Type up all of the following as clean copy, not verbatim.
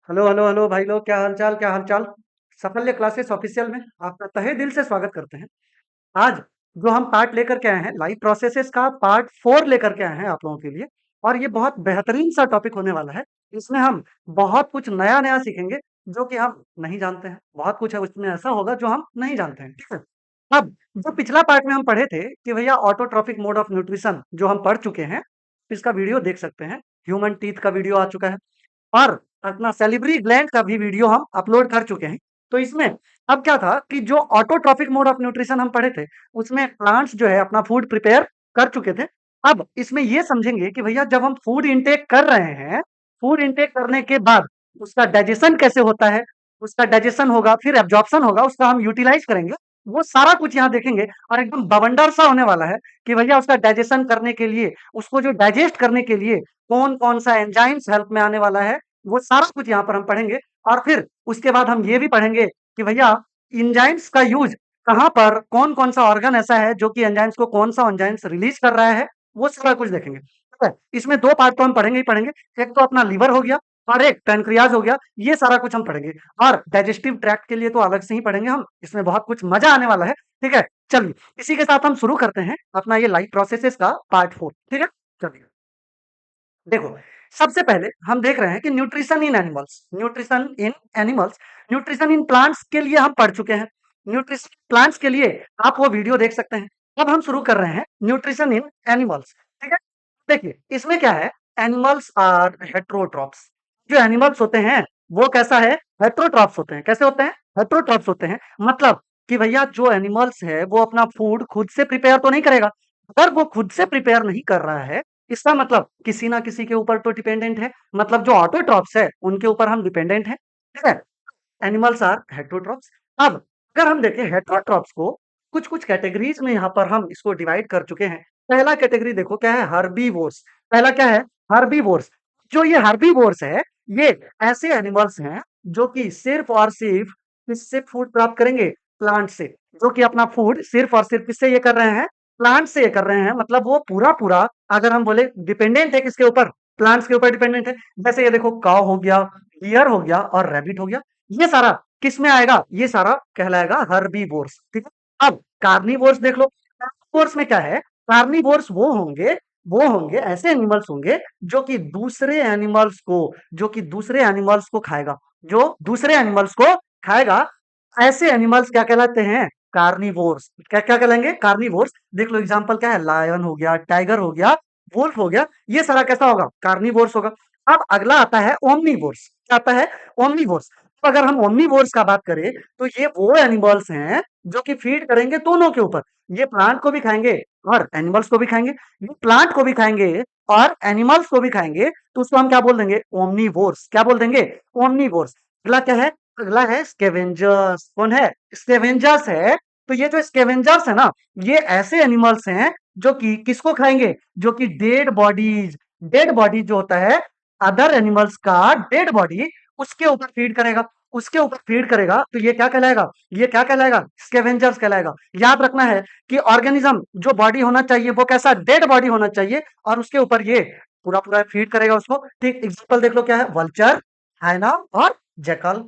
Hello hello hello भाई लोग, क्या हालचाल क्या हालचाल। साफल्य क्लासेस ऑफिशियल में आपका तहे दिल से स्वागत करते हैं। आज जो हम पार्ट लेकर के आए हैं, लाइव प्रोसेसेस का पार्ट 4 लेकर के आए हैं आप लोगों के लिए। और ये बहुत बेहतरीन सा टॉपिक होने वाला है। इसमें हम बहुत कुछ नया नया सीखेंगे जो कि हम नहीं जानते हैं। बहुत कुछ है उसमें ऐसा होगा जो हम नहीं जानते हैं, ठीक है। अब जो पिछला पार्ट में हम पढ़े थे कि भैया ऑटोट्रॉफिक मोड ऑफ न्यूट्रिशन जो हम पढ़ चुके हैं, इसका वीडियो देख सकते हैं। ह्यूमन टीथ का वीडियो आ चुका है और अपना सेलिब्री ग्लैंड का भी वीडियो हम अपलोड कर चुके हैं। तो इसमें अब क्या था कि जो ऑटोट्रॉफिक मोड ऑफ न्यूट्रिशन हम पढ़े थे, उसमें प्लांट्स जो है अपना फूड प्रिपेयर कर चुके थे। अब इसमें ये समझेंगे कि भैया जब हम फूड इंटेक कर रहे हैं, फूड इंटेक करने के बाद उसका डाइजेशन कैसे होता है, उसका डाइजेशन होगा, फिर एब्जॉर्प्शन होगा, उसका हम यूटिलाइज करेंगे। वो सारा कुछ यहाँ देखेंगे और एकदम बवंडर सा होने वाला है कि भैया उसका डाइजेशन करने के लिए, उसको जो डाइजेस्ट करने के लिए कौन-कौन सा एंजाइम्स हेल्प में आने वाला है, वो सारा कुछ यहाँ पर हम पढ़ेंगे। और फिर उसके बाद हम ये भी पढ़ेंगे कि भैया एंजाइम्स का यूज़ कहाँ पर, कौन-कौन सा ऑर्गन ऐसा है जो कि एंजाइम्स को कौन-सा एंजाइम्स रिलीज़ कर रहा है, वो सारा कुछ देखेंगे। ठीक है? इसमें 2 पार्ट तो हम पढ़ेंगे ही पढ़ेंगे। एक तो अपना लिवर हो गया और एक पैनक्रियाज़ हो गया, ये सारा कुछ हम पढ़ेंगे। और डाइजेस्टिव ट्रैक्ट के लिए तो अलग से ही पढ़ेंगे हम, इसमें बहुत कुछ मज़ा आने वाला है। ठीक है? चलिए, इसी के साथ हम शुरू करते हैं अपना ये लाइफ प्रोसेसेस का पार्ट 4। ठीक है? चलिए। देखो, सबसे पहले हम देख रहे हैं कि nutrition in animals, nutrition in animals, nutrition in plants के लिए हम पढ़ चुके हैं। न्यूट्रिशन प्लांट्स के लिए आप वो वीडियो देख सकते हैं। अब हम शुरू कर रहे हैं न्यूट्रिशन इन एनिमल्स। ठीक है? देखिए, इसमें क्या है, एनिमल्स आर हेटेरोट्रॉप्स। जो एनिमल्स होते हैं, वो कैसा है, हेटेरोट्रॉप्स होते हैं। कैसे होते हैं? हेटेरोट्रॉप्स होते हैं। मतलब कि भैया जो एनिमल्स है, वो अपना फूड खुद से प्रिपेयर तो नहीं करेगा। अगर वो खुद से प्रिपेयर नहीं कर रहा है, इसका मतलब किसी ना किसी के ऊपर तो डिपेंडेंट है। मतलब जो ऑटोट्रॉप्स है उनके ऊपर हम डिपेंडेंट हैं। ठीक है? Animals are heterotrophs. अब अगर हम देखें हेटेरोट्रॉप्स को, कुछ कुछ कैटेगरीज में यहाँ पर हम इसको डिवाइड कर चुके हैं। पहला कैटेगरी देखो क्या है, हर्बीवोर्स। पहला क्या है, हर्बीवोर्स। जो ये हर्बीवोर्स है, ये ऐसे एनिमल्स हैं जो कि सिर्फ और सिर्फ किससे फूड प्राप्त करेंगे, प्लांट से। जो कि अपना फूड सिर्फ और सिर्फ किससे ये कर रहे हैं, प्लांट से ये कर रहे हैं। मतलब वो पूरा पूरा, अगर हम बोले डिपेंडेंट है किसके ऊपर, प्लांट्स के ऊपर डिपेंडेंट है। जैसे ये देखो, काऊ हो गया, डियर हो गया और रैबिट हो गया। ये सारा किस में आएगा, ये सारा कहलाएगा हर्बीवोर्स। ठीक है? अब कार्निवोर्स देख लो। कार्निवोर्स में क्या है, कार्निवोर्स वो होंगे ऐसे एनिमल्स होंगे जो कि दूसरे एनिमल्स को, जो कि दूसरे एनिमल्स को खाएगा, जो दूसरे एनिमल्स को खाएगा। ऐसे एनिमल्स क्या कहलाते हैं, कार्निवोर्स। क्या क्या कहलाएंगे, कार्निवोर्स। देख लो एग्जांपल क्या है, लायन हो गया, टाइगर हो गया, वुल्फ हो गया। ये सारा कैसा होगा, कार्निवोर्स होगा। अब अगला आता है ओमनीवोर्स। क्या आता है, ओमनीवोर्स। तो अगर हम ओमनीवोर्स का बात करें, तो ये वो एनिमल्स हैं जो कि फीड करेंगे दोनों के ऊपर। ये प्लांट को भी खाएंगे और एनिमल्स को भी खाएंगे। ये प्लांट को भी खाएंगे और एनिमल्स को भी खाएंगे। तो उसको हम क्या बोल देंगे, ओमनीवोर्स। क्या बोल देंगे, ओमनीवोर्स। अगला क्या है, अगला है स्केवेंजर्स। कौन है, स्केवेंजर्स है। तो ये जो स्केवेंजर्स है ना, ये ऐसे एनिमल्स हैं जो कि किसको खाएंगे, जो कि डेड बॉडीज, डेड बॉडी जो होता है, अदर एनिमल्स का डेड बॉडी, उसके ऊपर फीड करेगा। उसके ऊपर फीड करेगा तो ये क्या कहलाएगा, ये क्या कहलाएगा, स्केवेंजर्स कहलाएगा। याद रखना है कि ऑर्गेनिज्म जो बॉडी होना चाहिए वो कैसा, डेड बॉडी होना चाहिए, और उसके ऊपर ये पूरा पूरा फीड करेगा उसको। ठीक, एग्जांपल देख लो क्या है, वल्चर, हाइना और जैकल।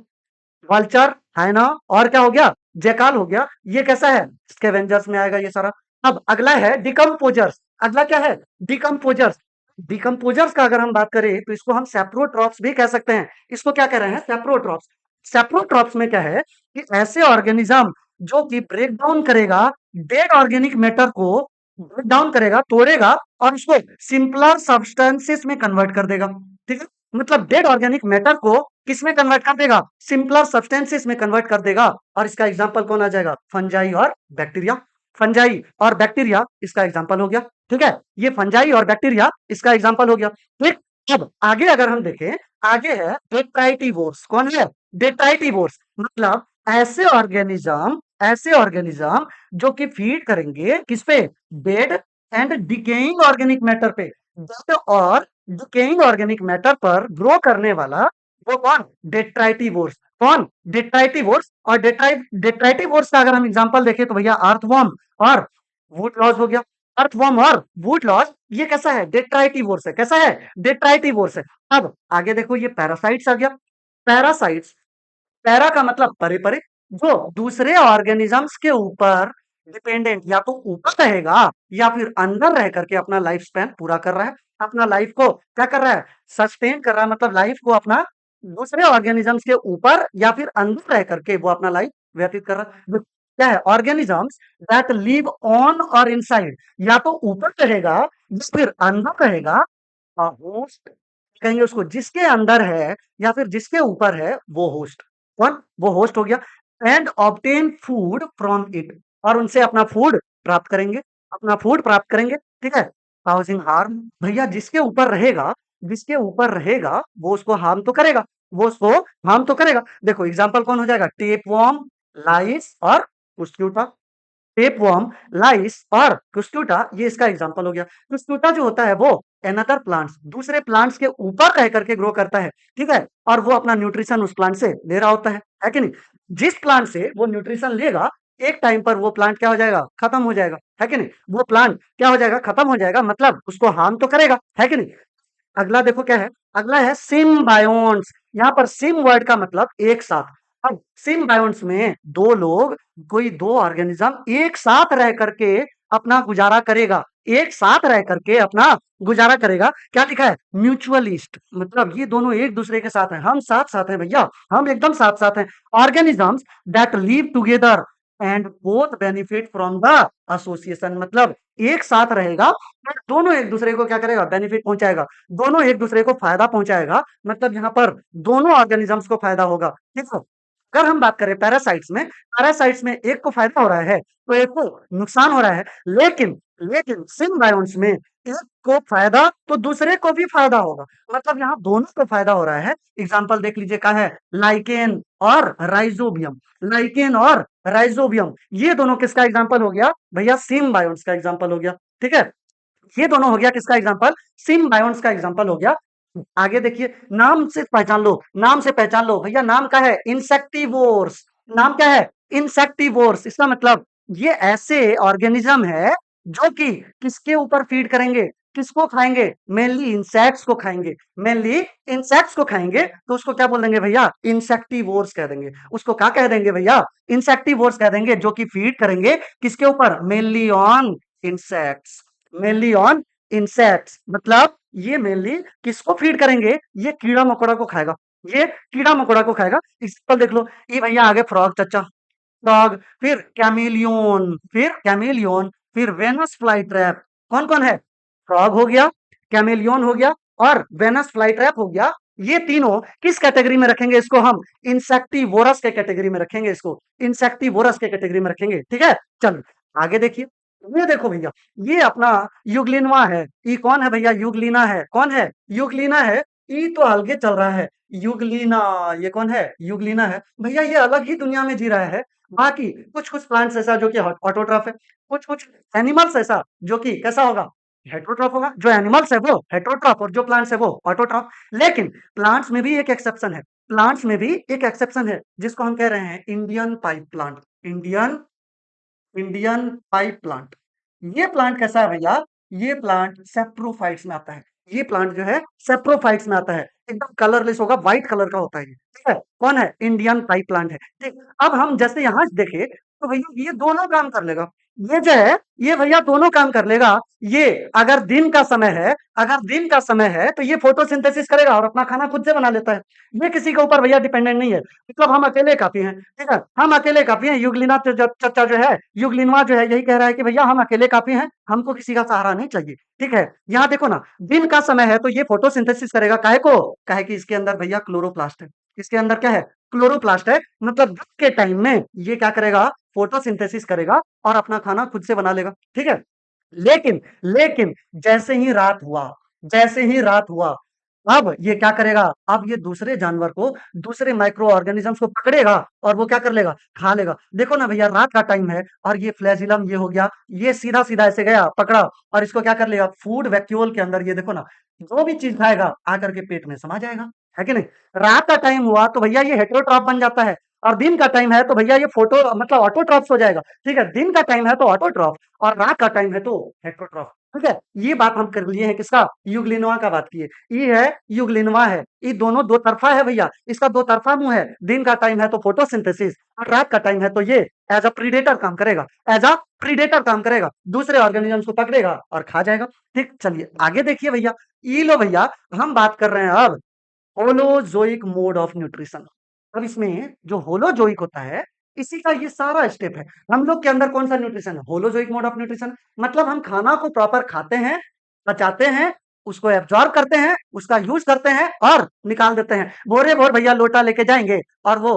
वल्चर, हाइना और क्या हो गया, जैकाल हो गया। ये कैसा है, स्कैवेंजर्स में आएगा ये सारा। अब अगला है डिकम्पोजर्स। अगला क्या है, डिकम्पोजर्स। डिकम्पोजर्स का अगर हम बात करें तो इसको हम सेप्रोट्रॉप्स भी कह सकते हैं। इसको क्या कह रहे हैं, सेप्रोट्रॉप्स। सेप्रोट्रॉप्स में क्या है कि ऐसे ऑर्गेनिज्म जो कि ब्रेक डाउन करेगा, डेड ऑर्गेनिक मैटर को ब्रेक डाउन करेगा, तोड़ेगा और उसको सिंपलर सब्सटेंसेस में कन्वर्ट कर देगा। ठीक है? मतलब डेड ऑर्गेनिक मैटर को किस में कन्वर्ट कर देगा, सिंपलर सब्सटेंसेस में कन्वर्ट कर देगा। और इसका एग्जांपल कौन आ जाएगा, फंजाई और बैक्टीरिया। फंजाई और बैक्टीरिया इसका एग्जांपल हो गया। ठीक है, ये फंजाई और बैक्टीरिया इसका एग्जांपल हो गया। ठीक। अब आगे अगर हम देखें, आगे है डेट्राइटिवोर्स। कौन है, डेट्राइटिवोर्स। मतलब ऐसे ऑर्गेनिज्म जो कि फीड करेंगे किस पे, dead and decaying organic matter पे। डेड और डिकेइंग ऑर्गेनिक मैटर पर ग्रो करने वाला वो कौन, डेट्राइटिवोर्स। कौन, डेट्राइटिवोर्स। और डेट्राइटिवोर्स का अगर हम एग्जांपल देखें तो भैया अर्थवर्म और वुड लॉज हो गया। अर्थवर्म और वुड लॉज ये कैसा है, डेट्राइटिवोर्स है। कैसा है, डेट्राइटिवोर्स है। अब आगे देखो, ये पैरासाइट्स आ गया। पैरासाइट्स, पैरा का मतलब परे परे, जो दूसरे ऑर्गेनिजम्स के ऊपर डिपेंडेंट, या तो ऊपर रहेगा या फिर अंदर रह करके अपना लाइफ स्पैन पूरा कर रहा है, अपना लाइफ को क्या कर रहा है, सस्टेन कर रहा है, मतलब लाइफ को अपना दूसरे ऑर्गेनिजम्स के ऊपर या फिर अंदर रह करके वो अपना लाइफ व्यतीत कर रहा है। क्या है, ऑर्गेनिजम्स दैट लिव ऑन और इनसाइड, या तो ऊपर रहेगा या फिर अंदर रहेगा, होस्ट कहेंगे उसको, जिसके अंदर है या फिर जिसके ऊपर है वो होस्ट। कौन, वो होस्ट हो गया। And obtain food from it, और उनसे अपना फूड प्राप्त करेंगे, अपना फूड प्राप्त करेंगे, ठीक है। काउजिंग हार्म, भैया जिसके ऊपर रहेगा, जिसके ऊपर रहेगा वो उसको हार्म तो करेगा, वो उसको हार्म तो करेगा। देखो एग्जांपल कौन हो जाएगा, टेपवर्म, लाइस और मस्क्यूटा। टेपवर्म, लाइस और कुस्कुटा, ये इसका एग्जांपल हो गया। कुस्कुटा जो होता है वो अनदर प्लांट्स, दूसरे प्लांट्स के ऊपर रह करके ग्रो करता है, ठीक है, और वो अपना न्यूट्रिशन उस प्लांट से ले रहा होता है कि नहीं। जिस प्लांट से वो न्यूट्रिशन लेगा, एक टाइम पर वो प्लांट क्या हो जाएगा, खत्म हो जाएगा, है कि नहीं। वो प्लांट क्या हो जाएगा, खत्म हो जाएगा, मतलब उसको हार्म तो करेगा, है कि नहीं। अगला देखो क्या है, अगला है सिम्बायोन्ट्स। यहाँ पर सिम वर्ड का मतलब एक साथ। अब सिम्बायोन्ट्स में दो लोग, कोई दो ऑर्गेनिज्म एक साथ रह करके अपना गुजारा करेगा, एक साथ रह करके अपना गुजारा करेगा। क्या लिखा है, म्यूचुअलिस्ट, मतलब ये दोनों एक दूसरे के साथ हैं, हम साथ साथ हैं भैया, हम एकदम साथ साथ हैं। Organisms that live together and both benefit from the association, मतलब एक साथ रहेगा और दोनों एक दूसरे को क्या करेगा, बेनिफिट पहुंचाएगा, दोनों एक दूसरे को फायदा पहुंचाएगा, मतलब यहाँ पर दोनों ऑर्गेनिजम्स को फायदा होगा, ठीक है। अगर हम बात करें पैरासाइट्स में, पैरासाइट्स में एक को फायदा हो रहा है तो एक को नुकसान हो रहा है, लेकिन लेकिन सिम्बायोन्ट्स में एक को फायदा तो दूसरे को भी फायदा होगा, मतलब यहाँ दोनों को फायदा हो रहा है। एग्जाम्पल देख लीजिए क्या है, लाइकेन और राइजोबियम, लाइकेन और राइजोबियम, ये दोनों किसका एग्जाम्पल हो गया भैया, सिम्बायोन्ट्स का एग्जाम्पल हो गया, ठीक है। ये दोनों हो गया किसका एग्जांपल, सिम्बायोन्ट्स का एग्जांपल हो गया। आगे देखिए, नाम से पहचान लो, नाम से पहचान लो भैया, नाम क्या है, इंसेक्टिवोर्स। नाम क्या है, इंसेक्टिवोर्स, इसका मतलब ये ऐसे ऑर्गेनिज्म है जो कि किसके ऊपर फीड करेंगे, किसको खाएंगे, मेनली इंसेक्ट्स को खाएंगे, मेनली इंसेक्ट्स को खाएंगे, तो उसको क्या बोल देंगे भैया, इंसेक्टिवोर्स कह देंगे। उसको क्या कह देंगे भैया, इंसेक्टिवोर्स कह देंगे, जो कि फीड करेंगे किसके ऊपर, mainly on insects, mainly on insects, मतलब ये मेनली किसको फीड करेंगे, ये कीड़ा मकोड़ा को खाएगा, ये कीड़ा मकोड़ा को खाएगा। एग्जांपल देख लो, ये भैया आगे फ्रॉग चचा, फ्रॉग, फिर कैमेलियन, फिर कैमेलियन, फिर वेनस फ्लाई ट्रैप। कौन कौन है, फ्रॉग हो गया, कैमेलियन हो गया और वेनस फ्लाई ट्रैप हो गया। ये तीनों किस कैटेगरी में रखेंगे इसको, हम इंसेक्टिवोरस के कैटेगरी में रखेंगे, इसको इंसेक्टिवोरस के कैटेगरी में रखेंगे, ठीक है। चलो आगे देखिए, ये देखो भैया, ये अपना युगलिनवा है। ये कौन है भैया, युगलिना है, कौन है, युगलिना है। ये तो अलगे चल रहा है, युगलिना, ये कौन है, युगलिना है भैया, ये अलग ही दुनिया में जी रहा है। बाकी कुछ कुछ प्लांट्स ऐसा जो कि ऑटोट्रॉफ है, कुछ कुछ एनिमल्स ऐसा जो कि कैसा होगा, हेटरोट्रॉफ होगा। जो एनिमल्स है वो हेटरोट्रॉफ और जो प्लांट्स है वो ऑटोट्रॉफ। लेकिन प्लांट्स में भी एक एक्सेप्शन है, प्लांट्स में भी एक एक्सेप्शन है, जिसको हम कह रहे हैं Indian pipe plant, Indian Indian pipe plant. ये प्लांट कैसा है भैया, ये प्लांट सेप्रोफाइट्स में आता है, ये प्लांट जो है सेप्रोफाइट्स में आता है, एकदम कलरलेस होगा, व्हाइट कलर का होता है ये, ठीक है। कौन है, इंडियन पाइप प्लांट है, ठीक। अब हम जैसे यहाँ देखे तो भैया ये दोनों काम कर लेगा, ये जो है ये भैया दोनों काम कर लेगा। ये अगर दिन का समय है, अगर दिन का समय है तो ये फोटोसिंथेसिस करेगा और अपना खाना खुद से बना लेता है, ये किसी के ऊपर भैया डिपेंडेंट नहीं है, मतलब हम अकेले काफी हैं, ठीक है, हम अकेले काफी हैं। युगलिना चचा जो है, युगलिनवा जो है, यही कह रहा है कि भैया हम अकेले काफी हैं, हमको किसी का सहारा नहीं चाहिए, ठीक है। यहाँ देखो ना, दिन का समय है तो ये फोटोसिंथेसिस करेगा, काहे को, काहे कि इसके अंदर भैया क्लोरोप्लास्ट है, इसके अंदर क्या है, क्लोरोप्लास्ट है, मतलब दिन के टाइम में ये क्या करेगा, फोटोसिंथेसिस करेगा और अपना खाना खुद से बना लेगा, ठीक है। लेकिन लेकिन जैसे ही रात हुआ, जैसे ही रात हुआ, अब ये क्या करेगा, अब ये दूसरे जानवर को, दूसरे माइक्रो ऑर्गेनिजम्स को पकड़ेगा और वो क्या कर लेगा, खा लेगा। देखो ना भैया, रात का टाइम है और ये फ्लैजिलम ये हो गया, ये सीधा सीधा ऐसे गया, पकड़ा और इसको क्या कर लेगा, फूड वैक्यूल के अंदर, ये देखो ना, जो भी चीज खाएगा आकर के पेट में समा जाएगा, है कि नहीं। रात का टाइम हुआ तो भैया ये हेटेरोट्रॉफ बन जाता है, और दिन का टाइम है तो भैया ये फोटो मतलब ऑटोट्रॉफ्स हो जाएगा। ठीक है, दिन का टाइम है तो ऑटोट्रॉफ और रात का टाइम है तो हेटेरोट्रॉफ। ठीक है, ये बात हम कर लिए हैं किसका, यूग्लिनोआ का बात किए। ई है यूग्लिनोआ है, ये दोनों दो तरफा है भैया, इसका दो तरफा मुंह है। दिन का टाइम है तो फोटोसिंथेसिस और रात का टाइम है तो ये एज अ प्रीडेटर काम करेगा, एज अ प्रीडेटर काम करेगा, दूसरे ऑर्गेनिजम्स को पकड़ेगा और खा जाएगा। ठीक, चलिए आगे देखिए भैया। ई लो भैया, हम बात कर रहे हैं अब होलोजोइक मोड ऑफ न्यूट्रिशन। अब इसमें जो होलोजोइक होता है, इसी का ये सारा स्टेप है। हम लोग के अंदर कौन सा न्यूट्रिशन है, होलोजोइक मोड ऑफ न्यूट्रिशन। मतलब हम खाना को प्रॉपर खाते हैं, पचाते हैं, उसको एब्जॉर्ब करते हैं, उसका यूज करते हैं और निकाल देते हैं। भोरे भोर भैया लोटा लेके जाएंगे और वो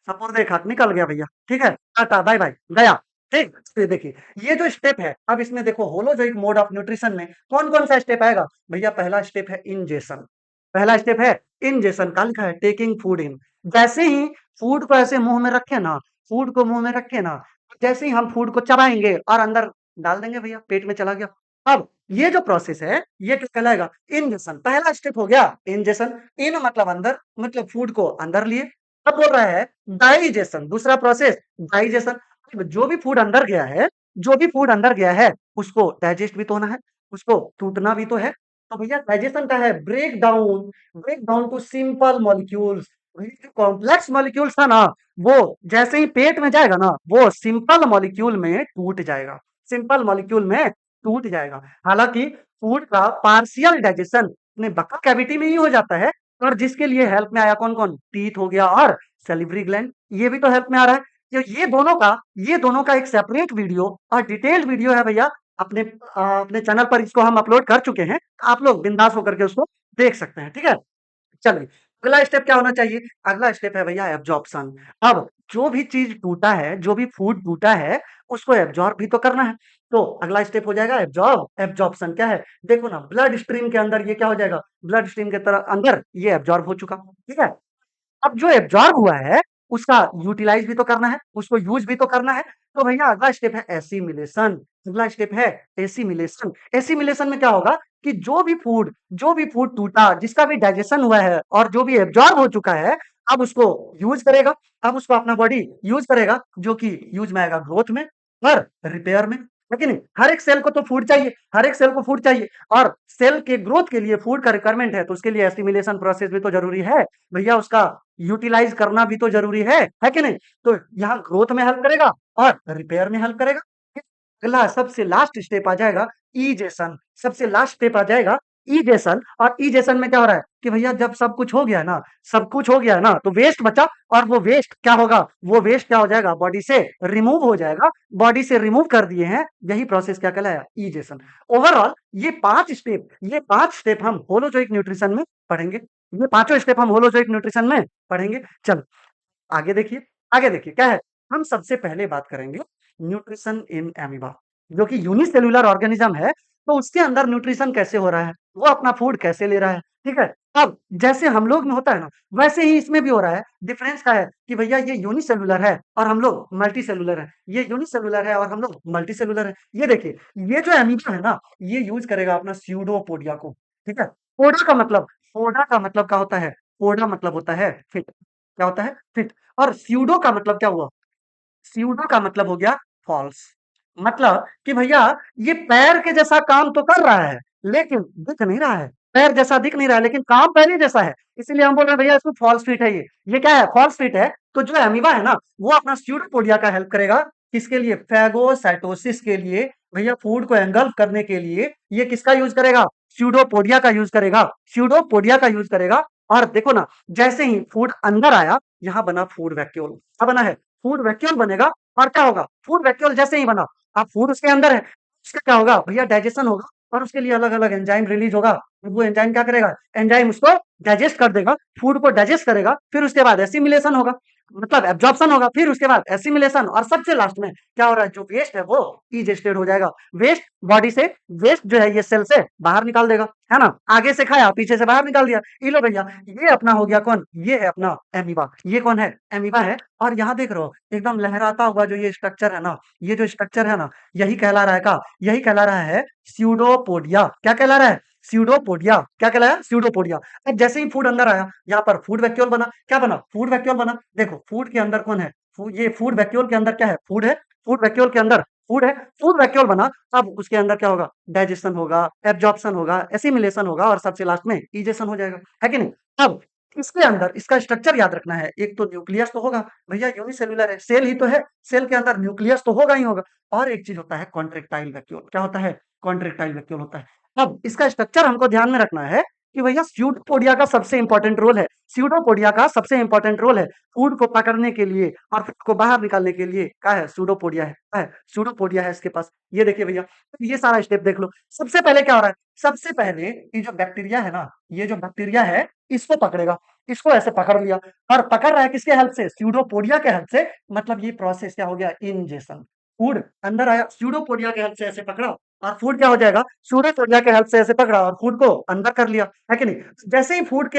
सपुर्दे खाक निकल गया भैया। ठीक है, टाटा बाय बाय गया। ठीक, फिर देखिए ये जो स्टेप है, अब इसमें देखो होलोजोइक मोड ऑफ न्यूट्रिशन में कौन कौन सा स्टेप आएगा भैया। पहला स्टेप है इंजेशन, पहला स्टेप है इंजेशन का लिखा है टेकिंग फूड इन। जैसे ही फूड को ऐसे मुंह में रखे ना, फूड को मुंह में रखे ना, जैसे ही हम फूड को चबाएंगे और अंदर डाल देंगे भैया, पेट में चला गया। अब ये जो प्रोसेस है ये क्या कहलाएगा, इंजेशन। पहला स्टेप हो गया इंजेशन, इन मतलब अंदर, मतलब फूड को अंदर लिए। अब बोल रहा है डाइजेशन, दूसरा प्रोसेस डाइजेशन। जो भी फूड अंदर गया है, जो भी फूड अंदर गया है उसको डाइजेस्ट भी तो होना है, उसको टूटना भी तो है। तो भैया डाइजेशन का है break down, break down to simple molecules. Complex molecules था ना, वो जैसे ही पेट में जाएगा ना, वो सिंपल मॉलिक्यूल में टूट जाएगा, सिंपल मॉलिक्यूल में टूट जाएगा। हालांकि फूड का पार्शियल डाइजेशन अपने बक्का कैविटी में ही हो जाता है, और जिसके लिए हेल्प में आया कौन कौन, टीथ हो गया और सेलिवरी ग्लैंड, ये भी तो हेल्प में आ रहा है। तो ये दोनों का एक सेपरेट वीडियो और डिटेल्ड वीडियो है भैया, अपने चैनल पर इसको हम अपलोड कर चुके हैं। आप लोग बिंदास होकर के उसको देख सकते हैं। ठीक है, चलिए अगला स्टेप क्या होना चाहिए, अगला स्टेप है भैया एब्जॉर्प्शन। अब जो भी चीज टूटा है, जो भी फूड टूटा है, उसको एब्जॉर्ब भी तो करना है। तो अगला स्टेप हो जाएगा एब्जॉर्प्शन। क्या है, देखो ना ब्लड स्ट्रीम के अंदर ये क्या हो जाएगा, ब्लड स्ट्रीम के तरह अंदर ये एब्जॉर्ब हो चुका। ठीक है, अब जो एब्जॉर्ब हुआ है उसका यूटिलाइज भी तो करना है, उसको यूज भी तो करना है। तो भैया अगला स्टेप है एसिमिलेशन, अगला स्टेप है एसिमिलेशन। एसिमिलेशन में क्या होगा कि जो भी फूड टूटा, जिसका भी डाइजेशन हुआ है और जो भी एब्जॉर्ब हो चुका है, अब उसको यूज करेगा, अब उसको अपना बॉडी यूज करेगा, जो कि यूज में आएगा ग्रोथ में और रिपेयर में, है कि नहीं। हर एक सेल को तो फूड चाहिए, हर एक सेल को फूड चाहिए, और सेल के ग्रोथ के लिए फूड का रिक्वायरमेंट है, तो उसके लिए एसिमिलेशन प्रोसेस भी तो जरूरी है भैया, उसका यूटिलाइज करना भी तो जरूरी है कि नहीं। तो यहाँ ग्रोथ में हेल्प करेगा और रिपेयर में हेल्प करेगा। अगला सबसे लास्ट स्टेप आ जाएगा ईजेशन, सबसे लास्ट स्टेप आ जाएगा ईजेशन। और ईजेशन में क्या हो रहा है कि भैया जब सब कुछ हो गया ना, सब कुछ हो गया ना, तो वेस्ट बचा, और वो वेस्ट क्या होगा, वो वेस्ट क्या हो जाएगा, बॉडी से रिमूव हो जाएगा। बॉडी से रिमूव कर दिए हैं, यही प्रोसेस क्या कहलाया, ईजेशन। ओवरऑल ये पांच स्टेप हम होलोजोइक न्यूट्रिशन में पढ़ेंगे, ये पांचों स्टेप हम होलोजोइक न्यूट्रिशन में पढ़ेंगे। चलो आगे देखिए, आगे देखिए क्या है। हम सबसे पहले बात करेंगे न्यूट्रिशन इन एमीबा, जो कि यूनिसेल्युलर ऑर्गेनिज्म है। तो उसके अंदर न्यूट्रिशन कैसे हो रहा है, वो अपना फूड कैसे ले रहा है। ठीक है, अब जैसे हम लोग में होता है ना, वैसे ही इसमें भी हो रहा है। डिफरेंस क्या है कि भैया ये यूनिसेल्युलर है और हम लोग मल्टी सेलुलर है, ये यूनिसेल्युलर है और हम लोग मल्टी सेलुलर है। ये देखिए, ये जो एमीबा है ना, ये यूज करेगा अपना स्यूडोपोडिया को। ठीक है, पोडा का मतलब क्या होता है, पोडा मतलब होता है फिट। क्या होता है, फिट। और स्यूडो का मतलब क्या हुआ, स्यूडो का मतलब हो गया फॉल्स। मतलब कि भैया ये पैर के जैसा काम तो कर रहा है, लेकिन दिख नहीं रहा है, पैर जैसा दिख नहीं रहा है, लेकिन काम पैर ही जैसा है। इसीलिए हम बोल रहे हैं भैया इसमें फॉल्स फिट है। ये क्या है, फॉल्स फिट है। तो जो अमीबा है ना, वो अपना स्यूडोपोडिया का हेल्प करेगा, किसके लिए, फैगोसाइटोसिस के लिए। भैया फूड को एंगल्फ करने के लिए ये किसका यूज करेगा, स्यूडोपोडिया का यूज करेगा, स्यूडोपोडिया का यूज करेगा। और देखो ना, जैसे ही फूड अंदर आया, यहाँ बना फूड वैक्यूल। क्या बना है, फूड वैक्यूल बनेगा। और क्या होगा, फूड वैक्यूल जैसे ही बना, अब फूड उसके अंदर है, उसका क्या होगा भैया, डाइजेशन होगा। और उसके लिए अलग अलग एंजाइम रिलीज होगा। वो एंजाइम क्या करेगा, एंजाइम उसको डाइजेस्ट कर देगा, फूड को डाइजेस्ट करेगा। फिर उसके बाद एसिमिलेशन होगा, मतलब एब्जॉर्प्शन होगा, फिर उसके बाद एसिमिलेशन, और सबसे लास्ट में क्या हो रहा है, जो वेस्ट है वो इजेस्टेड हो जाएगा। वेस्ट बॉडी से, वेस्ट जो है ये सेल से बाहर निकाल देगा, है ना। आगे से खाया, पीछे से बाहर निकाल दिया। ये लो भैया, ये अपना हो गया कौन, ये है अपना एमीबा। ये कौन है, एमीबा है। और यहाँ देख रहे हो एकदम लहराता हुआ जो ये स्ट्रक्चर है ना, ये जो स्ट्रक्चर है ना, यही कहला रहा है, का यही कहला रहा है स्यूडोपोडिया। क्या कहला रहा है, स्यूडोपोडिया। क्या कहलाया? स्यूडोपोडिया। अब जैसे ही फूड अंदर आया, यहाँ पर फूड वैक्यूल बना। क्या बना? फूड वैक्यूल बना। देखो फूड के अंदर कौन है? ये फूड वैक्यूल के अंदर क्या है? फूड है। फूड वैक्यूल के अंदर फूड है। फूड वैक्यूल बना। अब उसके अंदर क्या होगा? डाइजेशन होगा, एब्जॉर्प्शन होगा, एसिमिलेशन होगा और सबसे लास्ट में इजेशन हो जाएगा, है कि नहीं? अब इसके अंदर इसका स्ट्रक्चर याद रखना है। एक तो न्यूक्लियस तो होगा, भैया यूनिसेल्युलर है, सेल ही तो है, सेल के अंदर न्यूक्लियस तो होगा ही होगा। और एक चीज होता है कॉन्ट्रेक्टाइल वैक्यूल। क्या होता है? कॉन्ट्रेक्टाइल वैक्यूल होता है। अब इसका स्ट्रक्चर हमको ध्यान में रखना है कि भैया स्यूडोपोडिया का सबसे इंपॉर्टेंट रोल है। स्यूडोपोडिया का सबसे इंपॉर्टेंट रोल है फूड को पकड़ने के लिए और फूड को बाहर निकालने के लिए। क्या है? स्यूडोपोडिया है। क्या है? स्यूडोपोडिया है इसके पास। ये देखिए भैया, ये सारा स्टेप देख लो। सबसे पहले क्या हो रहा है? सबसे पहले ये जो बैक्टीरिया है ना, ये जो बैक्टीरिया है इसको पकड़ेगा। इसको ऐसे पकड़ लिया और पकड़ रहा है किसके हेल्प से? स्यूडोपोडिया के हेल्प से। मतलब ये प्रोसेस क्या हो गया? इंजेशन। फूड अंदर आया, स्यूडोपोडिया के हेल्प से ऐसे पकड़ा और फूड क्या हो जाएगा? स्यूडोपोडिया के हेल्प से ऐसे पकड़ा और फूड को अंदर कर लिया, है कि नहीं? जैसे ही फूड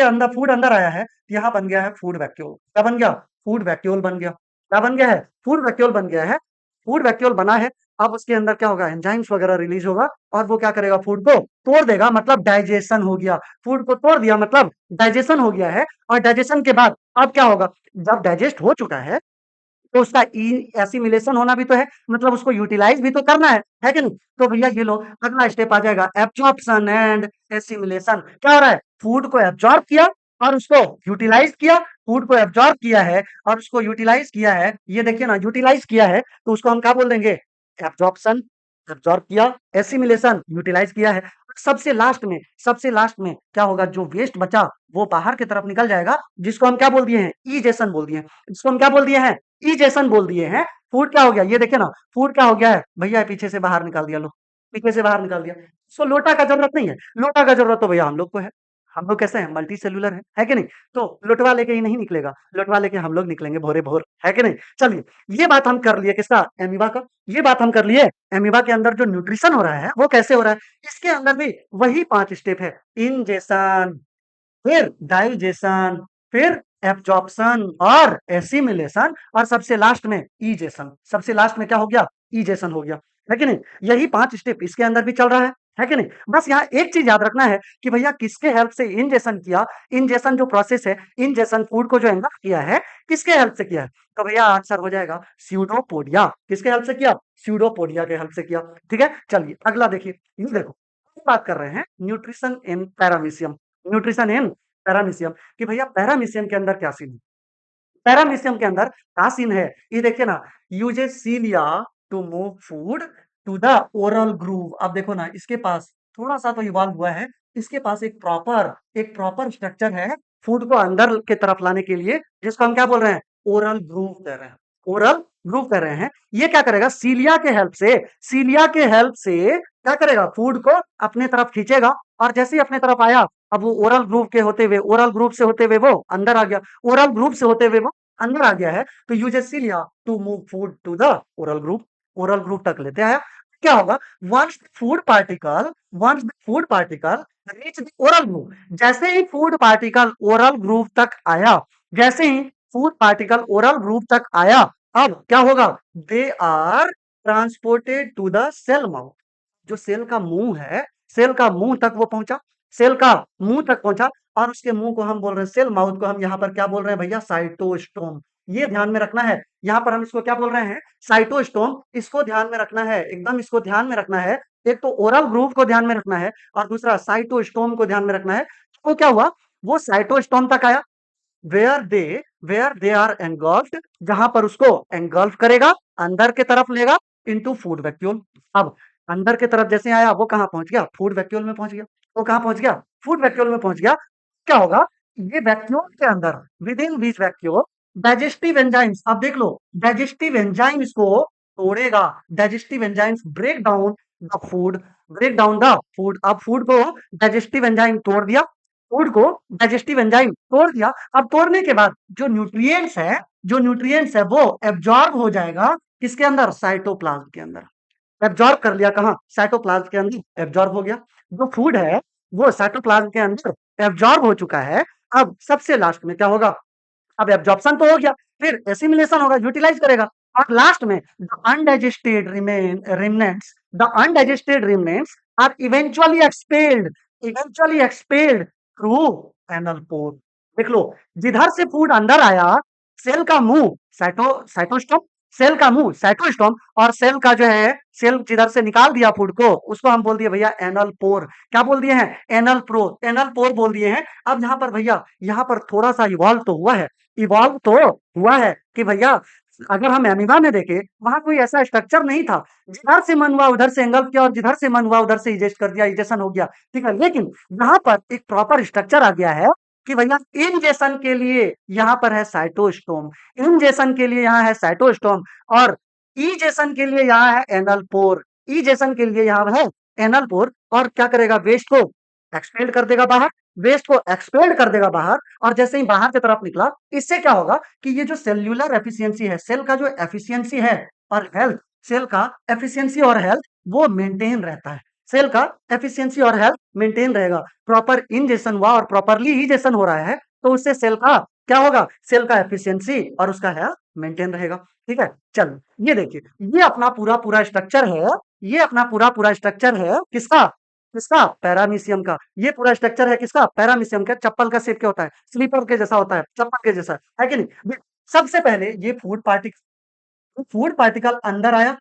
अंदर आया है, यहाँ बन गया है फूड वैक्यूल। क्या बन गया? फूड वैक्यूल बन गया। क्या बन गया है? फूड वैक्यूल बन गया है। फूड वैक्यूल बना है। अब उसके अंदर क्या होगा? एंजाइम्स वगैरह रिलीज होगा और वो क्या करेगा? फूड को तोड़ देगा, मतलब डाइजेशन हो गया। फूड को तोड़ दिया मतलब डाइजेशन हो गया है। और डाइजेशन के बाद अब क्या होगा? जब डाइजेस्ट हो चुका है तो उसका एसिमिलेशन होना भी तो है, मतलब उसको यूटिलाइज भी तो करना है कि नहीं? तो भैया ये लो, अगला स्टेप आ जाएगा एब्जॉर्प्शन एंड एसिमिलेशन। क्या हो रहा है? फूड को एब्जॉर्ब किया और उसको यूटिलाइज किया। फूड को एब्जॉर्ब किया है और उसको यूटिलाइज किया है। ये देखिए ना, यूटिलाइज किया है तो उसको हम क्या बोल देंगे? एब्जॉर्प्शन। एब्जॉर्ब किया, एसिमिलेशन, यूटिलाइज किया है। सबसे लास्ट में क्या होगा? जो वेस्ट बचा वो बाहर की तरफ निकल जाएगा, जिसको हम क्या बोल दिए हैं? इजेशन बोल दिए हैं। जिसको हम क्या बोल दिए हैं? इजेशन बोल दिए हैं। फूड क्या हो गया? ये देखिए ना, फूड क्या हो गया है भैया? पीछे से बाहर निकाल दिया। लो, पीछे से बाहर निकाल दिया। सो लोटा का जरूरत नहीं है। लोटा का जरूरत तो भैया हम लोग को है। हम लोग कैसे हैं? मल्टी सेलुलर है कि नहीं? तो लोटवा लेके ही नहीं निकलेगा, लोटवा लेके हम लोग निकलेंगे भोरे भोर, है कि नहीं? चलिए, ये बात हम कर लिए किसका? एमीबा का। ये बात हम कर लिए एमीबा के अंदर जो न्यूट्रिशन हो रहा है वो कैसे हो रहा है। इसके अंदर भी वही 5 स्टेप है। इंजेशन, फिर डाइजेशन, फिर एब्जॉर्प्शन और एसिमिलेशन और सबसे लास्ट में इजेशन। सबसे लास्ट में क्या हो गया? इजेशन हो गया, है कि नहीं? यही 5 स्टेप इसके अंदर भी चल रहा है कि नहीं? बस यहाँ एक चीज याद रखना है कि भैया किसके हेल्प से इंजेशन किया। इंजेशन जो प्रोसेस है, इंजेशन फूड को जो एंगल्फ किया है, किसके हेल्प से किया है? तो भैया आंसर हो जाएगा स्यूडोपोडिया। किसके हेल्प से किया? स्यूडोपोडिया के हेल्प से किया। ठीक है, चलिए अगला देखिए। ये देखो, बात कर रहे हैं nutrition in paramecium. Nutrition in paramecium, कि भैया पैरामीशियम के अंदर क्या सीन है? पैरामीशियम के अंदर क्या सीन है? ये देखिए ना, uses cilia to move food to the oral groove. अब देखो ना, इसके पास थोड़ा सा तो इवॉल्व हुआ है। इसके पास एक प्रॉपर स्ट्रक्चर है फूड को अंदर के तरफ लाने के लिए, जिसको हम क्या बोल रहे हैं? ओरल ग्रूव कह रहे हैं। ओरल ग्रूव कर रहे हैं। ये क्या करेगा? सीलिया के हेल्प से क्या करेगा? फूड को अपने तरफ खींचेगा और जैसे ही अपने तरफ आया, अब वो ओरल ग्रुप से होते हुए वो अंदर आ गया। ओरल ग्रुप से होते हुए वो अंदर आ गया है। तो uses cilia to move food to the oral group. Oral group तक लेते आया। क्या होगा? Once the food particle reach the oral group, जैसे ही फूड पार्टिकल ओरल ग्रुप तक आया, जैसे ही फूड पार्टिकल ओरल ग्रुप तक आया, अब क्या होगा? They are transported to the cell mouth. जो सेल का मुंह तक वो पहुंचा। सेल का मुंह तक पहुंचा और उसके मुंह को हम बोल रहे हैं, सेल माउथ को हम यहाँ पर क्या बोल रहे हैं भैया? साइटोस्टोम। ये ध्यान में रखना है। यहाँ पर हम इसको क्या बोल रहे हैं? साइटोस्टोम। इसको ध्यान में रखना है, एकदम इसको ध्यान में रखना है। एक तो ओरल ग्रुप को ध्यान में रखना है और दूसरा साइटोस्टोम को ध्यान में रखना है। तो क्या हुआ? वो साइटोस्टोम तक आया, where they where they are engulfed, जहां पर उसको एंगल्फ करेगा, अंदर के तरफ लेगा इनटू फूड वैक्यूल। अब अंदर के तरफ जैसे आया, वो कहां पहुंच गया? फूड वैक्यूल में पहुंच गया। वो कहां पहुंच गया? फूड वैक्यूल में पहुंच गया। क्या होगा? ये वैक्यूल के अंदर, विद इन बीच वैक्यूल, डाइजेस्टिव एंजाइम्स। अब देख लो, डाइजेस्टिव एंजाइम्स को तोड़ेगा। Digestive enzymes break down the food. अब फूड को डाइजेस्टिव एंजाइम तोड़ दिया। फूड को डाइजेस्टिव एंजाइम तोड़ दिया। अब तोड़ने के बाद जो न्यूट्रिएंट्स है वो एब्जॉर्ब हो जाएगा किसके अंदर? साइटोप्लाज्म के अंदर। एब्जॉर्ब कर लिया कहाँ? साइटोप्लाज्म के अंदर एब्जॉर्ब हो गया। जो फूड है वो साइटोप्लाज्म के अंदर एब्जॉर्ब हो चुका है। अब सबसे लास्ट में क्या होगा? अब एब्जॉर्प्शन तो हो गया, फिर एसिमिलेशन होगा, यूटिलाइज करेगा और लास्ट में the undigested remains are eventually expelled eventually expelled through anal pore. देख लो, जिधर से फूड अंदर आया, सेल का मुंह साइटोस्टोम, सेल का मुंह साइटोस्टोम, और सेल का जो है, सेल जिधर से निकाल दिया फूड को, उसको हम बोल दिए भैया एनल पोर। क्या बोल दिए हैं? एनल पोर बोल दिए हैं। अब यहाँ पर भैया, यहाँ पर थोड़ा सा इवॉल्व तो हुआ है, इवॉल्व तो हुआ है कि भैया अगर हम एमीबा में देखें, वहां कोई ऐसा स्ट्रक्चर नहीं था, जिधर से मन हुआ उधर से एंगल्फ किया और जिधर से मन हुआ उधर से इजेस्ट कर दिया, इजेशन हो गया, ठीक है। लेकिन यहाँ पर एक प्रॉपर स्ट्रक्चर आ गया है कि भैया इंजेशन के लिए यहाँ पर है साइटोस्टोम, इंजेशन के लिए यहाँ है साइटोस्टोम, और इजेशन के लिए यहाँ है एनल पोर, इजेशन के लिए यहाँ है एनल पोर। और क्या करेगा? वेस्ट को एक्सपेल्ड कर देगा बाहर, वेस्ट को एक्सपेल्ड कर देगा बाहर, और जैसे ही बाहर की तरफ निकला, इससे क्या होगा कि ये जो सेल्यूलर एफिशिएंसी है, सेल का जो एफिशिएंसी है और हेल्थ, सेल का एफिशिएंसी और हेल्थ वो मेंटेन रहता है, सेल का एफिशिएंसी और हेल्थ मेंटेन रहेगा। प्रॉपर इंजेशन हुआ और प्रॉपरली इजेशन हो रहा है, तो उससे सेल का क्या होगा? सेल का एफिशिएंसी और उसका हेल्थ मेंटेन रहेगा, ठीक है। चलो ये देखिए, ये अपना पूरा पूरा स्ट्रक्चर है, ये अपना पूरा पूरा स्ट्रक्चर है किसका? किसका? पैरामीशियम का। ये पूरा स्ट्रक्चर है किसका? पैरामीशियम का। चप्पल का शेप क्या होता है? स्लीपर के जैसा होता है, चप्पल के जैसा, है कि नहीं? सबसे पहले ये फूड पार्टिकल अंदर आया,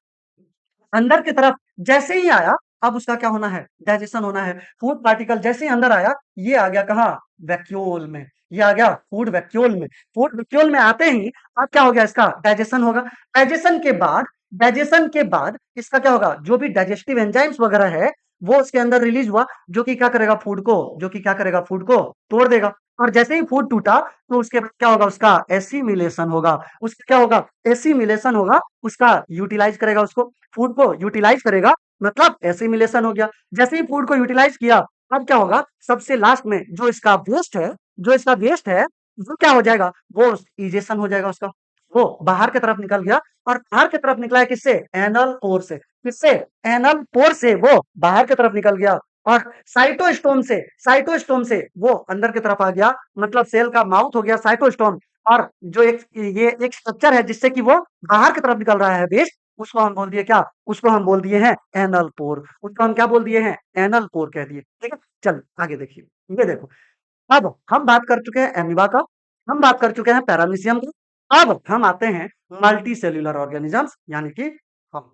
अंदर की तरफ जैसे ही आया, अब उसका क्या होना है? डाइजेशन होना है। फूड पार्टिकल जैसे ही अंदर आया, ये आ गया कहाँ? वैक्यूल में। ये आ गया फूड वैक्यूल में। फूड वैक्यूल में आते ही अब क्या हो गया? इसका डाइजेशन होगा। डाइजेशन के बाद इसका क्या होगा? जो भी डाइजेस्टिव एंजाइम्स वगैरह है, वो उसके अंदर रिलीज हुआ, जो कि क्या करेगा? फूड को, जो कि क्या करेगा? फूड को तोड़ देगा। और जैसे ही फूड टूटा, तो उसके बाद क्या होगा? उसका एसिमिलेशन होगा। उसका क्या होगा? एसिमिलेशन होगा। उसका यूटिलाइज करेगा, उसको फूड को यूटिलाइज करेगा, मतलब एसिमिलेशन हो गया। जैसे ही फूड को यूटिलाइज किया, अब क्या होगा? सबसे लास्ट में जो इसका वेस्ट है, वो क्या हो जाएगा? वो इजेशन हो जाएगा उसका, वो बाहर की तरफ निकल गया। और बाहर की तरफ निकला है किससे? एनल पोर से। किससे? एनल पोर से वो बाहर की तरफ निकल गया। और साइटोस्टोम से वो अंदर की तरफ आ गया, मतलब सेल का माउथ हो गया साइटोस्टोम। और जो ये एक स्ट्रक्चर है जिससे कि वो बाहर की तरफ निकल रहा है वेस्ट, उसको हम बोल दिए क्या? उसको हम बोल दिए हैं एनल पोर। उसको हम क्या बोल दिए हैं? एनल पोर कह दिए, ठीक है। चल आगे देखिए, ये देखो, अब हम बात कर चुके हैं एमीबा का, हम बात कर चुके हैं पैरामीशियम की। अब हम आते हैं मल्टी सेल्यूलर ऑर्गेनिजम्स, यानी कि हम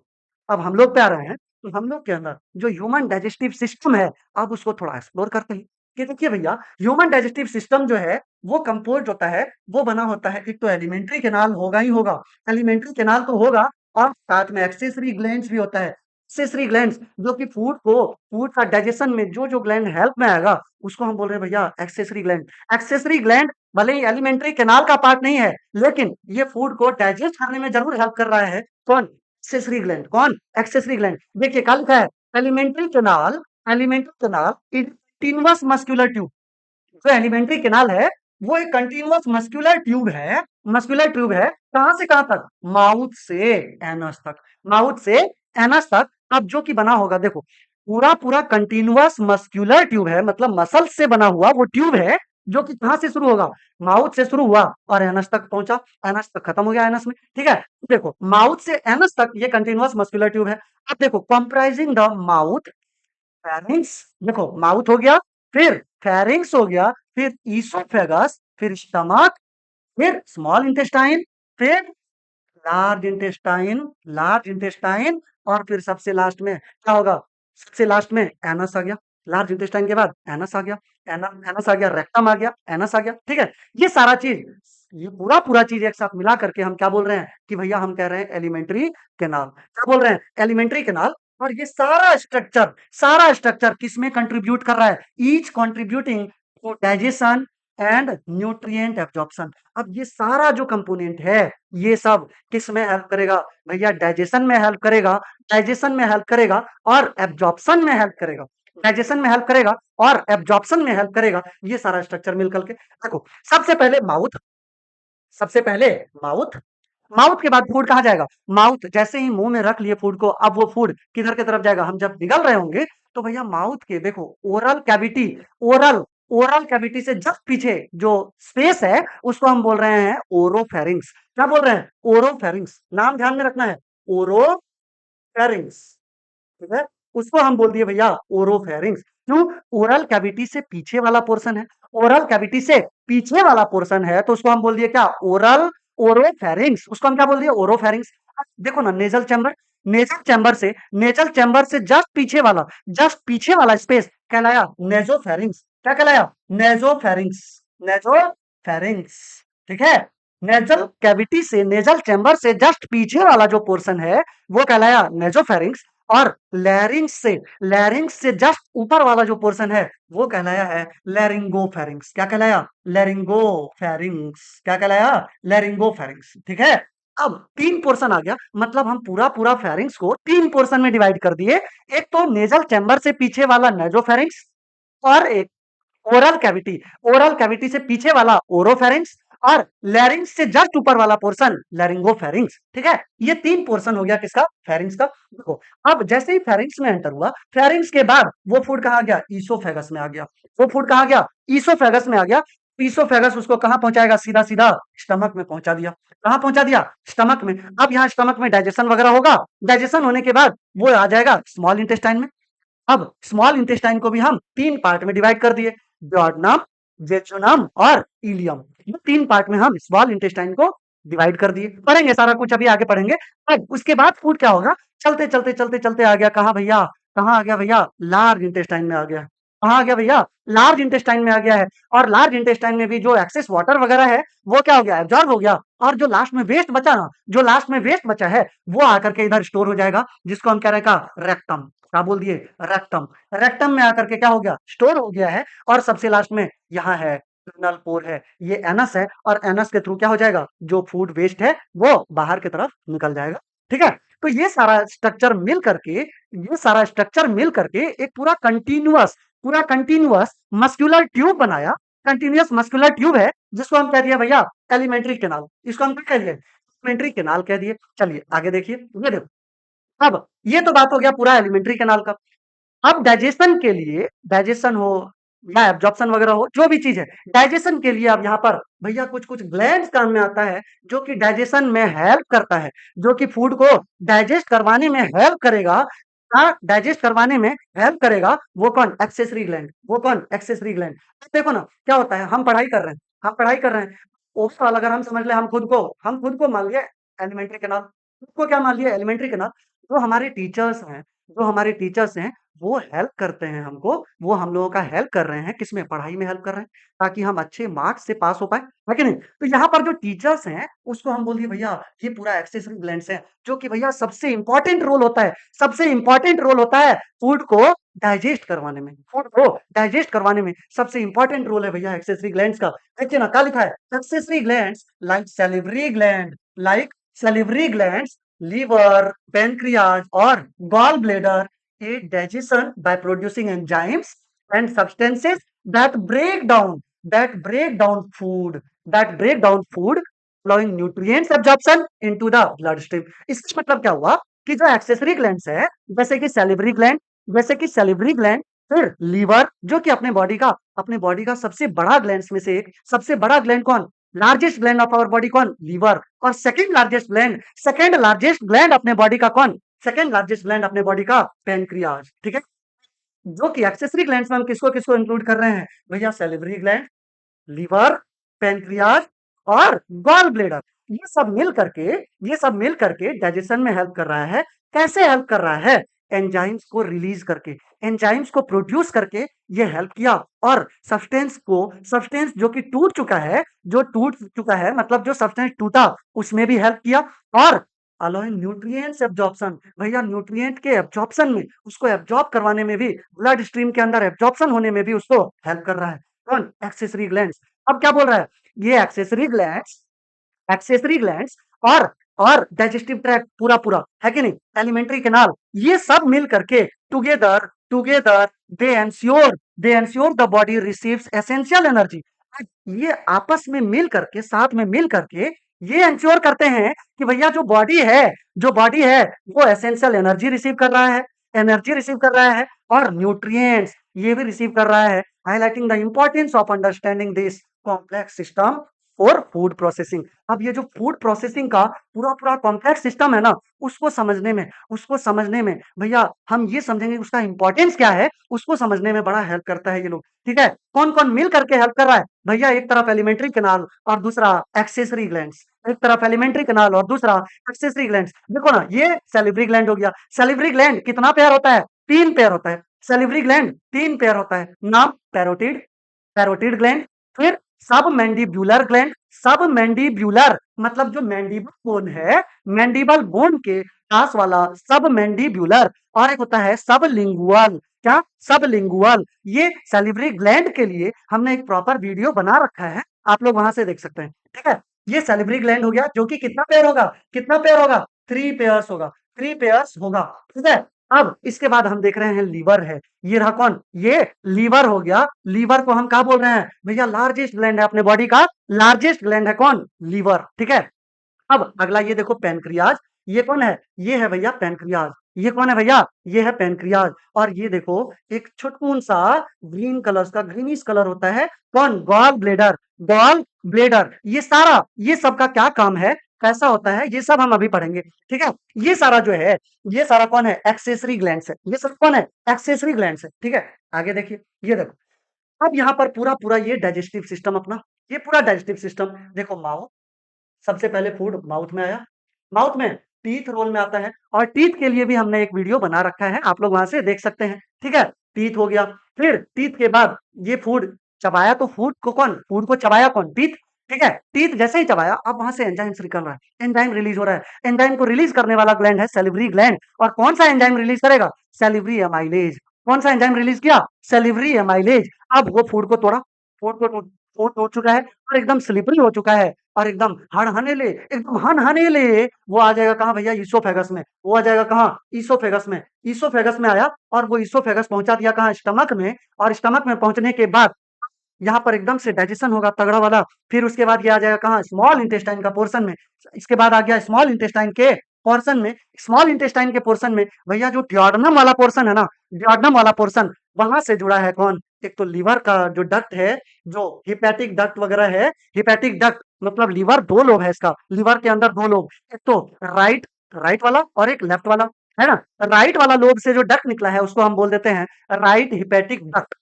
अब हम लोग पे आ रहे हैं। तो हम लोग के अंदर जो ह्यूमन डाइजेस्टिव सिस्टम है, अब उसको थोड़ा एक्सप्लोर करते हैं कि देखिए भैया, ह्यूमन डाइजेस्टिव सिस्टम जो है वो कंपोज होता है, वो बना होता है, एक तो एलिमेंट्री केनाल होगा ही होगा, एलिमेंट्री केनाल तो होगा, और साथ में एक्सेसरी ग्लैंड्स भी होता है। एक्सेसरी ग्लैंड्स जो कि फूड का डाइजेशन में जो जो ग्लैंड हेल्प में आएगा, उसको हम बोल रहे हैं भैया एक्सेसरी ग्लैंड। एक्सेसरी ग्लैंड भले ही एलिमेंट्री केनाल का पार्ट नहीं है, लेकिन ये फूड को डाइजेस्ट करने में जरूर हेल्प कर रहा है। कौन? Accessory gland. कौन? Accessory gland. देखिए क्या लिखा है? Alimentary canal is continuous muscular tube. जो एलिमेंट्री केनाल है, वो एक कंटीन्यूअस मस्कुलर ट्यूब है। कहां से कहां तक? माउथ से एनस तक। माउथ से एनस तक। अब जो कि बना होगा, देखो, पूरा पूरा कंटीन्यूअस मस्कुलर ट्यूब है, मतलब मसल से बना हुआ वो ट्यूब है, जो कि कहां से शुरू होगा? माउथ से शुरू हुआ और एनस तक पहुंचा, एनस तक खत्म हो गया एनस में, ठीक है। देखो, माउथ से एनस तक ये कंटीन्यूअस मस्कुलर ट्यूब है। अब देखो, कंप्राइजिंग द माउथ, फेरिंग्स, देखो माउथ हो गया, फिर फेरिंग्स हो गया, फिर ईसोफेगस, फिर स्टमक, फिर स्मॉल इंटेस्टाइन, फिर लार्ज इंटेस्टाइन, और फिर सबसे लास्ट में क्या होगा? सबसे लास्ट में एनस आ गया। लार्ज इंटेस्टाइन के बाद एनस आ गया, एनस आ गया, रेक्टम आ गया, एनस आ गया, ठीक है। ये सारा चीज, ये पूरा पूरा चीज एक साथ मिला करके हम क्या बोल रहे हैं कि भैया हम कह रहे हैं एलिमेंट्री केनाल। क्या बोल रहे हैं? Alimentary canal. और ये सारा स्ट्रक्चर किस में कंट्रीब्यूट कर रहा है? Each contributing to digestion and nutrient absorption. अब ये सारा जो कंपोनेंट है, ये सब किस में हेल्प करेगा? भैया डाइजेशन में हेल्प करेगा, डाइजेशन में हेल्प करेगा और एब्जॉर्प्शन में हेल्प करेगा, डाइजेशन में हेल्प करेगा और एब्जॉर्प्शन में हेल्प करेगा। ये सारा स्ट्रक्चर मिलकर के देखो, सबसे पहले माउथ, सबसे पहले माउथ, माउथ के बाद फूड कहाँ जाएगा? माउथ जैसे ही मुंह में रख लिए फूड को, अब वो फूड किधर की तरफ जाएगा? हम जब निगल रहे होंगे, तो भैया माउथ के देखो, ओरल ओरल कैविटी से जस्ट पीछे जो स्पेस है, उसको हम बोल रहे हैं ओरोफेरिंक्स। क्या बोल रहे हैं? ओरोफेरिंक्स। नाम ध्यान में रखना है, ओरोफेरिंक्स, ठीक है। उसको हम बोल दिए भैया ओरोफेरिंक्स। क्यों? ओरल कैविटी से पीछे वाला पोर्शन है, ओरल कैविटी से पीछे वाला पोर्शन है तो उसको हम बोल दिए क्या? ओरल ओरोफेरिंक्स। उसको हम क्या बोल दिए? ओरोफेरिंक्स। देखो ना, नेजल चैम्बर, नेजल चैम्बर से जस्ट पीछे वाला स्पेस कहलाया नेजोफेरिंक्स। क्या कहलाया? नेजोफेरिंक्स। नेजोफेरिंक्स, ठीक है। नेजल चैम्बर से जस्ट पीछे वाला जो पोर्शन है वो कहलाया नेजोफेरिंक्स, और लैरिंग्स से जस्ट ऊपर वाला जो पोर्शन है वो कहलाया है लैरिंगोफेरिंक्स। क्या कहलाया? लैरिंगोफेरिंक्स। क्या कहलाया? लैरिंगोफेरिंक्स, ठीक है। अब 3 पोर्शन आ गया, मतलब हम पूरा फेरिंक्स को 3 पोर्शन में डिवाइड कर दिए। एक तो नेजल चैम्बर से पीछे वाला नेजोफेरिंक्स, और एक ओरल कैविटी से पीछे वाला ओरोफेरिंक्स, और लैरिंग्स से जस्ट ऊपर वाला पोर्शन लैरिंगोफेरिंक्स, ठीक है। ये 3 पोर्शन हो गया किसका? फेरिंक्स का। देखो, अब जैसे ही फेरिंक्स में एंटर हुआ, फेरिंक्स के बाद वो फूड कहाँ गया? ईसोफेगस में आ गया। वो फूड कहाँ गया? ईसोफेगस में आ गया। ईसोफेगस उसको कहाँ पहुंचाएगा? सीधा सीधा स्टमक में पहुंचा दिया। कहाँ पहुंचा दिया? स्टमक में। अब यहाँ स्टमक में डाइजेशन वगैरह होगा, डाइजेशन होने के बाद वो आ जाएगा स्मॉल इंटेस्टाइन में। अब स्मॉल इंटेस्टाइन को भी हम 3 पार्ट में डिवाइड कर दिए, duodenum, jejunum और इलियम। ये 3 पार्ट में हम स्मॉल इंटेस्टाइन को डिवाइड कर दिए। पढ़ेंगे सारा कुछ, अभी आगे पढ़ेंगे। अब उसके बाद फूड क्या होगा? चलते आ गया कहाँ भैया? कहाँ आ गया भैया? लार्ज इंटेस्टाइन में आ गया। कहाँ आ गया भैया? लार्ज इंटेस्टाइन में आ गया है। और लार्ज इंटेस्टाइन में भी जो एक्सेस वाटर वगैरह है वो क्या हो गया? एब्जॉर्ब हो गया। और जो लास्ट में वेस्ट बचा ना, जो लास्ट में वेस्ट बचा है वो आकर के इधर स्टोर हो जाएगा, जिसको हम कह रहे हैं का रेक्टम। क्या बोल दिए? रेक्टम। रेक्टम में आकर के क्या हो गया? स्टोर हो गया है। और सबसे लास्ट में यहाँ है एनल पोर है, ये एनस है, और एनस के थ्रू क्या हो जाएगा? जो फूड वेस्ट है वो बाहर की तरफ निकल जाएगा, ठीक है। तो ये सारा स्ट्रक्चर मिल करके एक पूरा कंटिन्यूअस मस्कुलर ट्यूब बनाया। कंटिन्यूअस मस्कुलर ट्यूब है, जिसको हम कह दिए भैया एलिमेंट्री कैनाल। इसको हम क्या कह दिए? एलिमेंट्री कैनाल कह दिए। चलिए आगे देखिए, ये देखो। अब ये तो बात हो गया पूरा एलिमेंट्री कैनाल का। अब डाइजेशन के लिए, डाइजेशन हो या एब्जॉर्प्शन वगैरह हो, जो भी चीज है, डाइजेशन के लिए अब यहाँ पर भैया कुछ कुछ ग्लैंड्स काम में आता है, जो कि डाइजेशन में हेल्प करता है, जो कि फूड को डाइजेस्ट करवाने में हेल्प करेगा। हाँ, डाइजेस्ट करवाने में हेल्प करेगा। वो कौन? Accessory gland. वो कौन? Accessory gland. देखो ना क्या होता है, हम पढ़ाई कर रहे हैं। ओवरऑल अगर हम समझ ले, हम खुद को मान लिया एलिमेंट्री कैनाल। खुद को क्या मान लिया? Alimentary canal. जो हमारे टीचर्स हैं वो हेल्प करते हैं हमको, वो हम लोगों का हेल्प कर रहे हैं, किसमें? पढ़ाई में हेल्प कर रहे हैं, ताकि हम अच्छे मार्क्स से पास हो पाए, है कि नहीं? तो यहाँ पर जो टीचर्स हैं उसको हम बोलिए भैया ये पूरा एक्सेसरी ग्लैंड्स है, जो कि भैया सबसे इंपॉर्टेंट रोल होता है फूड को डाइजेस्ट करवाने में सबसे इंपॉर्टेंट रोल है भैया एक्सेसरी ग्लैंड्स का। देखिए ना क्या लिखा है? Accessory glands like liver, pancreas और gall bladder aid digestion by producing enzymes and substances that break down food, allowing nutrients absorption into the bloodstream। इसका मतलब क्या हुआ कि जो एक्सेसरी ग्लैंड्स है, जैसे कि सैलिवरी ग्लैंड, फिर लीवर, जो कि अपने बॉडी का सबसे बड़ा ग्लैंड कौन? Largest gland of our body कौन? लीवर। और सेकंड लार्जेस्ट ग्लैंड अपने बॉडी का कौन? सेकंड लार्जेस्ट ग्लैंड अपने बॉडी का पैनक्रियाज, ठीक है। जो कि एक्सेसरी ग्लैंड्स में हम किसको किसको इंक्लूड कर रहे हैं भैया? सैलिवरी ग्लैंड, लीवर, पैनक्रियाज और गॉल ब्लेडर। ये सब मिल करके डाइजेशन में हेल्प कर रहा है। कैसे हेल्प कर रहा है? एंजाइम्स को रिलीज करके, एंजाइम्स को प्रोड्यूस करके ये हेल्प किया। और सब्सटेंस जो टूट चुका है, मतलब जो सब्सटेंस टूटा उसमें भी हेल्प किया। और अलोइंग न्यूट्रिएंट्स एब्जॉर्प्शन, भैया न्यूट्रिएंट के एब्जॉर्प्शन में, उसको एब्जॉर्ब करवाने में भी, ब्लड स्ट्रीम के अंदर एब्जॉर्प्शन होने में भी उसको हेल्प कर रहा है। कौन? Accessory glands. अब क्या बोल रहा है? ये एक्सेसरी ग्लैंड्स और डाइजेस्टिव ट्रैक्ट पूरा है कि नहीं, एलिमेंट्री कैनाल, ये सब मिल करके together they ensure the body receives essential energy. ये आपस में मिल करके, साथ में मिल करके ये एंश्योर करते हैं कि भैया जो बॉडी है वो एसेंशियल एनर्जी रिसीव कर रहा है और न्यूट्रिएंट्स ये भी रिसीव कर रहा है, highlighting the importance of understanding this complex system for food processing. अब ये जो फूड प्रोसेसिंग का पूरा कॉम्प्लेक्स सिस्टम है ना, उसको समझने में भैया हम ये समझेंगे उसका इंपॉर्टेंस क्या है, उसको समझने में बड़ा हेल्प करता है ये लोग। ठीक है, कौन कौन मिल करके हेल्प कर रहा है भैया? एक तरफ एलिमेंट्री कैनाल और दूसरा एक्सेसरी ग्लैंड्स। एक तरफ एलिमेंट्री कैनाल और दूसरा एक्सेसरी ग्लैंड्स। देखो ना, ये सैलिवरी ग्लैंड हो गया। सैलिवरी ग्लैंड कितना पेयर होता है? 3 पेयर होता है। सैलिवरी ग्लैंड 3 पेयर होता है। नाम पैरोटिड, पैरोटिड ग्लैंड, फिर सबमैंडिब्यूलर ग्लैंड। सबमैंडिब्यूलर मतलब जो मैंडिबल बोन है, मैंडिबल बोन के पास वाला सबमैंडिब्यूलर। और एक होता है सबलिंगुअल। क्या? सबलिंगुअल। ये सैलिवरी ग्लैंड के लिए हमने एक प्रॉपर वीडियो बना रखा है, आप लोग वहां से देख सकते हैं। ठीक है, ये सैलिवरी ग्लैंड हो गया, जो कि कितना पेयर होगा? कितना पेयर होगा? 3 पेयर्स होगा। 3 पेयर्स होगा। ठीक है, अब इसके बाद हम देख रहे हैं लीवर है। ये रहा कौन? ये लीवर हो गया। लीवर को हम क्या बोल रहे हैं भैया? लार्जेस्ट ग्लैंड है अपने बॉडी का, लार्जेस्ट ग्लैंड है कौन? लीवर। ठीक है, अब अगला ये देखो पैनक्रियाज। ये कौन है? ये है भैया पैनक्रियाज। ये कौन है भैया? ये है पैनक्रियाज। और ये देखो एक छुटकून सा ग्रीन कलर का, ग्रीनिश कलर होता है, कौन? Gall bladder. Gall bladder. ये सारा, ये सब का क्या काम है, कैसा होता है, ये सब हम अभी पढ़ेंगे। ठीक है, ये सारा जो है, ये सारा कौन है? एक्सेसरी ग्लैंड्स है। ये सब कौन है? एक्सेसरी ग्लैंड्स है। ठीक है, आगे देखिए, ये देखो अब यहाँ पर पूरा पूरा ये डाइजेस्टिव सिस्टम अपना, ये पूरा डाइजेस्टिव सिस्टम। देखो माउथ, सबसे पहले फूड माउथ में आया। माउथ में टीथ रोल में आता है, और टीथ के लिए भी हमने एक वीडियो बना रखा है, आप लोग वहां से देख सकते हैं। ठीक है, टीथ हो गया। फिर टीथ के बाद ये फूड चबाया, तो फूड को कौन? फूड को चबाया कौन? टीथ। ठीक है, टीथ जैसे ही चबाया, अब वहां से एंजाइम्स निकल रहा है, एंजाइम रिलीज हो रहा है। एंजाइम को रिलीज करने वाला ग्लैंड है सैलिवरी ग्लैंड। और कौन सा एंजाइम रिलीज करेगा? Salivary amylase. कौन सा एंजाइम रिलीज किया? Salivary amylase. अब वो फूड को तोड़ा, फूड को फूड टूट चुका है और एकदम स्लिपरी हो चुका है, और एकदम हनहनेले, एकदम हनहनेले वो आ जाएगा कहाँ भैया? ईसोफेगस में। वो आ जाएगा कहाँ? ईसोफेगस में। ईसोफेगस में आया, और वो ईसोफेगस पहुंचा दिया कहाँ? स्टमक में। और स्टमक में पहुंचने के बाद यहाँ पर एकदम से डाइजेशन होगा तगड़ा वाला। फिर उसके बाद ये आ जाएगा कहाँ? स्मॉल इंटेस्टाइन का पोर्शन में। इसके बाद आ गया स्मॉल इंटेस्टाइन के पोर्शन में। स्मॉल इंटेस्टाइन के पोर्शन में भैया जो डियोडनम वाला पोर्शन है ना, डियोडनम वाला पोर्शन, वहां से जुड़ा है कौन? एक तो लीवर का जो डक्ट है, जो हिपैटिक डक्ट वगैरह है। हिपैटिक डक्ट मतलब लीवर, 2 लोब है इसका, लीवर के अंदर 2 लोब। एक तो राइट, राइट वाला, और एक लेफ्ट वाला, है ना। राइट वाला लोब से जो डक्ट निकला है उसको हम बोल देते हैं राइट हिपैटिक डक्ट।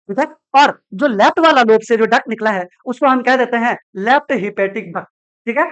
ठीक है, और जो लेफ्ट वाला लोब से जो डक्ट निकला है उसको हम कह देते हैं लेफ्ट हिपैटिक डक्ट। ठीक है,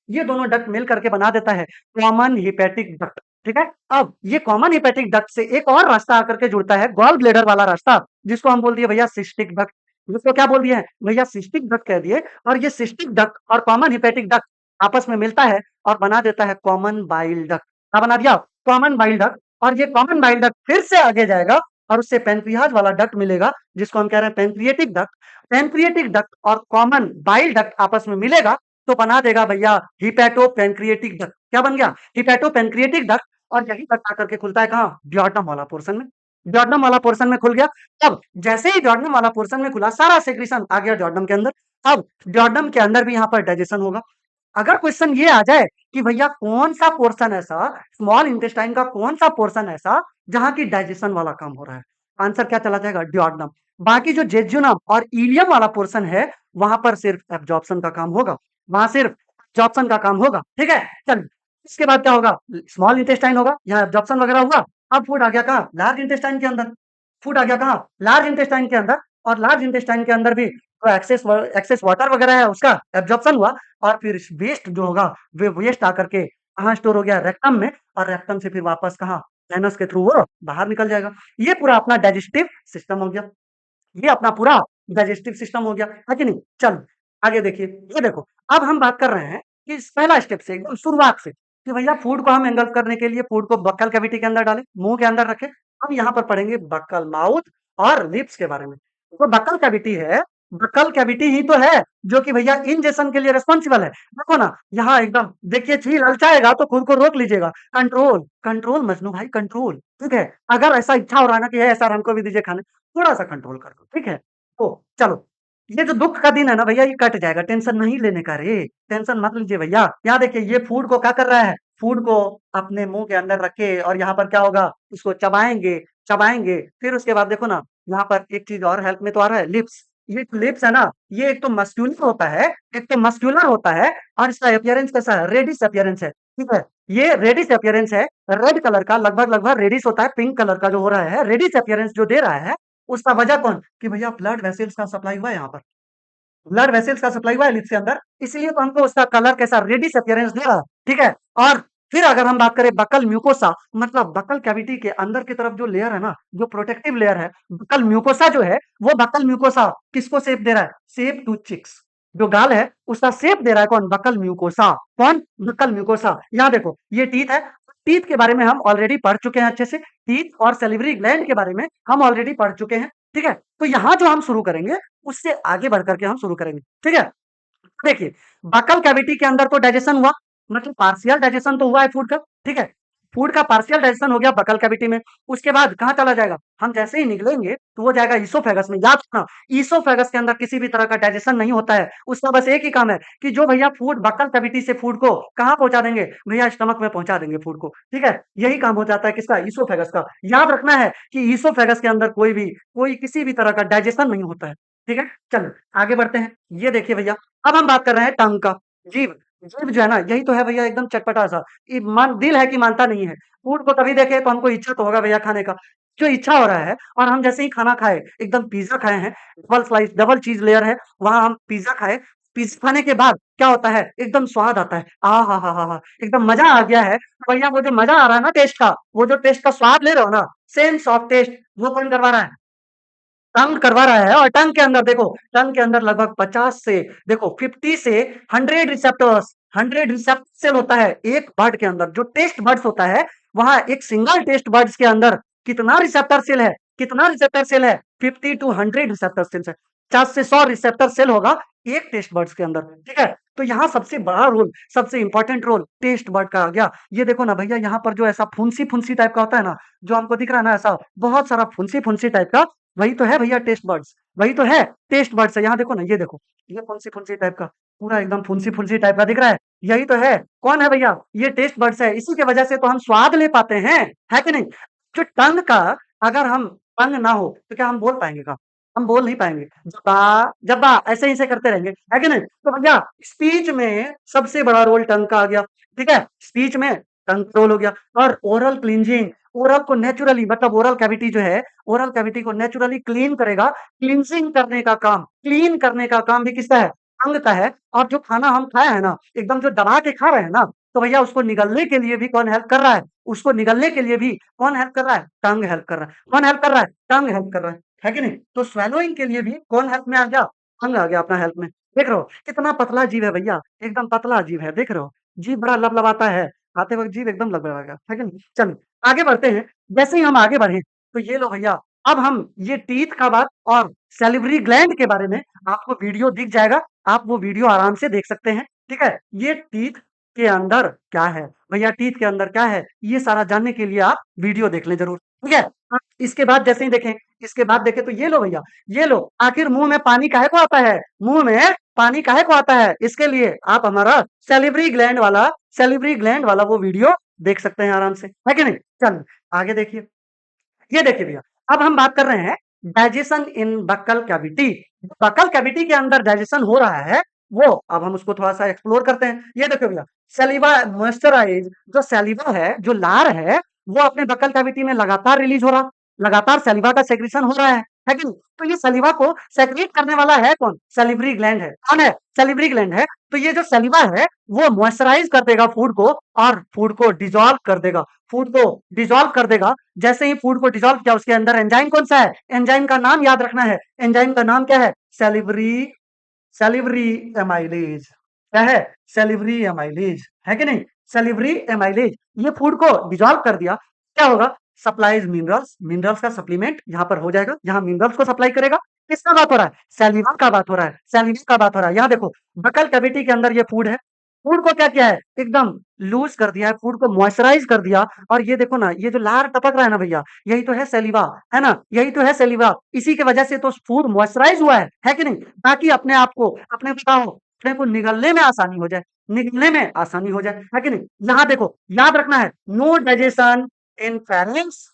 ये दोनों डक्ट मिल करके बना देता है कॉमन हिपैटिक डक्ट। ठीक है, अब ये कॉमन हिपैटिक डक्ट से एक और रास्ता आकर के जुड़ता है, गॉल ब्लेडर वाला रास्ता, जिसको हम बोल दिए भैया सिस्टिक डक्ट। जिसको क्या बोल दिए हैं भैया? सिस्टिक डक्ट कह दिए। और ये सिस्टिक डक्ट और कॉमन हिपैटिक डक्ट आपस में मिलता है और बना देता है कॉमन बाइल डक्ट। क्या बना दिया? Common bile duct. और ये कॉमन बाइल डक्ट फिर से आगे जाएगा, और उससे पेनक्रियाज वाला डक्ट मिलेगा, जिसको हम कह रहे हैं पेनक्रिएटिक डक्ट। पेनक्रिएटिक डक्ट और कॉमन बाइल डक्ट आपस में मिलेगा, तो बना देगा भैया हिपैटो पेनक्रिएटिक डक्ट। क्या बन गया? Hepato pancreatic duct. और यही डक्ट आकर के खुलता है कहाँ? डियोडनम वाला पोर्शन में। डियोडनम वाला पोर्शन में खुल गया। अब जैसे ही डियोडनम वाला पोर्शन में खुला, सारा सेक्रेशन आ गया डियोडनम के अंदर। अब डियोडनम के अंदर भी यहाँ पर डाइजेशन होगा। अगर क्वेश्चन ये आ जाए कि भैया कौन सा पोर्शन ऐसा, स्मॉल इंटेस्टाइन का कौन सा पोर्शन ऐसा जहां की डाइजेशन वाला काम हो रहा है, आंसर क्या चला जाएगा? डियोडनम। बाकी जो जेजुनम और इलियम वाला पोर्शन है, वहां पर सिर्फ एब्जॉर्प्शन का काम होगा, वहां सिर्फ एब्जॉर्प्शन का काम होगा। ठीक है, चल इसके बाद क्या होगा? स्मॉल इंटेस्टाइन होगा, यहाँ एब्जॉर्प्शन वगैरह हुआ। अब फूड आ गया कहाँ? लार्ज इंटेस्टाइन के अंदर। फूड आ गया कहाँ? लार्ज इंटेस्टाइन के अंदर। और लार्ज इंटेस्टाइन के अंदर भी जो एक्सेस एक्सेस वाटर वगैरह है उसका एब्जॉर्प्शन हुआ। और फिर वेस्ट जो होगा, वे वेस्ट आकर के कहाँ स्टोर हो गया? रेक्टम में। और रेक्टम से फिर वापस कहाँ? एनस के थ्रू वो बाहर निकल जाएगा। ये पूरा अपना डाइजेस्टिव सिस्टम हो गया। ये अपना पूरा डाइजेस्टिव सिस्टम हो गया, है कि नहीं? चलो आगे देखिए, ये देखो अब हम बात कर रहे हैं कि पहला स्टेप से एकदम शुरुआत से, कि भैया फूड को हम एंगल्फ करने के लिए फूड को बक्कल कैविटी के अंदर डालें, मुंह के अंदर रखें। हम यहाँ पर पढ़ेंगे बक्कल, माउथ और लिप्स के बारे में। तो बक्कल कैविटी है, बक्कल कैविटी ही तो है जो कि भैया इंजेक्शन के लिए रिस्पॉन्सिबल है। देखो ना, यहाँ एकदम देखिए, चीज ललचाएगा तो खुद को रोक लीजिएगा। कंट्रोल, कंट्रोल मजनू भाई, कंट्रोल। ठीक है, अगर ऐसा इच्छा हो रहा है ना कि है सर हमको भी दीजिए खाने, थोड़ा सा कंट्रोल कर दो। ठीक है, तो चलो, ये जो दुख का दिन है ना भैया, ये कट जाएगा, टेंशन नहीं लेने का रे, टेंशन मत लीजिए भैया। यहाँ देखिए, ये फूड को क्या कर रहा है? फूड को अपने मुंह के अंदर रखे, और यहाँ पर क्या होगा? इसको चबाएंगे, चबाएंगे। फिर उसके बाद देखो ना, यहाँ पर एक चीज और हेल्प में तो आ रहा है, लिप्स। ये जो लिप्स है ना, ये एक तो मस्कुलर होता है, एक तो मस्कुलर होता है और इसका अपीयरेंस कैसा है? रेडिश अपीयरेंस है, ठीक है? ये रेडिश अपीयरेंस है, रेड कलर का लगभग-लगभग रेडिश होता है, पिंक कलर का जो हो रहा है, रेडिश अपीयरेंस जो दे रहा है, उसका वजह कौन? कि भैया ब्लड वेसल्स का सप्लाई हुआ है यहाँ पर। ब्लड वेसल्स का सप्लाई हुआ है लिप्स के अंदर, इसलिए तो हमको उसका कलर कैसा रेडिश अपीयरेंस दे रहा है, ठीक है? और फिर अगर हम बात करें बकल म्यूकोसा, मतलब बकल कैविटी के अंदर की तरफ जो लेयर है ना, जो प्रोटेक्टिव लेयर है, बकल म्यूकोसा जो है, वो बकल म्यूकोसा किसको शेप दे रहा है? Shape to cheeks. जो गाल है, उसका शेप दे रहा है कौन? Buccal mucosa. कौन? Buccal mucosa. यहाँ देखो, ये टीथ है। टीथ के बारे में हम ऑलरेडी पढ़ चुके हैं अच्छे से। टीथ और सैलिवरी ग्लैंड के बारे में हम ऑलरेडी पढ़ चुके हैं, ठीक है? तो यहाँ जो हम शुरू करेंगे, उससे आगे बढ़ करके हम शुरू करेंगे, ठीक है? देखिए, बकल कैविटी के अंदर तो डाइजेशन हुआ, मतलब पार्शियल डाइजेशन तो हुआ है फूड का, ठीक है? फूड का पार्शियल डाइजेशन हो गया बकल कैविटी में। उसके बाद कहाँ चला जाएगा? हम जैसे ही निकलेंगे तो वो जाएगा ईसोफेगस में। याद रखना, ईसोफेगस के अंदर किसी भी तरह का डाइजेशन नहीं होता है। उसका बस एक ही काम है कि जो भैया फूड बकल कैविटी से फूड को कहाँ पहुंचा देंगे? भैया स्टमक में पहुंचा देंगे फूड को, ठीक है? यही काम हो जाता है किसका? ईसोफेगस का। याद रखना है कि ईसोफेगस के अंदर कोई किसी भी तरह का डाइजेशन नहीं होता है, ठीक है? चलो आगे बढ़ते हैं। ये देखिए भैया, अब हम बात कर रहे हैं टंग का। जीभ, जीभ जो है ना, यही तो है भैया एकदम चटपटा सा। ये मन दिल है कि मानता नहीं है। फूड को कभी देखे तो हमको इच्छा तो होगा भैया खाने का। जो इच्छा हो रहा है और हम जैसे ही खाना खाए, एकदम पिज़्ज़ा खाए हैं, डबल स्लाइस डबल चीज़ लेयर है, वहाँ हम पिज़्ज़ा खाए। पिज़्ज़ा खाने के बाद क्या होता है? एकदम स्वाद आता है। आहाहाहा! एकदम मज़ा आ गया है। तो भैया वो जो मज़ा आ रहा है ना टेस्ट का, वो जो टेस्ट का स्वाद ले रहे हो ना, सेंस ऑफ टेस्ट, वो कौन करवा रहा है? टंग करवा रहा है। और टंग के अंदर देखो, टंग के अंदर लगभग 50 से देखो 50 से 100 रिसेप्टर्स, 100 रिसेप्टर सेल होता है एक बर्ड के अंदर। जो टेस्ट बर्ड्स होता है, वहां एक सिंगल टेस्ट बर्ड्स के अंदर कितना रिसेप्टर सेल है? कितना रिसेप्टर सेल है? 50 टू 100 रिसेप्टर सेल है। 50 से 100 रिसेप्टर सेल होगा एक टेस्ट बर्ड्स के अंदर, ठीक है? तो यहाँ सबसे बड़ा रोल, सबसे इंपॉर्टेंट रोल टेस्ट बर्ड का आ गया। ये देखो ना भैया, यहाँ पर जो ऐसा फुंसी फुंसी टाइप का होता है ना, जो हमको दिख रहा है ना, ऐसा बहुत सारा फुंसी फुंसी टाइप का, वही तो है भैया टेस्ट बर्ड्स। वही तो है टेस्ट बर्ड्स है। यहाँ देखो ना, ये देखो, ये फुंसी फुंसी टाइप का, पूरा एकदम फुंसी फुंसी टाइप का दिख रहा है। यही तो है। कौन है भैया? ये टेस्ट बर्ड्स है। इसी की वजह से तो हम स्वाद ले पाते हैं, है कि नहीं? जो टंग का, अगर हम टंग ना हो तो क्या हम बोल पाएंगे? का हम बोल नहीं पाएंगे। जब्बा जब्बा ऐसे ही से करते रहेंगे, है कि नहीं? तो भैया स्पीच में सबसे बड़ा रोल टंग का आ गया, ठीक है? स्पीच में टंग का रोल हो गया। और ओरल क्लींजिंग, ओरल को नेचुरली, मतलब ओरल कैविटी जो है, ओरल कैविटी को नेचुरली क्लीन करेगा। क्लींजिंग करने का काम, क्लीन करने का काम भी किसका है? टंग का है। और जो खाना हम खाए हैं ना, एकदम जो दबा के खा रहे हैं ना, तो भैया उसको निगलने के लिए भी कौन हेल्प कर रहा है? उसको निगलने के लिए भी कौन हेल्प कर रहा है? टंग हेल्प कर रहा है। कौन हेल्प कर रहा है? टंग हेल्प कर रहा है कि नहीं? तो स्वैलोइंग के लिए भी कौन हेल्प में आ गया? टंग आ गया अपना हेल्प में। देख रहे हो कितना पतला जीव है भैया, एकदम पतला जीव है, देख रहे हो? जीभ बड़ा लबलबाता है, खाते वक्त जीभ एकदम लबलबाएगा, है कि नहीं? चलो आगे बढ़ते हैं। जैसे ही हम आगे बढ़े, तो ये लो भैया, अब हम ये टीथ का बात और सैलिवरी ग्लैंड के बारे में आपको वीडियो दिख जाएगा। आप वो वीडियो आराम से देख सकते हैं, ठीक है? ये टीथ के अंदर क्या है भैया, टीथ के अंदर क्या है, ये सारा जानने के लिए आप वीडियो देख लें जरूर, ठीक है? आप इसके बाद जैसे ही देखें, इसके बाद देखें, तो ये लो भैया, ये लो, आखिर मुंह में पानी काहे को आता है? मुंह में पानी काहे को आता है? इसके लिए आप हमारा सैलिवरी ग्लैंड वाला वो वीडियो देख सकते हैं आराम से, है कि नहीं? चल आगे देखिए। ये देखिए भैया, अब हम बात कर रहे हैं डाइजेशन इन बक्कल कैविटी। बक्कल कैविटी के अंदर डाइजेशन हो रहा है, वो अब हम उसको थोड़ा सा एक्सप्लोर करते हैं। ये देखो भैया, सलीवा मॉइस्चराइज, जो सलीवा है, जो लार है, वो अपने बक्कल कैविटी में लगातार रिलीज हो रहा, लगातार सलीवा का सेक्रेशन हो रहा है कि नहीं? तो ये सलीवा को सेक्रेट करने वाला है कौन? सलिवरी ग्लैंड है। कौन है? सलिवरी ग्लैंड है। तो ये जो सलीवा है, वो मॉइस्चराइज कर देगा फूड को, और फूड को डिजोल्व कर देगा, फूड को डिजोल्व कर देगा। जैसे ही फूड को डिसॉल्व किया, उसके अंदर एंजाइम कौन सा है? एंजाइम का नाम याद रखना है। एंजाइम का नाम क्या है? Salivary salivary amylase. क्या है? सैलिवरी एमाइलेज, है कि नहीं? Salivary amylase. ये फूड को डिसॉल्व कर दिया, क्या होगा? सप्लाइज मिनरल्स, मिनरल्स का सप्लीमेंट यहाँ पर हो जाएगा, यहाँ मिनरल्स को सप्लाई करेगा। किसका बात हो रहा है? सैलिवा का बात हो रहा है, सैलिवा का बात हो रहा है। यहाँ देखो, बकल कैविटी के अंदर ये फूड है। फूड को क्या किया है? एकदम लूज कर दिया है, फूड को मॉइस्चराइज कर दिया। और ये देखो ना, ये जो लार टपक रहा है ना भैया, यही तो है सैलिवा, है ना? यही तो है सैलिवा। इसी की वजह से तो फूड मॉइस्चराइज हुआ है कि नहीं? ताकि अपने आप को, अपने बताओ, अपने को निगलने में आसानी हो जाए, निगलने में आसानी हो जाए, है कि नहीं? यहाँ देखो, याद रखना है, नो डाइजेशन इन फेरिंग्स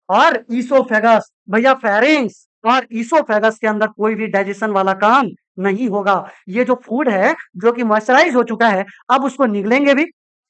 और ईसोफेगस। भैया फेरिंग्स, और ईसोफेगस के अंदर कोई भी डाइजेशन वाला काम नहीं होगा। ये जो फूड है, जो कि मॉइस्चराइज़ हो चुका है, अब उसको निगलेंगे भी।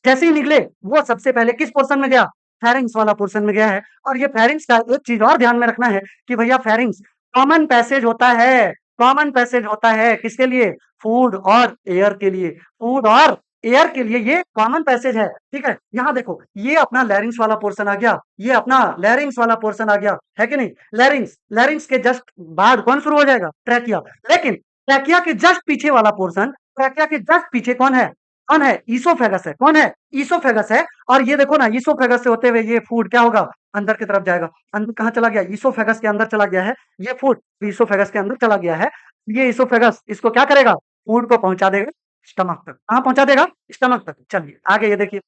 जैसे ही निगले, वो सबसे पहले किस पोर्शन में गया? फेरिंग्स वाला पोर्शन में गया है। और ये फेरिंग्स का एक चीज़ और ध्यान में रखना है कि भैया फेरिंग्स कॉमन पैसेज होता है, कॉमन पैसेज होता है किसके लिए? फूड और एयर के लिए। फूड और एयर के लिए ये कॉमन पैसेज है, ठीक है? यहाँ देखो, ये अपना लैरिंग्स वाला पोर्शन आ गया, ये अपना लैरिंग्स वाला पोर्शन आ गया, है कि नहीं? लैरिंग्स, लैरिंग्स के जस्ट बाद कौन शुरू हो जाएगा? ट्रैकिया। लेकिन ट्रैकिया के जस्ट पीछे वाला पोर्शन, ट्रैकिया के जस्ट पीछे कौन है? कौन है? ईसोफेगस है। कौन है? ईसोफेगस है। और ये देखो ना, ईसोफेगस से होते हुए ये फूड क्या होगा? अंदर की तरफ जाएगा। अंदर कहाँ चला गया? ईसोफेगस के अंदर चला गया है। ये फूड ईसोफेगस के अंदर चला गया है। ये ईसोफेगस इसको क्या करेगा? फूड को पहुंचा देगा स्टमक तक। कहाँ पहुंचा देगा? स्टमक तक। चलिए आगे ये देखिए,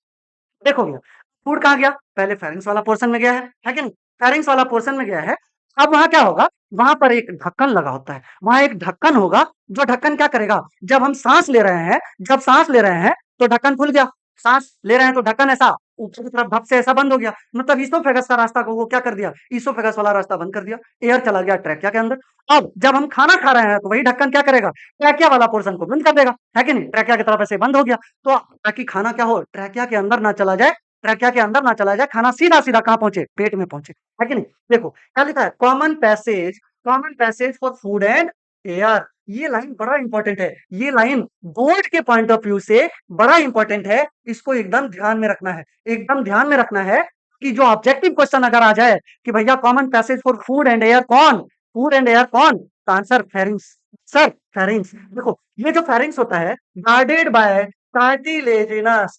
देखो भैया, फूड कहाँ गया? पहले फेरिंग्स वाला पोर्शन में गया है कि नहीं? फेरिंग्स वाला पोर्शन में गया है। अब वहां क्या होगा? वहां पर एक ढक्कन लगा होता है, वहां एक ढक्कन होगा। जो ढक्कन क्या करेगा? जब हम सांस ले रहे हैं, जब सांस ले रहे हैं तो ढक्कन खुल गया। सांस ले रहे हैं तो ढक्कन ऐसा ऊपर की तरफ धप से ऐसा बंद हो गया, मतलब ईसोफेगस का रास्ता को वो क्या कर दिया? ईसोफेगस वाला रास्ता बंद कर दिया। एयर चला गया ट्रैकिया के अंदर। अब जब हम खाना खा रहे हैं तो वही ढक्कन क्या करेगा? ट्रैकिया वाला पोर्शन को बंद कर देगा, है कि नहीं? ट्रैकिया की तरफ ऐसे बंद हो गया। तो ताकि खाना क्या हो? ट्रैकिया के अंदर ना चला जाए, ट्रैकिया के अंदर ना चला जाए, खाना सीधा सीधा कहाँ पहुंचे? पेट में पहुंचे, है कि नहीं? देखो क्या लिखा है? Common passage, common passage for food and air. ये लाइन बड़ा इंपॉर्टेंट है। ये लाइन बोर्ड के पॉइंट ऑफ व्यू से बड़ा इंपॉर्टेंट है। इसको एकदम ध्यान में रखना है, एकदम ध्यान में रखना है कि जो ऑब्जेक्टिव क्वेश्चन अगर आ जाए कि भैया common passage for food and air कौन? फूड एंड एयर कौन? तो आंसर फेरिंग्स। Sir pharynx. देखो ये जो फेरिंग्स होता है, guarded by cartilaginous,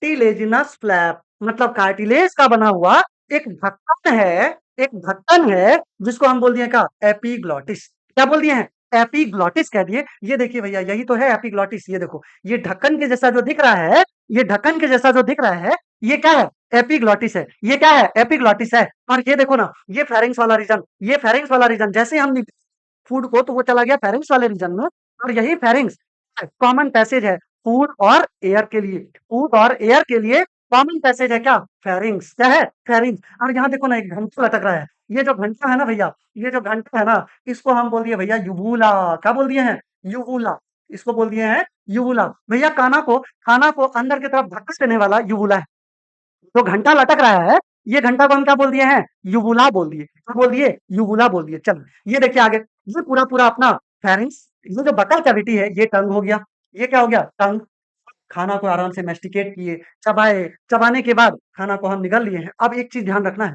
cartilaginous flap, मतलब कार्टिलेज का बना हुआ एक ढक्कन है, एक ढक्कन है जिसको हम बोल दिए क्या? एपिग्लॉटिस। क्या बोल दिए हैं? एपिग्लॉटिस कह दिए। ये देखिए भैया, यही तो है एपिग्लॉटिस। ये देखो, ये ढक्कन के जैसा जो दिख रहा है, ये ढक्कन के जैसा जो दिख रहा है, ये क्या है? एपिग्लॉटिस है। ये क्या है? एपिग्लॉटिस है। और ये देखो ना, ये फेरिंग्स वाला रीजन, ये फेरिंग्स वाला रीजन, जैसे हम फूड को तो वो चला गया फेरिंग्स वाले रीजन में। और यही फेरिंग्स कॉमन पैसेज है फूड और एयर के लिए। फूड और एयर के लिए कॉमन पैसेज है क्या? फेरिंग्स। क्या है? फेरिंग्स। और यहाँ देखो ना, एक घंटा लटक रहा है। ये जो घंटा है ना भैया, ये जो घंटा है ना, इसको हम बोल दिए भैया युवुला। क्या बोल दिए हैं? युवुला। इसको बोल दिए हैं युवुला। भैया खाना को अंदर की तरफ धक्का देने वाला युवुला है। जो घंटा लटक रहा है, ये घंटा को हम क्या बोल दिए हैं? युवुला बोल दिए। क्या बोल दिए? युवुला बोल दिए। चल ये देखिए आगे, ये पूरा पूरा अपना फेरिंग्स। ये जो बकल कैविटी है, ये टंग हो गया। ये क्या हो गया? टंग। खाना को आराम से मैस्टिकेट किए, चबाए, चबाने के बाद खाना को हम निगल लिए हैं। अब एक चीज ध्यान रखना है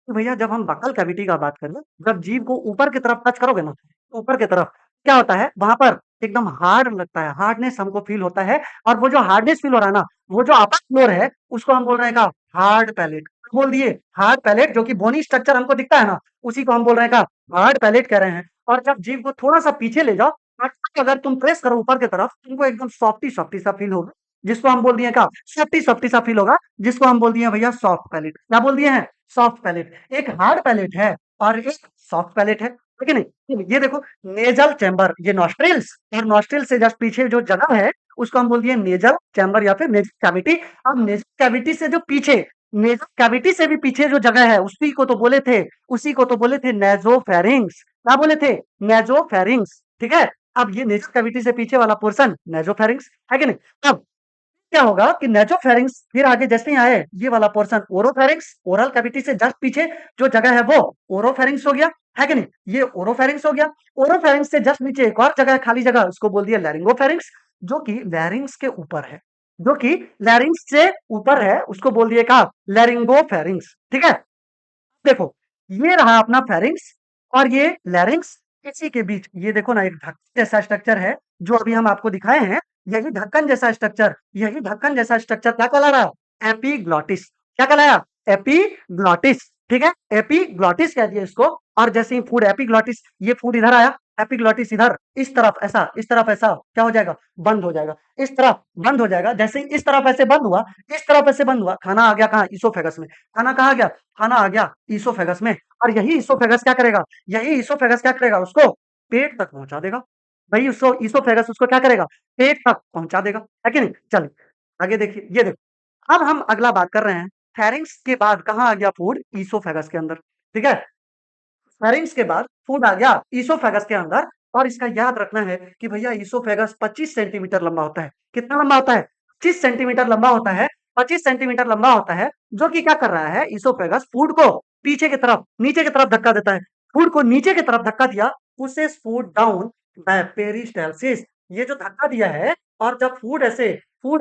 कि भैया जब हम बकल कैविटी का बात करें, जब जीभ को ऊपर की तरफ टच करोगे ना, ऊपर की तरफ क्या होता है? वहां पर एकदम हार्ड लगता है, हार्डनेस हमको फील होता है। और वो जो हार्डनेस फील हो रहा है ना, वो जो अपर फ्लोर है, उसको हम बोल रहे हैं का? Hard palate. बोल दिए हार्ड पैलेट, जो कि बोनी स्ट्रक्चर हमको दिखता है ना, उसी को हम बोल रहे हैं का? हार्ड पैलेट कह रहे हैं। और जब जीभ को थोड़ा सा पीछे ले जाओ और अगर तुम प्रेस करो ऊपर की तरफ, तुमको एकदम सॉफ्टी सॉफ्टी सा फील होगा, जिसको हम बोल दिए का? सॉफ्टी सॉफ्टी सा फील होगा, जिसको हम बोल दिए भैया सॉफ्ट पैलेट। क्या बोल दिए हैं? Soft palate. एक हार्ड पैलेट है और एक सॉफ्ट पैलेट है कि नहीं? ये देखो, नेजल चैम्बर, ये नॉस्ट्रिल्स और नॉस्ट्रिल से जस्ट पीछे जो जगह है, उसको हम बोल दिए नेजल चैम्बर या फिर नेजल कैविटी। अब नेजल कैविटी से जो पीछे, नेजल कैविटी से भी पीछे जो जगह है, उसी को तो बोले थे, उसी को तो बोले थे नेजोफेरिंग्स। क्या बोले थे? नेजोफेरिंग्स। ठीक है। अब ये नेजल कैविटी से पीछे वाला पोर्शन नेजोफेरिंग्स, है कि नहीं? अब क्या होगा कि नेजोफेरिंग्स फिर आगे जैसे ही आए, ये वाला पोर्शन ओरोफेरिंग्स, ओरल कैविटी से जस्ट पीछे जो जगह है वो ओरोफेरिंग्स हो गया, है कि नहीं? ये ओरोफेरिंग्स हो गया। ओरोफेरिंग्स से जस्ट नीचे एक और जगह है, खाली जगह, उसको बोल दिया लैरिंगोफेरिंग्स, जो कि लैरिंग्स के ऊपर है, जो कि लैरिंग्स से ऊपर है, उसको बोल दिए का? लैरिंगोफेरिंग्स। ठीक है। देखो, ये रहा अपना फेरिंग्स और ये लैरिंग्स। इसी के बीच ये देखो ना, एक ढक्कन जैसा स्ट्रक्चर है, जो अभी हम आपको दिखाए हैं। यही ढक्कन जैसा स्ट्रक्चर, यही ढक्कन जैसा स्ट्रक्चर क्या कहला रहा है? एपिग्लॉटिस। क्या कहलाया? एपिग्लॉटिस। ठीक है, एपिग्लॉटिस कह दिया इसको। और जैसे ही फूड एपिग्लॉटिस, ये फूड इधर आया, एपिग्लॉटिस इधर, इस तरफ ऐसा, इस तरफ ऐसा क्या हो जाएगा? बंद हो जाएगा। इस तरफ बंद हो जाएगा। जैसे ही इस तरफ ऐसे बंद हुआ, इस तरफ ऐसे बंद हुआ, खाना आ गया कहाँ? ईसोफेगस में। खाना कहाँ गया? खाना आ गया ईसोफेगस में। और यही ईसोफेगस क्या करेगा? यही ईसोफेगस क्या करेगा? उसको पेट तक पहुंचा देगा। भाई उसको ईसोफेगस उसको क्या करेगा? पेट तक पहुंचा देगा, है कि नहीं? चलिए आगे देखिए, ये देखो, अब हम अगला बात कर रहे हैं, फेरिंग्स के बाद कहाँ आ गया फूड? ईसोफेगस के अंदर। ठीक है। फेरिंग्स के बाद फूड आ गया ईसोफेगस के अंदर, और इसका याद रखना है कि भैया ईसोफेगस 25 सेंटीमीटर लंबा होता है। कितना लंबा होता है? 25 सेंटीमीटर लंबा होता है। 25 सेंटीमीटर लंबा होता है, जो कि क्या कर रहा है, ईसोफेगस फूड को पीछे की तरफ, नीचे की तरफ धक्का देता है। फूड को नीचे की तरफ धक्का दिया, pushes food down by peristalsis. ये जो धक्का दिया है, और जब फूड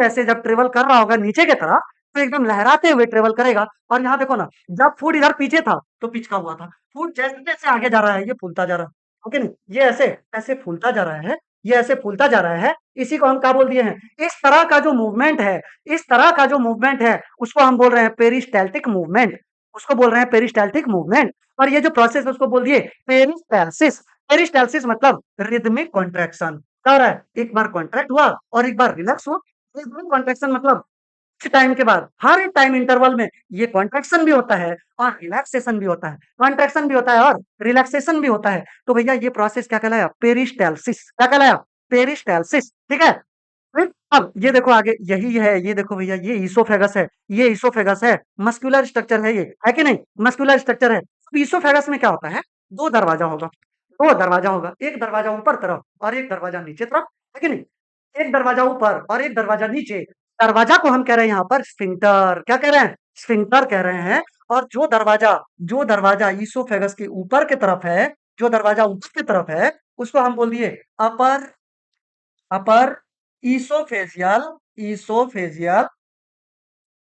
ऐसे जब ट्रेवल कर रहा होगा नीचे की तरफ, तो एकदम लहराते हुए ट्रेवल करेगा। और यहाँ देखो ना, जब फूड इधर पीछे था तो पिचका हुआ था, फूड जैसे-जैसे आगे जा रहा है, ये फूलता जा रहा है। ओके नहीं? ये ऐसे, ऐसे फूलता जा रहा है, ये ऐसे फूलता जा रहा है। इसी को हम क्या बोल दिए हैं? इस तरह का जो मूवमेंट है, इस तरह का जो मूवमेंट है, उसको हम बोल रहे हैं पेरिस्टाल्टिक मूवमेंट। उसको बोल रहे हैं पेरिस्टाल्टिक मूवमेंट। और ये जो प्रोसेस है उसको बोल दिए पेरिस्टाल्सिस। पेरिस्टाल्सिस मतलब रिदमिक कॉन्ट्रैक्शन। क्या हो रहा है? एक बार कॉन्ट्रैक्ट हुआ और एक बार रिलैक्स हुआ। रिदमिक कॉन्ट्रैक्शन मतलब कुछ टाइम के बाद, हर टाइम इंटरवल में ये कॉन्ट्रैक्शन भी होता है और रिलैक्सेशन भी होता है। कॉन्ट्रैक्शन भी होता है और रिलैक्सेशन भी होता है। तो भैया ये प्रोसेस क्या कहलाया? पेरिस्टाल्सिस। क्या कहलाया? पेरिस्टाल्सिस। ठीक है? फिर अब ये देखो आगे, यही है, ये देखो भैया, ये ईसोफेगस है, ये ईसोफेगस है, मस्कुलर स्ट्रक्चर है ये, है कि नहीं? मस्कुलर स्ट्रक्चर है। तो ईसोफेगस में क्या होता है? 2 दरवाजा होगा, 2 दरवाजा होगा, एक दरवाजा ऊपर तरफ और एक दरवाजा नीचे तरफ, है कि नहीं? एक दरवाजा ऊपर और एक दरवाजा नीचे। दरवाजा को हम कह रहे हैं यहाँ पर स्फिंक्टर। क्या कह रहे हैं? स्फिंक्टर कह रहे हैं। और जो दरवाजा ईसोफेगस के ऊपर की तरफ है, जो दरवाजा ऊपर की तरफ है, उसको हम बोल दिए अपर अपर ईसोफेजियल ईसोफेजियल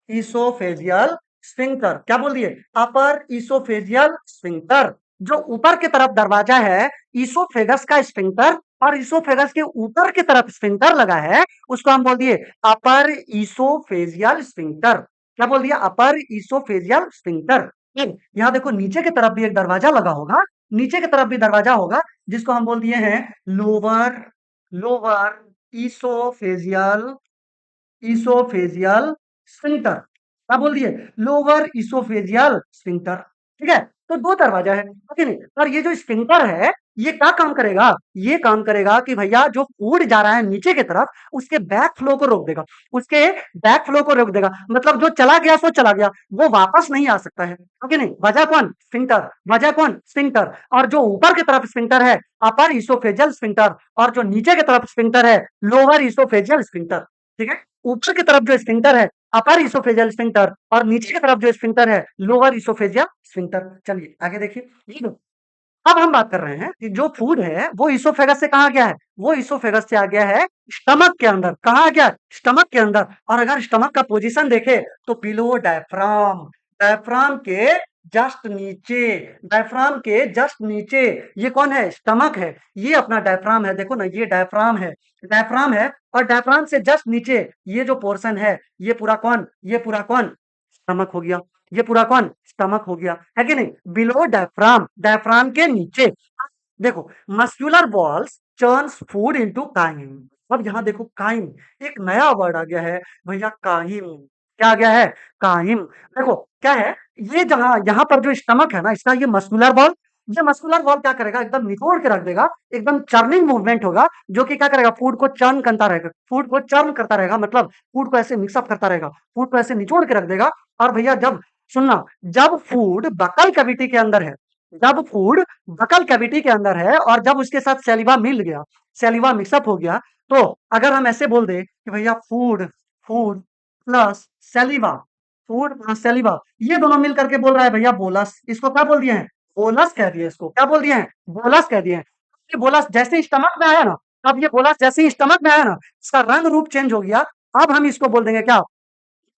ईसोफेजियल स्फिंक्टर। क्या बोल दिए? अपर ईसोफेजियल स्फिंक्टर। जो ऊपर की तरफ दरवाजा है, ईसोफेगस का स्फिंक्टर, और ईसोफेगस के ऊपर की तरफ स्फिंक्टर लगा है, उसको हम बोल दिए अपर ईसोफेजियल स्फिंक्टर। क्या बोल दिया? अपर ईसोफेजियल स्फिंक्टर। यहाँ देखो नीचे की तरफ भी एक दरवाजा लगा होगा, नीचे की तरफ भी दरवाजा होगा, जिसको हम बोल दिए हैं lower lower oesophageal oesophageal sphincter. क्या बोल दिए? Lower oesophageal sphincter. ठीक है? तो 2 दरवाजा है, ओके नहीं? और ये जो स्फिंक्टर है, ये क्या काम करेगा? ये काम करेगा कि भैया जो फूड जा रहा है नीचे की तरफ, उसके बैक फ्लो को रोक देगा। उसके बैक फ्लो को रोक देगा। मतलब जो चला गया सो चला गया, वो वापस नहीं आ सकता है। ओके नहीं? वजह कौन? स्फिंक्टर। वजह कौन? स्फिंक्टर। और जो ऊपर की तरफ स्फिंक्टर है, अपर ईसोफेजियल स्फिंक्टर, और जो नीचे की तरफ स्फिंक्टर है, लोअर ईसोफेजियल स्फिंक्टर। ठीक है? ऊपर की तरफ जो स्फिंक्टर है, अपर इसोफेजियल स्फिंक्टर, और नीचे की तरफ जो स्फिंक्टर है, लोअर इसोफेजियल स्फिंक्टर। चलिए आगे देखिए, ये लो। अब हम बात कर रहे हैं कि जो फूड है वो इसोफेगस से कहाँ गया है? वो इसोफेगस से आ गया है स्टमक के अंदर। कहाँ आ गया? स्टमक के अंदर। और अगर स्टमक का पोजीशन देखे तो बिलो डायफ्राम, डायफ्राम के जस्ट नीचे, डायफ्राम के जस्ट नीचे। ये कौन है? स्टमक है। ये अपना डायफ्राम है, देखो ना, ये डायफ्राम है, डायफ्राम है। और डायफ्राम से जस्ट नीचे ये जो पोर्शन है, ये पूरा कौन? ये पूरा कौन? स्टमक हो गया। ये पूरा कौन? स्टमक हो गया, है कि नहीं? बिलो डायफ्राम, डायफ्राम के नीचे। देखो, muscular walls churns food into chyme. अब यहाँ देखो, काइम, एक नया वर्ड आ गया है भैया, काइम। क्या आ गया है? काइम। देखो क्या है, ये जहां यहाँ पर जो स्टमक है ना, इसका ये मस्कुलर बॉल, ये मस्कुलर बॉल क्या करेगा? एकदम निचोड़ के रख देगा। एकदम चर्निंग मूवमेंट होगा, जो कि क्या करेगा? फूड को चर्न करता रहेगा, फूड को चर्न करता रहेगा, मतलब फूड को ऐसे मिक्सअप करता रहेगा, फूड को ऐसे निचोड़ के रख देगा। और भैया जब, सुनना, जब फूड बकल कैविटी के अंदर है, जब फूड बकल कैविटी के अंदर है और जब उसके साथ सैलिवा मिल गया, सैलिवा मिक्सअप हो गया, तो अगर हम ऐसे बोल दें कि भैया food food plus saliva, food plus saliva, ये दोनों मिल करके बोल रहा है भैया बोलस। इसको क्या बोल दिए हैं? बोलस कह दिए। इसको क्या बोल दिए हैं? बोलस कह दिए हैं। ये बोलस जैसे ही स्टमक में आया ना, अब ये बोलस जैसे ही स्टमक में आया ना, इसका रंग रूप चेंज हो गया। अब हम इसको बोल देंगे क्या?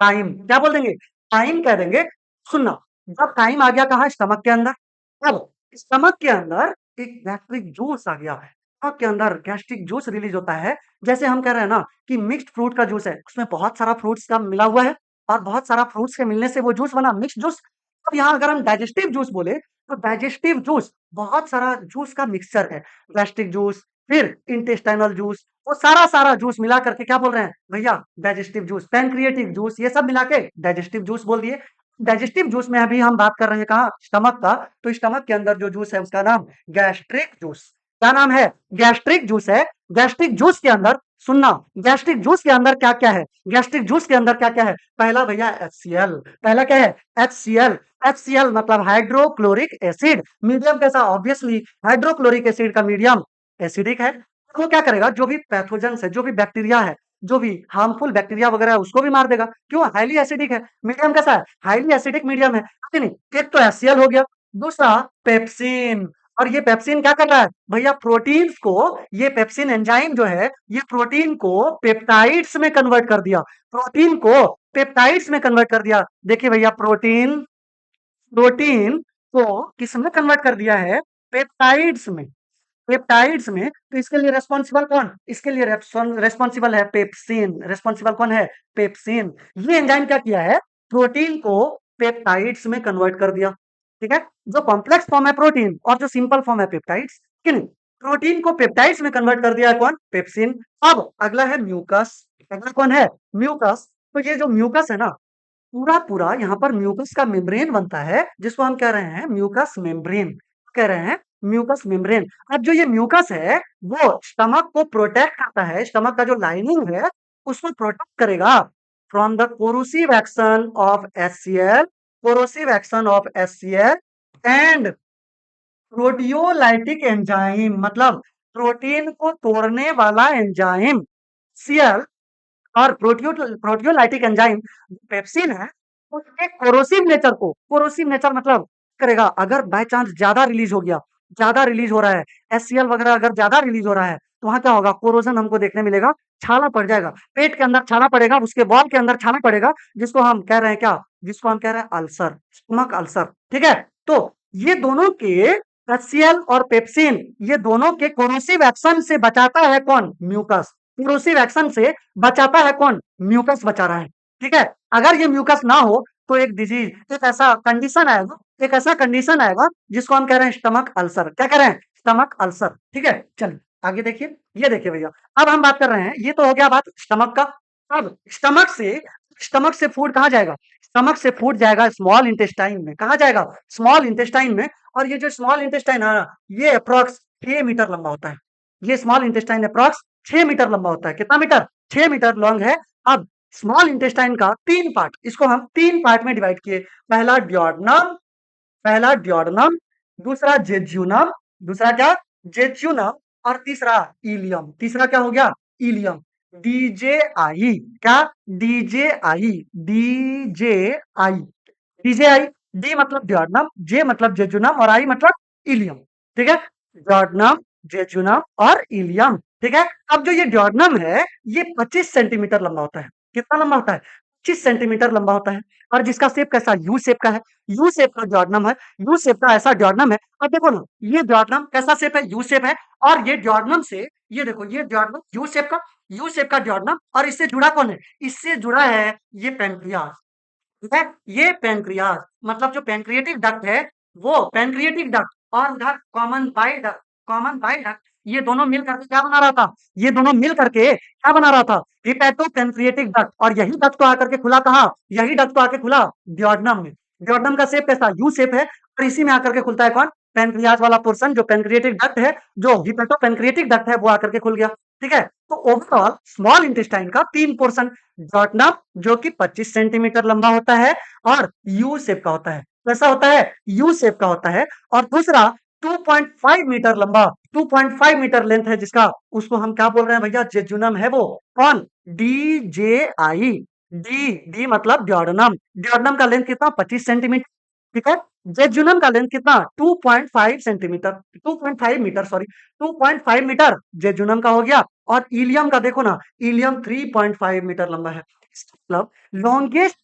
टाइम। क्या बोल देंगे? टाइम कह देंगे। सुनना, जब टाइम आ गया कहाँ? स्टमक के अंदर। अब स्टमक के अंदर एक गैस्ट्रिक जूस आ गया है। स्टमक के अंदर गैस्ट्रिक जूस रिलीज होता है। जैसे हम कह रहे हैं ना कि मिक्स्ड फ्रूट का जूस है, उसमें बहुत सारा फ्रूट्स का मिला हुआ है, और बहुत सारा फ्रूट्स के मिलने से वो जूस बना, मिक्स्ड जूस। अब यहाँ अगर हम डाइजेस्टिव जूस बोले, तो डाइजेस्टिव जूस बहुत सारा जूस का मिक्सचर है। गैस्ट्रिक जूस, फिर इंटेस्टाइनल जूस, वो सारा सारा जूस मिला करके क्या बोल रहे हैं भैया? Digestive juice. पैनक्रिएटिक जूस, ये सब मिला के डाइजेस्टिव जूस बोल दिए। डाइजेस्टिव जूस में अभी हम बात कर रहे हैं कहाँ? स्टमक का। तो स्टमक के अंदर जो जूस है उसका नाम गैस्ट्रिक जूस। क्या नाम है? गैस्ट्रिक जूस है। गैस्ट्रिक जूस के अंदर सुनना, गैस्ट्रिक जूस के अंदर क्या-क्या है? गैस्ट्रिक जूस के अंदर क्या-क्या है? पहला भैया HCl, पहला क्या है? HCl, HCl मतलब हाइड्रोक्लोरिक एसिड। मीडियम कैसा? ऑब्वियसली हाइड्रोक्लोरिक एसिड का मीडियम एसिडिक है। वो क्या करेगा? जो भी पैथोजेंस है, जो भी बैक्टीरिया है, जो भी हार्मफुल बैक्टीरिया वगैरह है, उसको भी मार देगा। क्यों? हाइली एसिडिक है। मीडियम कैसा है? हाइली एसिडिक मीडियम है कि नहीं? एक तो HCl हो गया, दूसरा पेप्सिन। और ये पेप्सिन क्या कर रहा है? भैया प्रोटीन्स को, ये पेप्सिन एंजाइम जो है, ये प्रोटीन को पेप्टाइड्स में कन्वर्ट कर दिया। प्रोटीन को पेप्टाइड्स में कन्वर्ट कर दिया। देखिए भैया प्रोटीन प्रोटीन को किसमें कन्वर्ट कर दिया है? पेप्टाइड्स में। पेप्टाइड्स में, तो इसके लिए रिस्पॉन्सिबल कौन? इसके लिए रिस्पॉन्सिबल है पेप्सिन। रिस्पॉन्सिबल कौन है? पेप्सिन। ये एंजाइम क्या किया है? प्रोटीन को पेप्टाइड्स में कन्वर्ट कर दिया। ठीक है, जो कॉम्प्लेक्स फॉर्म है प्रोटीन और जो सिंपल फॉर्म है पेप्टाइड्स, कि नहीं? प्रोटीन को पेप्टाइड्स में कन्वर्ट कर दिया है कौन? पेप्सिन। अब अगला है म्यूकस। अगला कौन है? म्यूकस। तो ये जो म्यूकस है ना, पूरा पूरा यहाँ पर म्यूकस का मेम्ब्रेन बनता है, जिसको हम कह रहे हैं म्यूकस मेम्ब्रेन। कह रहे हैं म्यूकस मेम्ब्रेन। अब जो ये म्यूकस है, वो स्टमक को प्रोटेक्ट करता है। स्टमक का जो लाइनिंग है, उसको प्रोटेक्ट करेगा from the corrosive action of HCl, corrosive action of HCl and proteolytic enzyme, मतलब प्रोटीन को तोड़ने वाला एंजाइम Cl और प्रोटियोलाइटिक एंजाइम पेप्सिन है, उसके कोरोसिव नेचर मतलब करेगा। अगर बाय चांस ज्यादा रिलीज हो रहा है, HCl वगैरह अगर ज्यादा रिलीज हो रहा है, तो वहां क्या होगा? कोरोजन हमको देखने मिलेगा, छाला पड़ जाएगा। पेट के अंदर छाला पड़ेगा, उसके बॉल के अंदर छाला पड़ेगा, जिसको हम कह रहे हैं क्या? जिसको हम कह रहे हैं अल्सर, स्टमक अल्सर। ठीक है, तो ये दोनों के HCl और पेप्सिन, ये दोनों के कोरोसिव एक्शन से बचाता है कौन? म्यूकस। कोरोसिव एक्शन से बचाता है कौन? म्यूकस बचा रहा है। ठीक है, अगर ये म्यूकस ना हो, तो एक डिजीज, एक ऐसा कंडीशन आएगा जिसको हम कह रहे हैं स्टमक अल्सर। क्या कह रहे हैं? Stomach ulcer. ठीक है, चलिए आगे देखिए। ये देखिए भैया, अब हम बात कर रहे हैं, ये तो हो गया बात स्टमक का। अब स्टमक से फूड कहाँ जाएगा? स्टमक से फूड जाएगा स्मॉल इंटेस्टाइन में। कहाँ जाएगा? स्मॉल इंटेस्टाइन में। और ये जो स्मॉल इंटेस्टाइन है ना, ये अप्रॉक्स 6 मीटर लंबा होता है। ये स्मॉल इंटेस्टाइन अप्रॉक्स 6 मीटर लंबा होता है। कितना मीटर? 6 मीटर लॉन्ग है। अब स्मॉल इंटेस्टाइन का 3 पार्ट, इसको हम 3 पार्ट में डिवाइड किए। पहला ड्योडनम, दूसरा जेजुनम, दूसरा क्या? जेजुनम, और तीसरा इलियम। तीसरा क्या हो गया? इलियम। DJI, क्या? DJI, DJI, DJI। डी मतलब ड्योडनम, जे मतलब जेजुनम और आई मतलब इलियम। ठीक है, ड्योडनम, जेजुनम और इलियम। ठीक है, अब जो ये ड्योडनम है, ये 25 सेंटीमीटर लंबा होता है। कितना लंबा होता है? 25 सेंटीमीटर लंबा होता है। और जिसका शेप कैसा? यू शेप का है। यू शेप का ड्योडनम है। यू शेप का ऐसा ड्योडनम है। अब देखो ना, ये ड्योडनम कैसा शेप है? यू शेप है। और ये ड्योडनम से, ये देखो, ये ड्योडनम यू शेप का ड्योडनम, और इससे जुड़ा कौन है? इससे जुड़ा है ये पेनक्रियास। ठीक है, ये पेनक्रियास मतलब जो पेनक्रिएटिक डक्ट है, वो पेनक्रिएटिक डक्ट और उधर कॉमन बाइल डक्ट, ये दोनों मिल करके क्या बना रहा था? ये दोनों मिल करके क्या बना रहा था? Hepato pancreatic duct. और यही डक्ट तो आकर के खुला कहाँ? यही डक्ट तो आके खुला ड्योडनम में। ड्योडनम का शेप कैसा? यू शेप है। और इसी में आकर के खुलता है कौन? पेनक्रियास वाला पोर्शन, जो पेनक्रिएटिक डक्ट है, जो हिपैटो पेनक्रिएटिक डक्ट है, वो आकर के खुल गया। ठीक है, तो ओवरऑल स्मॉल इंटेस्टाइन का 3 पोर्शन, ड्योडनम जो कि 25 सेंटीमीटर लंबा होता है और यू शेप का होता है। कैसा होता है? यू शेप का होता है। और दूसरा 2.5 मीटर लंबा, 2.5 मीटर लेंथ है जिसका, उसको हम क्या बोल रहे हैं भैया? जेजुनम है वो। कौन? DJI। डी मतलब ड्योडनम। ड्योडनम का लेंथ कितना? 25 सेंटीमीटर। ठीक है, जेजुनम का लेंथ कितना? 2.5 centimetre, 2.5 metre, sorry, 2.5 metre jejunum का हो गया। और इलियम का देखो ना, इलियम 3.5 मीटर लंबा है। इसका मतलब longest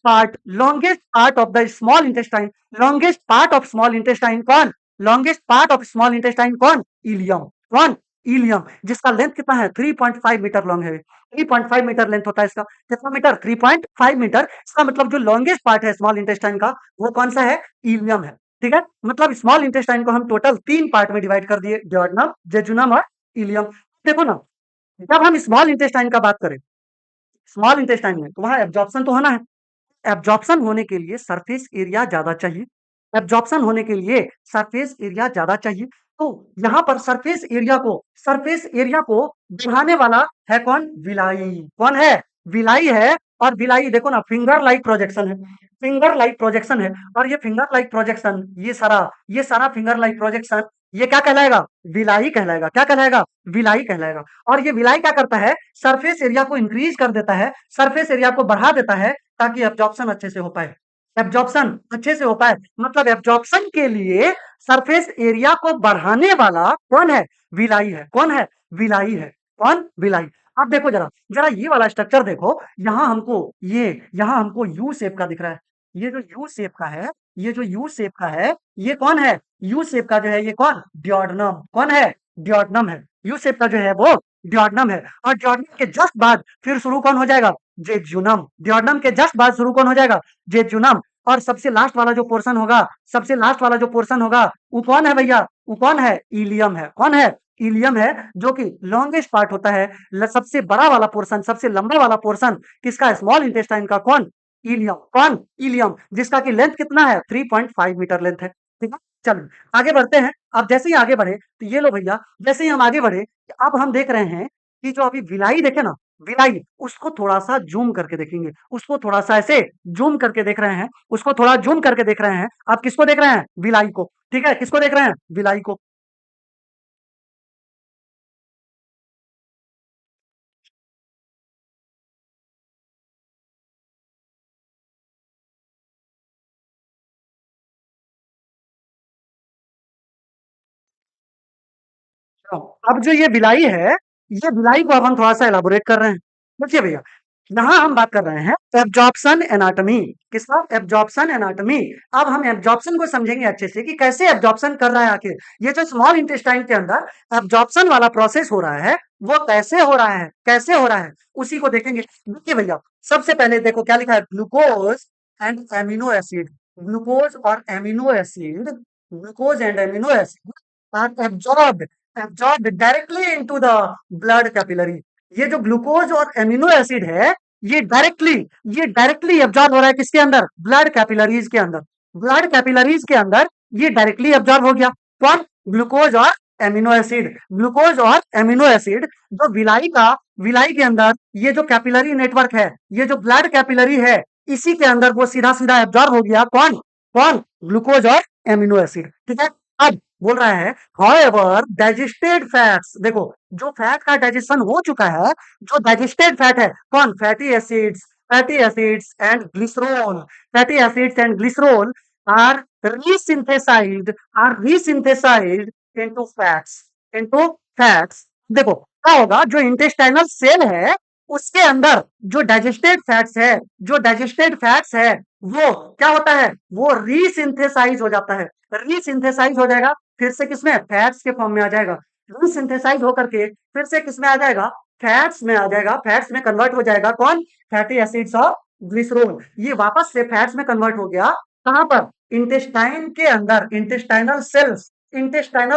part of the small intestine, longest part of small intestine कौन? Longest part of small intestine कौन? इलियम। कौन? इलियम, जिसका लेंथ कितना है? 3.5 मीटर लॉन्ग है। 3.5 मीटर लेंथ होता है इसका। कितना मीटर? 3.5 मीटर। इसका मतलब जो लॉन्गेस्ट पार्ट है स्मॉल इंटेस्टाइन का, वो कौन सा है? इलियम है। ठीक है, मतलब स्मॉल इंटेस्टाइन को हम टोटल 3 पार्ट में डिवाइड कर दिए, ड्योडनम, जेजुनम और इलियम। देखो ना, जब हम स्मॉल इंटेस्टाइन का बात करें, स्मॉल इंटेस्टाइन में, तो वहां एब्जॉर्प्शन तो होना है। एब्जॉर्प्शन होने के लिए सरफेस एरिया ज्यादा चाहिए। एब्जॉर्प्शन होने के लिए सरफेस एरिया ज्यादा चाहिए। तो यहाँ पर सरफेस एरिया को बढ़ाने वाला है कौन? विलाई। कौन है? विलाई है। और विलाई देखो ना, फिंगर लाइक प्रोजेक्शन है, फिंगर लाइक प्रोजेक्शन है। और ये फिंगर लाइक प्रोजेक्शन, ये सारा फिंगर लाइक प्रोजेक्शन, ये क्या कहलाएगा? विलाई कहलाएगा। क्या कहलाएगा? विलाई कहलाएगा। और ये विलाई क्या करता है? सरफेस एरिया को इंक्रीज कर देता है, सरफेस एरिया को बढ़ा देता है, ताकि एब्जॉर्प्शन अच्छे से हो पाए। एब्जॉर्प्शन अच्छे से हो पाए, मतलब एब्जॉर्प्शन के लिए सरफेस एरिया को बढ़ाने वाला कौन है? विलाई है। कौन है? विलाई है। कौन? विलाई। अब देखो जरा, जरा ये वाला स्ट्रक्चर देखो, यहाँ हमको यू शेप का दिख रहा है। ये जो यू शेप का है, ये जो यू शेप का है, ये कौन है? यू शेप का जो है, ये कौन? डियोडनम। कौन है? डियोडनम है। यू शेप का जो है वो डियोडनम है। और डियोडनम के जस्ट बाद फिर शुरू कौन हो जाएगा? जेजुनम। डियोडनम के जस्ट बाद शुरू कौन हो जाएगा? जेजुनम। और सबसे लास्ट वाला जो पोर्शन होगा, सबसे लास्ट वाला जो पोर्शन होगा, वो कौन है भैया? वो कौन है? इलियम है। कौन है? इलियम है, जो कि लॉन्गेस्ट पार्ट होता है। सबसे बड़ा वाला पोर्शन, सबसे लंबा वाला पोर्शन किसका? स्मॉल इंटेस्टाइन का। कौन? इलियम। कौन? इलियम, जिसका कि लेंथ कितना है? 3.5 मीटर लेंथ है। ठीक है, चलो आगे बढ़ते हैं। अब जैसे ही आगे बढ़े, तो ये लो भैया, जैसे ही हम आगे बढ़े, अब हम देख रहे हैं कि जो अभी विलाई देखे ना, विलाई, उसको थोड़ा सा जूम करके देखेंगे, उसको थोड़ा सा ऐसे जूम करके देख रहे हैं, उसको थोड़ा जूम करके देख रहे हैं। आप किसको देख रहे हैं? विलाई को। ठीक है, किसको देख रहे हैं? विलाई को। हाँ, अब जो ये बिलाई है, ये बिलाई को अब हम थोड़ा सा एलाबोरेट कर रहे हैं। देखिए भैया, यहाँ हम बात कर रहे हैं एब्जॉर्प्शन एनाटॉमी। किसका? Absorption anatomy. अब हम एब्जॉर्प्शन को समझेंगे अच्छे से कि कैसे एब्जॉर्प्शन कर रहा है आखिर। ये जो स्मॉल इंटेस्टाइन के अंदर एब्जॉर्प्शन वाला प्रोसेस हो रहा है, वो कैसे हो रहा है? कैसे हो रहा है, उसी को देखेंगे। देखिए भैया, सबसे पहले देखो क्या लिखा है? Glucose and amino acid. Glucose और amino acid, glucose and amino acid are absorbed directly into the blood capillary. ये जो ग्लूकोज और एमिनो एसिड है, ये डायरेक्टली ये डायरेक्टली एब्जॉर्ब हो रहा है किसके अंदर? ब्लड कैपिलरीज के अंदर। ब्लड कैपिलरीज के अंदर ये डायरेक्टली एब्जॉर्ब हो गया। कौन? ग्लूकोज और एमिनो एसिड। ग्लूकोज और एमिनो एसिड जो विलाई के अंदर, ये जो कैपिलरी नेटवर्क है, ये जो ब्लड कैपिलरी है, इसी के अंदर वो सीधा सीधा एब्जॉर्ब हो गया। कौन? कौन? ग्लूकोज और एमिनो एसिड। ठीक है, अब बोल रहा है हाउएवर डाइजेस्टेड फैट्स। देखो, जो फैट का डाइजेशन हो चुका है, जो डाइजेस्टेड फैट है, कौन? Fatty acids and glycerol. Fatty acids and glycerol are resynthesised are resynthesised into fats. देखो क्या होगा, जो इंटेस्टाइनल सेल है, उसके अंदर जो डाइजेस्टेड फैट्स है, वो क्या होता है? वो रीसिंथेसाइज हो जाता है। रीसिंथेसाइज हो जाएगा, फिर से किसमें? फैट्स के फॉर्म में आ जाएगा। रीसिंथेसाइज होकर के फिर से किसमें आ जाएगा? फैट्स में आ जाएगा। फैट्स में कन्वर्ट हो जाएगा। कौन? फैटी एसिड्स और ग्लिसरॉल। ये वापस से फैट्स में कन्वर्ट हो गया। कहां पर? इंटेस्टाइन के अंदर, इंटेस्टाइनल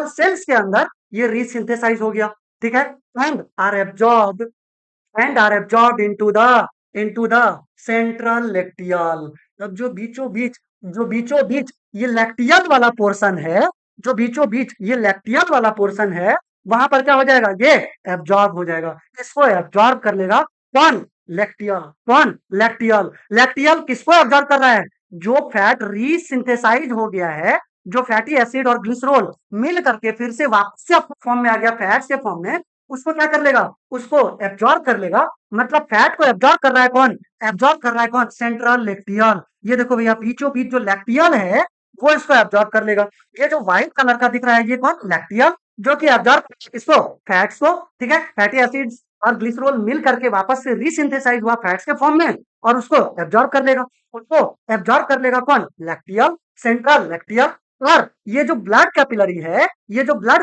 सेल्स के अंदर ये रीसिंथेसाइज हो गया। ठीक है, and are absorb into the central lacteal. अब जो बीचों बीच ये लैक्टियल वाला पोर्शन है, जो बीचों बीच ये लैक्टियल वाला पोर्शन है, वहां पर क्या हो जाएगा? ये एब्जॉर्ब हो जाएगा। इसको एब्जॉर्ब कर लेगा कौन? लैक्टियल। कौन? लैक्टियल। लैक्टियल किसको एब्जॉर्ब कर रहा है? जो फैट रीसिंथेसाइज हो गया है, जो फैटी एसिड और ग्लिसरॉल मिल करके फिर से वापस से फॉर्म में आ गया, फैट्स के फॉर्म में, उसको क्या कर लेगा? उसको एब्जॉर्ब कर लेगा। मतलब फैट को एब्जॉर्ब कर रहा है कौन? एब्जॉर्ब कर रहा है कौन? सेंट्रल लेक्टियल। ये देखो भैया, बीचों बीच जो लैक्टियल है, वो इसको एब्जॉर्ब कर लेगा। ये जो व्हाइट कलर का दिख रहा है, ये कौन? लैक्टियल, जो कि एब्जॉर्ब इसको, फैट्स को। ठीक है, फैटी एसिड्स और ग्लिसरॉल मिल करके वापस से रीसिंथेसाइज हुआ फैट्स के फॉर्म में, और उसको एब्जॉर्ब कर लेगा। उसको एब्जॉर्ब कर लेगा कौन? Lacteal, central lacteal. और ये जो ब्लड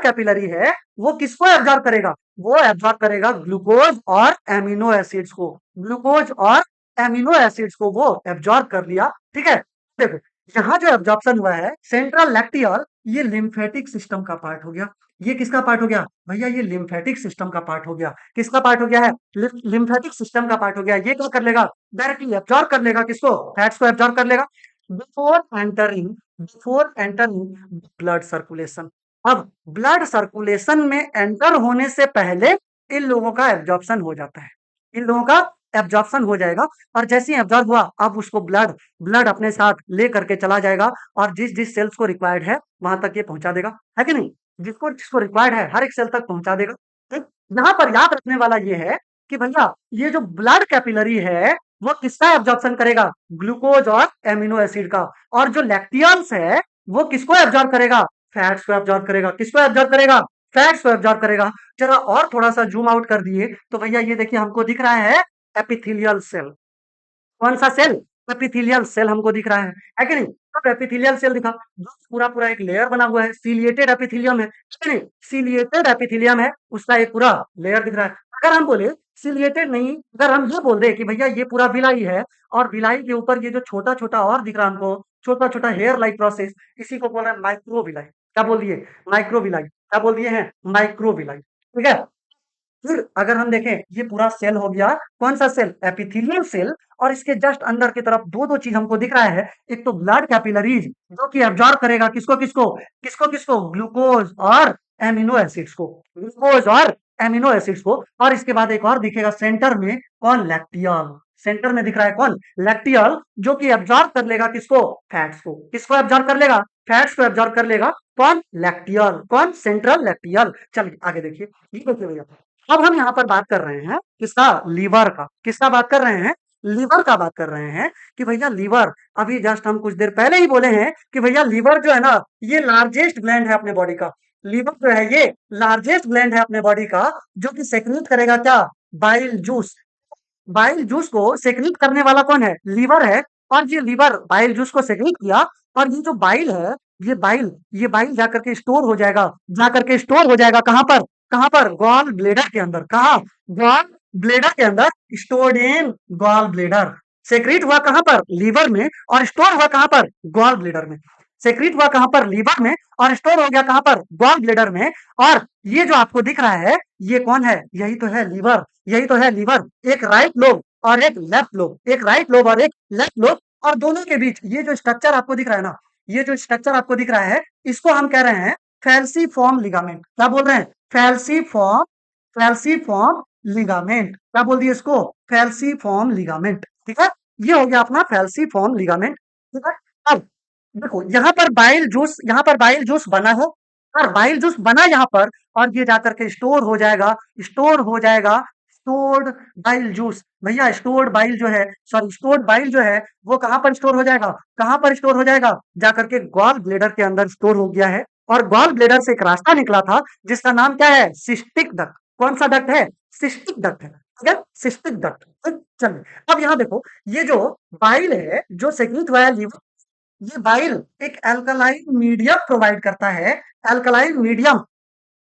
कैपिलरी है, वो किसको एब्जॉर्ब करेगा? वो एब्जॉर्ब करेगा ग्लूकोज और एमिनो एसिड्स को। ग्लूकोज और एमिनो एसिड्स को वो एब्जॉर्ब कर लिया। ठीक है, देखो यहाँ जो एब्जॉर्प्शन हुआ है सेंट्रल लैक्टियल, ये लिम्फेटिक सिस्टम का पार्ट हो गया। ये किसका पार्ट हो गया भैया? ये लिम्फेटिक सिस्टम का पार्ट हो गया। किसका पार्ट हो गया है? लिम्फेटिक सिस्टम का पार्ट हो गया। ये क्या कर लेगा? डायरेक्टली एब्जॉर्ब कर लेगा। किसको? फैट्स को एब्जॉर्ब कर लेगा। Before entering before entering blood circulation. अब ब्लड सर्कुलेशन में एंटर होने से पहले इन लोगों का एब्जॉर्प्शन हो जाता है, इन लोगों का एब्जॉर्प्शन हो जाएगा और जैसे ही एब्जॉर्ब हुआ अब उसको ब्लड ब्लड अपने साथ ले करके चला जाएगा और जिस जिस सेल्स को रिक्वायर्ड है वहां तक ये पहुंचा देगा, है कि नहीं? जिसको जिसको रिक्वायर्ड है हर एक सेल तक पहुंचा देगा। ठीक, यहाँ पर याद रखने वाला ये है कि भैया ये जो ब्लड कैपिलरी है वो किसका एब्जॉर्प्शन करेगा? ग्लूकोज और एमिनो एसिड का। और जो लैक्टियल्स है वो किसको एब्जॉर्ब करेगा? फैट्स को एब्जॉर्ब करेगा। किसको एब्जॉर्ब करेगा? फैट्स को एब्जॉर्ब करेगा। जरा और थोड़ा सा जूम आउट कर दिए तो भैया ये देखिए हमको दिख रहा है एपिथेलियल सेल। कौन सा सेल? एपिथेलियल सेल हमको दिख रहा है कि नहीं? अब एपिथेलियल सेल दिखा, जो पूरा पूरा एक लेयर बना हुआ है, सीलिएटेड एपिथेलियम है कि नहीं? सीलिएटेड एपिथेलियम है, उसका एक पूरा लेयर दिख रहा है। अगर हम बोले सीलिएटेड नहीं, अगर हम ये बोल दे कि भैया ये पूरा विलाई है और विलाई के ऊपर ये जो छोटा छोटा और दिख रहा है हमको, छोटा छोटा हेयर लाइक प्रोसेस, इसी को बोल रहे हैं माइक्रोविलाई। क्या बोल दिए? माइक्रोविलाई। क्या बोल दिए हैं? माइक्रोविलाई। ठीक है, फिर अगर हम देखें ये पूरा सेल हो गया, कौन सा सेल? Epithelial cell. और इसके जस्ट अंदर की तरफ दो दो चीज हमको दिख रहा है, एक तो ब्लड कैपिलरीज जो कि एब्जॉर्ब करेगा किसको किसको किसको किसको, ग्लूकोज और एमिनो एसिड्स को, ग्लूकोज और एमिनो एसिड्स को। और इसके बाद एक और दिखेगा सेंटर में, कौन? लैक्टियल। सेंटर में दिख रहा है कौन? लैक्टियल, जो कि एब्जॉर्ब कर लेगा किसको? फैट्स को। किसको एब्जॉर्ब कर लेगा? फैट्स को एब्जॉर्ब कर लेगा। कौन? लैक्टियल। कौन? Central lacteal. चलिए आगे देखिए, ये देखिए भैया, अब हम यहाँ पर बात कर रहे हैं किसका? लीवर का। किसका बात कर रहे हैं? लीवर का बात कर रहे हैं कि भैया लीवर, अभी जस्ट हम कुछ देर पहले ही बोले हैं कि भैया लीवर जो है ना ये लार्जेस्ट ग्लैंड है अपने बॉडी का। लीवर जो है ये लार्जेस्ट ग्लैंड है अपने बॉडी का, जो कि सेक्रीट करेगा क्या? Bile juice. बाइल जूस को सेक्रीट करने वाला कौन है? लीवर है। और ये लीवर बाइल जूस को सेक्रीट किया और ये जो बाइल है, ये बाइल जाकर के स्टोर हो जाएगा, जाकर के स्टोर हो जाएगा कहां पर? कहां पर? गॉल ब्लेडर के अंदर। कहा? गॉल ब्लेडर के अंदर, stored in gall bladder. Secrete हुआ कहां पर? लीवर में। और स्टोर हुआ कहां पर? गॉल ब्लेडर में। सेक्रीट हुआ कहां पर? लीवर में। और स्टोर हो गया कहां पर? गॉल ब्लेडर में। और ये जो आपको दिख रहा है ये कौन है? यही तो है लीवर। यही तो है लीवर। एक राइट लोब और एक लेफ्ट लोब, एक राइट लोब और एक लेफ्ट लोब, और दोनों के बीच ये जो स्ट्रक्चर आपको दिख रहा है ना, ये जो स्ट्रक्चर आपको दिख रहा है इसको हम कह रहे हैं फैल्सीफॉर्म लिगामेंट। क्या बोल रहे हैं? फैल्सीफॉर्म, फैल्सीफॉर्म लिगामेंट। क्या बोल दिए इसको? फैल्सीफॉर्म लिगामेंट। ठीक है, ये हो गया अपना फैल्सीफॉर्म लिगामेंट। ठीक है, अब देखो यहाँ पर बाइल जूस, यहाँ पर बाइल जूस बना है और बाइल जूस बना यहाँ पर, और ये जाकर के स्टोर हो जाएगा, स्टोर हो जाएगा। स्टोर्ड बाइल जूस, भैया स्टोर्ड बाइल जो है, सॉरी स्टोर्ड बाइल जो है वो कहां पर स्टोर हो जाएगा? कहां पर स्टोर हो जाएगा? जाकर के गॉल ब्लेडर के अंदर स्टोर हो गया है। और गॉल ब्लेडर से एक रास्ता निकला था जिसका नाम क्या है? Cystic duct. कौन सा डक्ट है? सिस्टिक डक्ट है। ठीक है, सिस्टिक डक्ट। चलिए अब यहाँ देखो, ये जो बाइल है जो सेक्रीट हुआ है लीवर, ये बाइल एक अल्कलाइन मीडियम प्रोवाइड करता है, अल्कलाइन मीडियम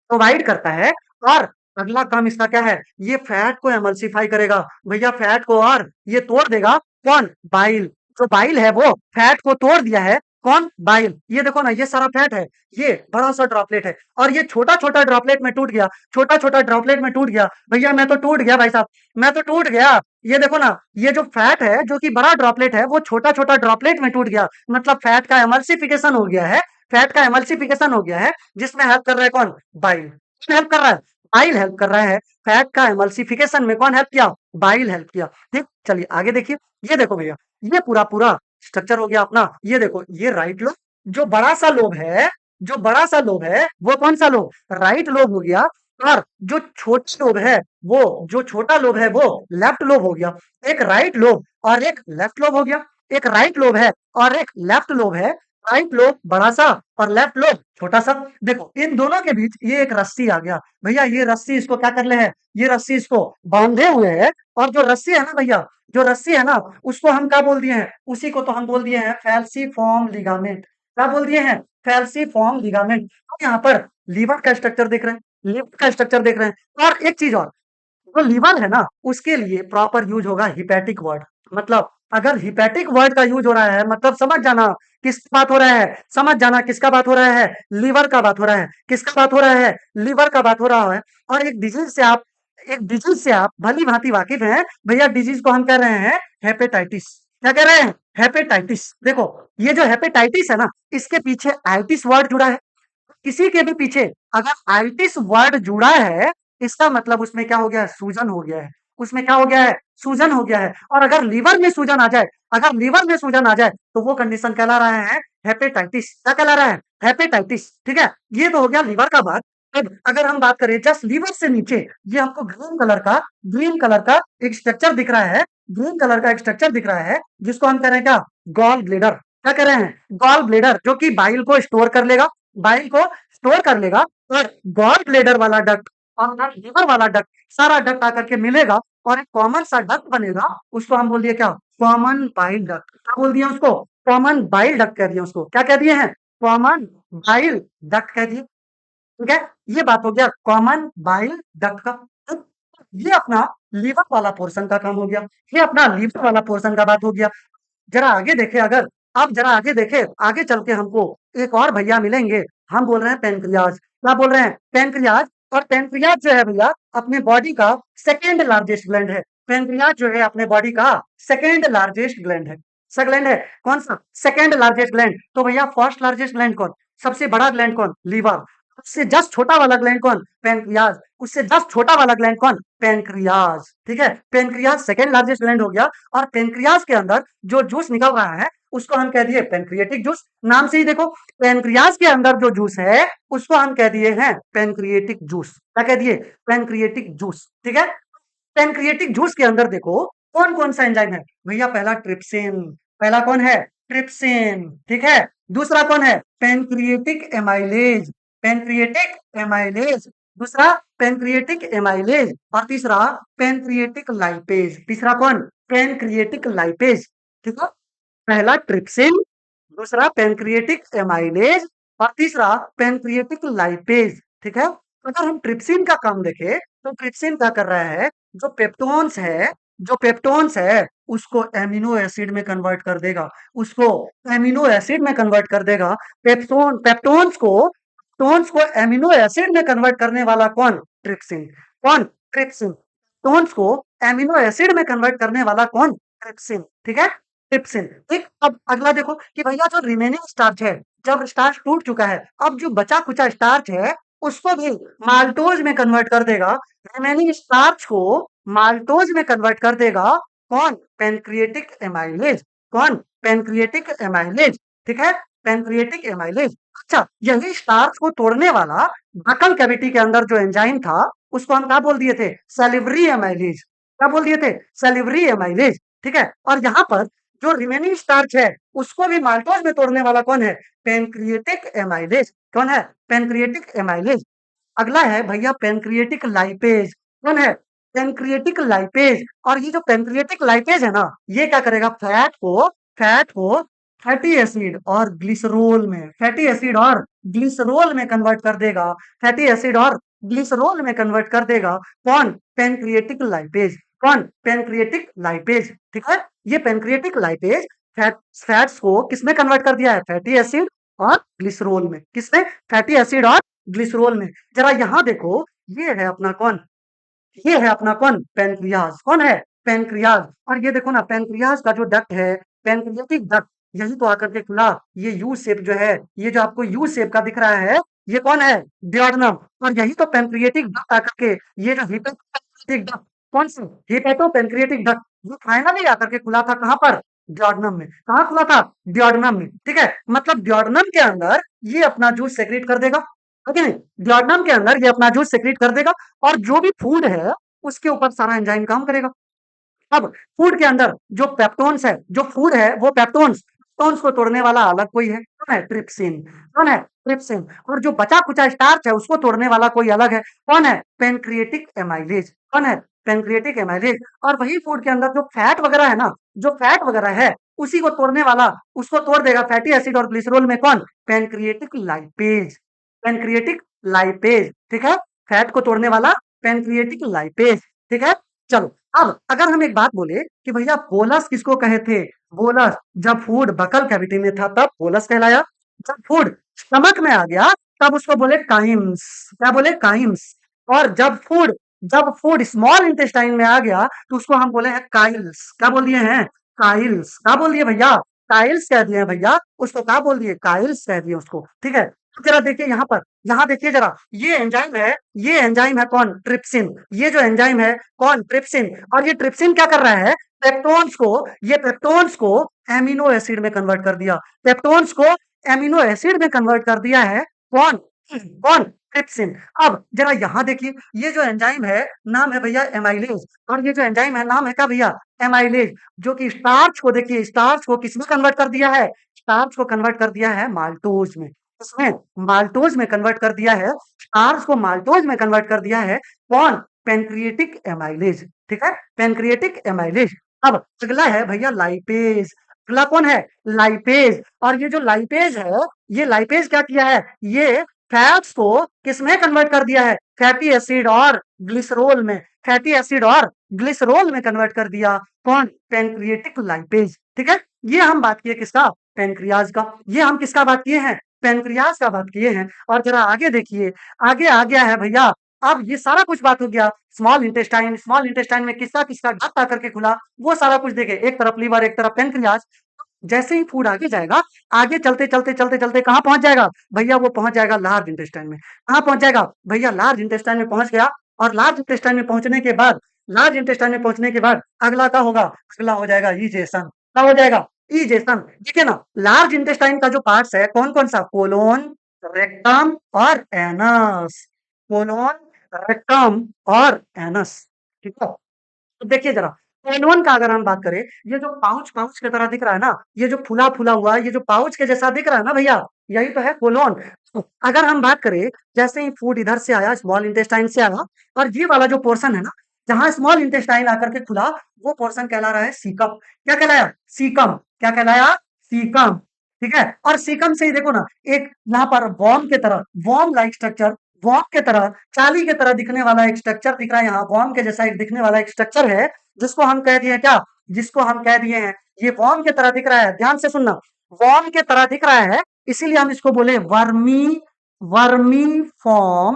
प्रोवाइड करता है। और अगला काम इसका क्या है? ये फैट को एमल्सिफाई करेगा भैया, फैट को, और ये तोड़ देगा। कौन? बाइल। जो बाइल है वो फैट को तोड़ दिया है। कौन? बाइल। ये देखो ना, ये सारा फैट है, ये बड़ा सा ड्रॉपलेट है और ये छोटा छोटा ड्रॉपलेट में टूट गया, छोटा छोटा ड्रॉपलेट में टूट गया। भैया मैं तो टूट गया भाई साहब, मैं तो टूट गया। ये देखो ना, ये जो फैट है जो कि बड़ा ड्रॉपलेट है वो छोटा छोटा ड्रॉपलेट में टूट गया, मतलब फैट का एमल्सिफिकेशन हो गया है। फैट का एमल्सिफिकेशन हो गया है, जिसमें हेल्प कर रहा है कौन? बाइल। हेल्प कर रहा है? बाइल हेल्प कर रहा है। फैट का एमल्सिफिकेशन में कौन हेल्प किया? बाइल हेल्प किया। ठीक, चलिए आगे देखिए, ये देखो भैया, ये पूरा पूरा स्ट्रक्चर हो गया अपना। ये देखो, ये राइट लोब, जो बड़ा सा लोब है, जो बड़ा सा लोब है वो कौन सा लोब? राइट लोब हो गया। और जो छोटा लोब है, वो जो छोटा लोब है वो लेफ्ट लोब हो गया। एक राइट लोब और एक लेफ्ट लोब हो गया। एक राइट लोब है और एक लेफ्ट लोब है। राइट लोब बड़ा सा और लेफ्ट लोब छोटा सा। देखो इन दोनों के बीच ये एक रस्सी आ गया भैया, ये रस्सी इसको क्या कर ले है? ये रस्सी इसको बांधे हुए है। और जो रस्सी है ना भैया, जो रस्सी है ना उसको हम क्या बोल दिए हैं? उसी को तो हम बोल दिए हैं फैल्सीफॉर्म लिगामेंट। क्या बोल दिए हैं? फैल्सीफॉर्म लिगामेंट। तो यहाँ पर लीवर का स्ट्रक्चर देख रहे हैं, लीवर का स्ट्रक्चर देख रहे हैं। और एक चीज और, जो लीवर है ना उसके लिए प्रॉपर यूज होगा हिपैटिक वर्ड। मतलब अगर हिपैटिक वर्ड का यूज हो रहा है मतलब समझ जाना किस बात हो रहा है, समझ जाना किसका बात हो रहा है? लीवर का बात हो रहा है। किसका बात हो रहा है? लीवर का बात हो रहा है। और एक डिजीज से आप भली भांति वाकिफ हैं भैया, डिजीज को हम कह रहे हैं हेपेटाइटिस। क्या कह रहे हैं? हेपेटाइटिस। देखो ये जो हेपेटाइटिस है ना, इसके पीछे आइटिस वर्ड जुड़ा है। किसी के भी पीछे अगर आइटिस वर्ड जुड़ा है, इसका मतलब उसमें क्या हो गया है? सूजन हो गया है। उसमें क्या हो गया है? सूजन हो गया है। और अगर लीवर में सूजन आ जाए, अगर लीवर में सूजन आ जाए, तो वो कंडीशन कहला रहा है हेपेटाइटिस। क्या कहला रहा है? हेपेटाइटिस। ठीक है? ये तो हो गया लीवर का बात। अब अगर हम बात करें जस्ट लीवर से नीचे, ये हमको ग्रीन कलर का एक स्ट्रक्चर दिख रहा है। ग्रीन कलर का एक स्ट्रक्चर दिख रहा है, जिसको हम कह रहे हैं क्या? Gall bladder. क्या कह रहे हैं? गॉल ब्लेडर, जो कि बाइल को स्टोर कर लेगा। बाइल को स्टोर कर लेगा। और गॉल ब्लेडर वाला डक्ट और लीवर वाला डक्ट, सारा डक्ट आकर के मिलेगा और एक कॉमन सा डक्ट बनेगा। उसको हम बोल दिए क्या? Common bile duct. क्या बोल दिया उसको? कॉमन बाइल डक्ट कह दिया उसको। क्या कह दिए हैं? कॉमन बाइल डक्ट कह दिए। ठीक है? ये बात हो गया कॉमन बाइल डक्ट का। अब ये अपना लीवर वाला पोर्शन का काम हो गया। ये अपना लीवर वाला पोर्शन का बात हो गया। जरा आगे देखें, अगर आप जरा आगे देखें, आगे चल के हमको एक और भैया मिलेंगे। हम बोल रहे हैं पेनक्रियाज। क्या बोल रहे हैं? पेनक्रियाज। और पेनक्रियाज जो है भैया, अपने बॉडी का सेकेंड लार्जेस्ट ग्लैंड है। पेनक्रियाज जो है अपने बॉडी का सेकेंड लार्जेस्ट ग्लैंड है। सा ग्लैंड है कौन सा? Second largest gland. तो भैया फर्स्ट लार्जेस्ट ग्लैंड कौन? सबसे बड़ा ग्लैंड कौन? लीवर। उससे जस्ट छोटा वाला ग्लैंड कौन? पेनक्रियाज। उससे जस्ट छोटा वाला ग्लैंड कौन? पेनक्रियाज। ठीक है? पेनक्रियाज सेकेंड लार्जेस्ट ग्लैंड हो गया। और पेनक्रियाज के अंदर जो जूस निकल रहा है, उसको हम कह दिए पेनक्रिएटिक जूस। नाम से ही देखो, पेनक्रियाज के अंदर जो जूस है, उसको हम कह दिए हैं पेनक्रिएटिक जूस। क्या कह दिए? Pancreatic juice. ठीक है? पेनक्रिएटिक जूस के अंदर देखो कौन कौन सा एंजाइम है भैया। पहला ट्रिप्सिन। पहला कौन है? ट्रिप्सिन। ठीक है? दूसरा कौन है? Pancreatic amylase. Pancreatic amylase. दूसरा पेनक्रिएटिक एमाइलेज। और तीसरा पेनक्रिएटिक लाइपेज। तीसरा कौन? Pancreatic lipase. ठीक है? पहला ट्रिप्सिन, दूसरा पेनक्रिएटिक एमाइलेज, और तीसरा पेनक्रिएटिक लाइपेज। ठीक है? अगर हम ट्रिप्सिन का काम देखें, तो ट्रिप्सिन क्या कर रहा है? जो पेप्टोन्स है, जो पेप्टोन्स है, उसको एमिनो एसिड में कन्वर्ट कर देगा। उसको एमिनो एसिड में कन्वर्ट कर देगा। पेप्टोन्स को एमिनो एसिड में कन्वर्ट करने वाला कौन? ट्रिप्सिन। कौन? ट्रिप्सिन। पेप्टोन्स को एमिनो एसिड में कन्वर्ट करने वाला कौन? ट्रिप्सिन। ठीक है? ट्रिप्सिन। ठीक। अब अगला देखो कि भैया जो रिमेनिंग स्टार्च है, जब स्टार्च टूट चुका है, अब जो बचा कुचा स्टार्च है, उसको भी माल्टोज में कन्वर्ट कर देगा। रिमेनिंग स्टार्च को माल्टोज में कन्वर्ट कर देगा कौन? Pancreatic amylase. कौन? Pancreatic amylase. ठीक है? Pancreatic amylase. अच्छा, यही स्टार्च को तोड़ने वाला बकल कैविटी के अंदर जो एंजाइम था, उसको हम क्या बोल दिए थे? Salivary amylase. क्या बोल दिए थे? Salivary amylase. ठीक है? और यहाँ पर जो रिमेनिंग स्टार्च है, उसको भी माल्टोज में तोड़ने वाला कौन है? Pancreatic amylase. कौन है? Pancreatic amylase. अगला है भैया पेनक्रिएटिक लाइपेज। कौन है? Pancreatic lipase. और ये जो पेनक्रिएटिक लाइपेज है ना, ये क्या करेगा? फैट को फैटी एसिड और ग्लिसरोल में, फैटी एसिड और ग्लिसरोल में कन्वर्ट कर देगा। फैटी एसिड और ग्लिसरोल में कन्वर्ट कर देगा कौन? Pancreatic lipase. कौन? Pancreatic lipase. ठीक है? ये पेनक्रिएटिक लाइपेज फैट्स को किसमें कन्वर्ट कर दिया है? फैटी एसिड और ग्लिसरोल में। किसमें? फैटी एसिड और ग्लिसरोल में। जरा यहां देखो, ये है अपना कौन? ये है अपना कौन? पेनक्रियाज। कौन है? पेनक्रियाज। और ये देखो ना, पेनक्रियाज का जो डक्ट है, पेनक्रियाटिक डक्ट, यही तो आकर के खुला। ये यू शेप जो है, ये जो आपको यू शेप का दिख रहा है, ये कौन है? डियोडनम। और यही तो पेनक्रियाटिक डक्ट आकर के, ये जो हिपेटोपेनक्रियाटिक डक्ट, कौन सी? हिपेटोपेनक्रियाटिक डक्ट, ये फाइनली आकर के खुला था कहां पर? डियोडनम में। कहां खुला था? डियोडनम में। ठीक है? मतलब डियोडनम के अंदर ये अपना जूस सेक्रेट कर देगा। है कि नहीं? डियोडनम के अंदर ये अपना जूस सेक्रेट कर देगा। और जो भी फूड है, उसके ऊपर सारा एंजाइम काम करेगा। अब फूड के अंदर जो पेप्टोन्स है, जो फूड है वो पेप्टोन्स को तोड़ने वाला अलग कोई है। कौन है? ट्रिप्सिन। कौन है? ट्रिप्सिन। और जो बचा कुचा स्टार्च है, उसको तोड़ने वाला कोई अलग है। कौन है? Pancreatic amylase. कौन है? Pancreatic amylase. और वही फूड के अंदर जो फैट वगैरह है ना, जो फैट वगैरह है, उसी को तोड़ने वाला, उसको तोड़ देगा फैटी एसिड और ग्लिसरॉल में कौन? Pancreatic lipase. Pancreatic lipase. ठीक है? फैट को तोड़ने वाला पेनक्रिएटिक लाइपेज। ठीक है? चलो, अब अगर हम एक बात बोले कि भैया बोलस किसको कहे थे? बोलस जब फूड बकल कैविटी में था तब बोलस कहलाया। जब फूड स्टमक में आ गया, तब उसको बोले काइम्स। क्या बोले? काइम्स। और जब फूड स्मॉल इंटेस्टाइन में आ गया, तो उसको हम बोले हैं काइल्स। क्या बोल दिए हैं? काइल्स। क्या बोल दिए भैया? काइल्स कह दिए हैं भैया। उसको क्या बोल दिए? काइल्स कह दिए उसको। ठीक है? जरा देखिए यहाँ पर, यहाँ देखिए जरा, ये एंजाइम है कौन? ट्रिप्सिन। ये जो एंजाइम है कौन? ट्रिप्सिन। और ये ट्रिप्सिन क्या कर रहा है? पेप्टोन्स को एमिनो एसिड में कन्वर्ट कर दिया। पेप्टोन्स को एमिनो एसिड में कन्वर्ट कर दिया है कौन? कौन? ट्रिप्सिन। अब जरा यहाँ देखिए, ये जो एंजाइम है नाम है भैया एमाइलेज, और ये जो एंजाइम है नाम है क्या भैया? एमाइलेज। जो कि स्टार्च को देखिए, स्टार्च को किसमें कन्वर्ट कर दिया है? स्टार्च को कन्वर्ट कर दिया है माल्टोज में। इसमें माल्टोज में कन्वर्ट कर दिया है, स्टार्च को माल्टोज में कन्वर्ट कर दिया है कौन? Pancreatic amylase. ठीक है, पेनक्रिएटिक एमाइलेज। अब अगला है भैया लाइपेज। अगला कौन है? लाइपेज। और ये जो लाइपेज है, ये लाइपेज क्या किया है? ये फैट्स को किसमें कन्वर्ट कर दिया है? फैटी एसिड और ग्लिसरोल में। फैटी एसिड और ग्लिसरोल में कन्वर्ट कर दिया कौन? Pancreatic lipase. ठीक है, ये हम बात किए किसका? पेनक्रियाज का। ये हम किसका बात किए हैं? पेनक्रियाज का बात किए हैं। और जरा आगे देखिए, आगे आ गया है भैया। अब ये सारा कुछ बात हो गया स्मॉल इंटेस्टाइन। स्मॉल इंटेस्टाइन में किसका किसका गट आकर के खुला, वो सारा कुछ देखे। एक तरफ लीवर, एक तरफ पेनक्रियाज। जैसे ही फूड आगे जाएगा, आगे चलते चलते चलते चलते कहाँ पहुंच जाएगा भैया? वो पहुंच जाएगा लार्ज इंटेस्टाइन में। कहाँ पहुंच जाएगा भैया? लार्ज इंटेस्टाइन में पहुंच गया। और लार्ज इंटेस्टाइन में पहुंचने के बाद, लार्ज इंटेस्टाइन में पहुंचने के बाद अगला क्या होगा? अगला हो जाएगा इजेशन। क्या हो जाएगा? इजेशन। ठीक है ना? लार्ज इंटेस्टाइन का जो पार्ट्स है कौन कौन सा? कोलोन, रेक्टम और एनस। कोलोन, रेक्टम और एनस। ठीक है, तो देखिए जरा, कोलोन का अगर हम बात करें, ये जो पाउच पाउच की तरह दिख रहा है ना, ये जो फूला फूला हुआ, ये जो पाउच के जैसा दिख रहा है ना भैया, यही तो है कोलोन। तो अगर हम बात करें, जैसे ही फूड इधर से आया, स्मॉल इंटेस्टाइन से आया, और ये वाला जो पोर्शन है ना, जहां स्मॉल इंटेस्टाइन आकर के खुला, वो पोर्शन कहला रहा है सीकम। क्या कहलाया? सीकम। क्या कहलाया? सीकम। ठीक है, और सीकम से ही देखो ना, एक यहाँ पर वॉर्म के तरह, वॉर्म लाइक स्ट्रक्चर, वॉर्म के तरह, चाली के तरह दिखने वाला एक स्ट्रक्चर दिख रहा है यहाँ। वॉर्म के जैसा एक दिखने वाला एक स्ट्रक्चर है, जिसको हम कह दिए क्या? जिसको हम कह दिए हैं, ये वॉर्म के तरह दिख रहा है। ध्यान से सुनना, वॉर्म के तरह दिख रहा है, इसीलिए हम इसको बोले वर्मी, वर्मी फॉर्म।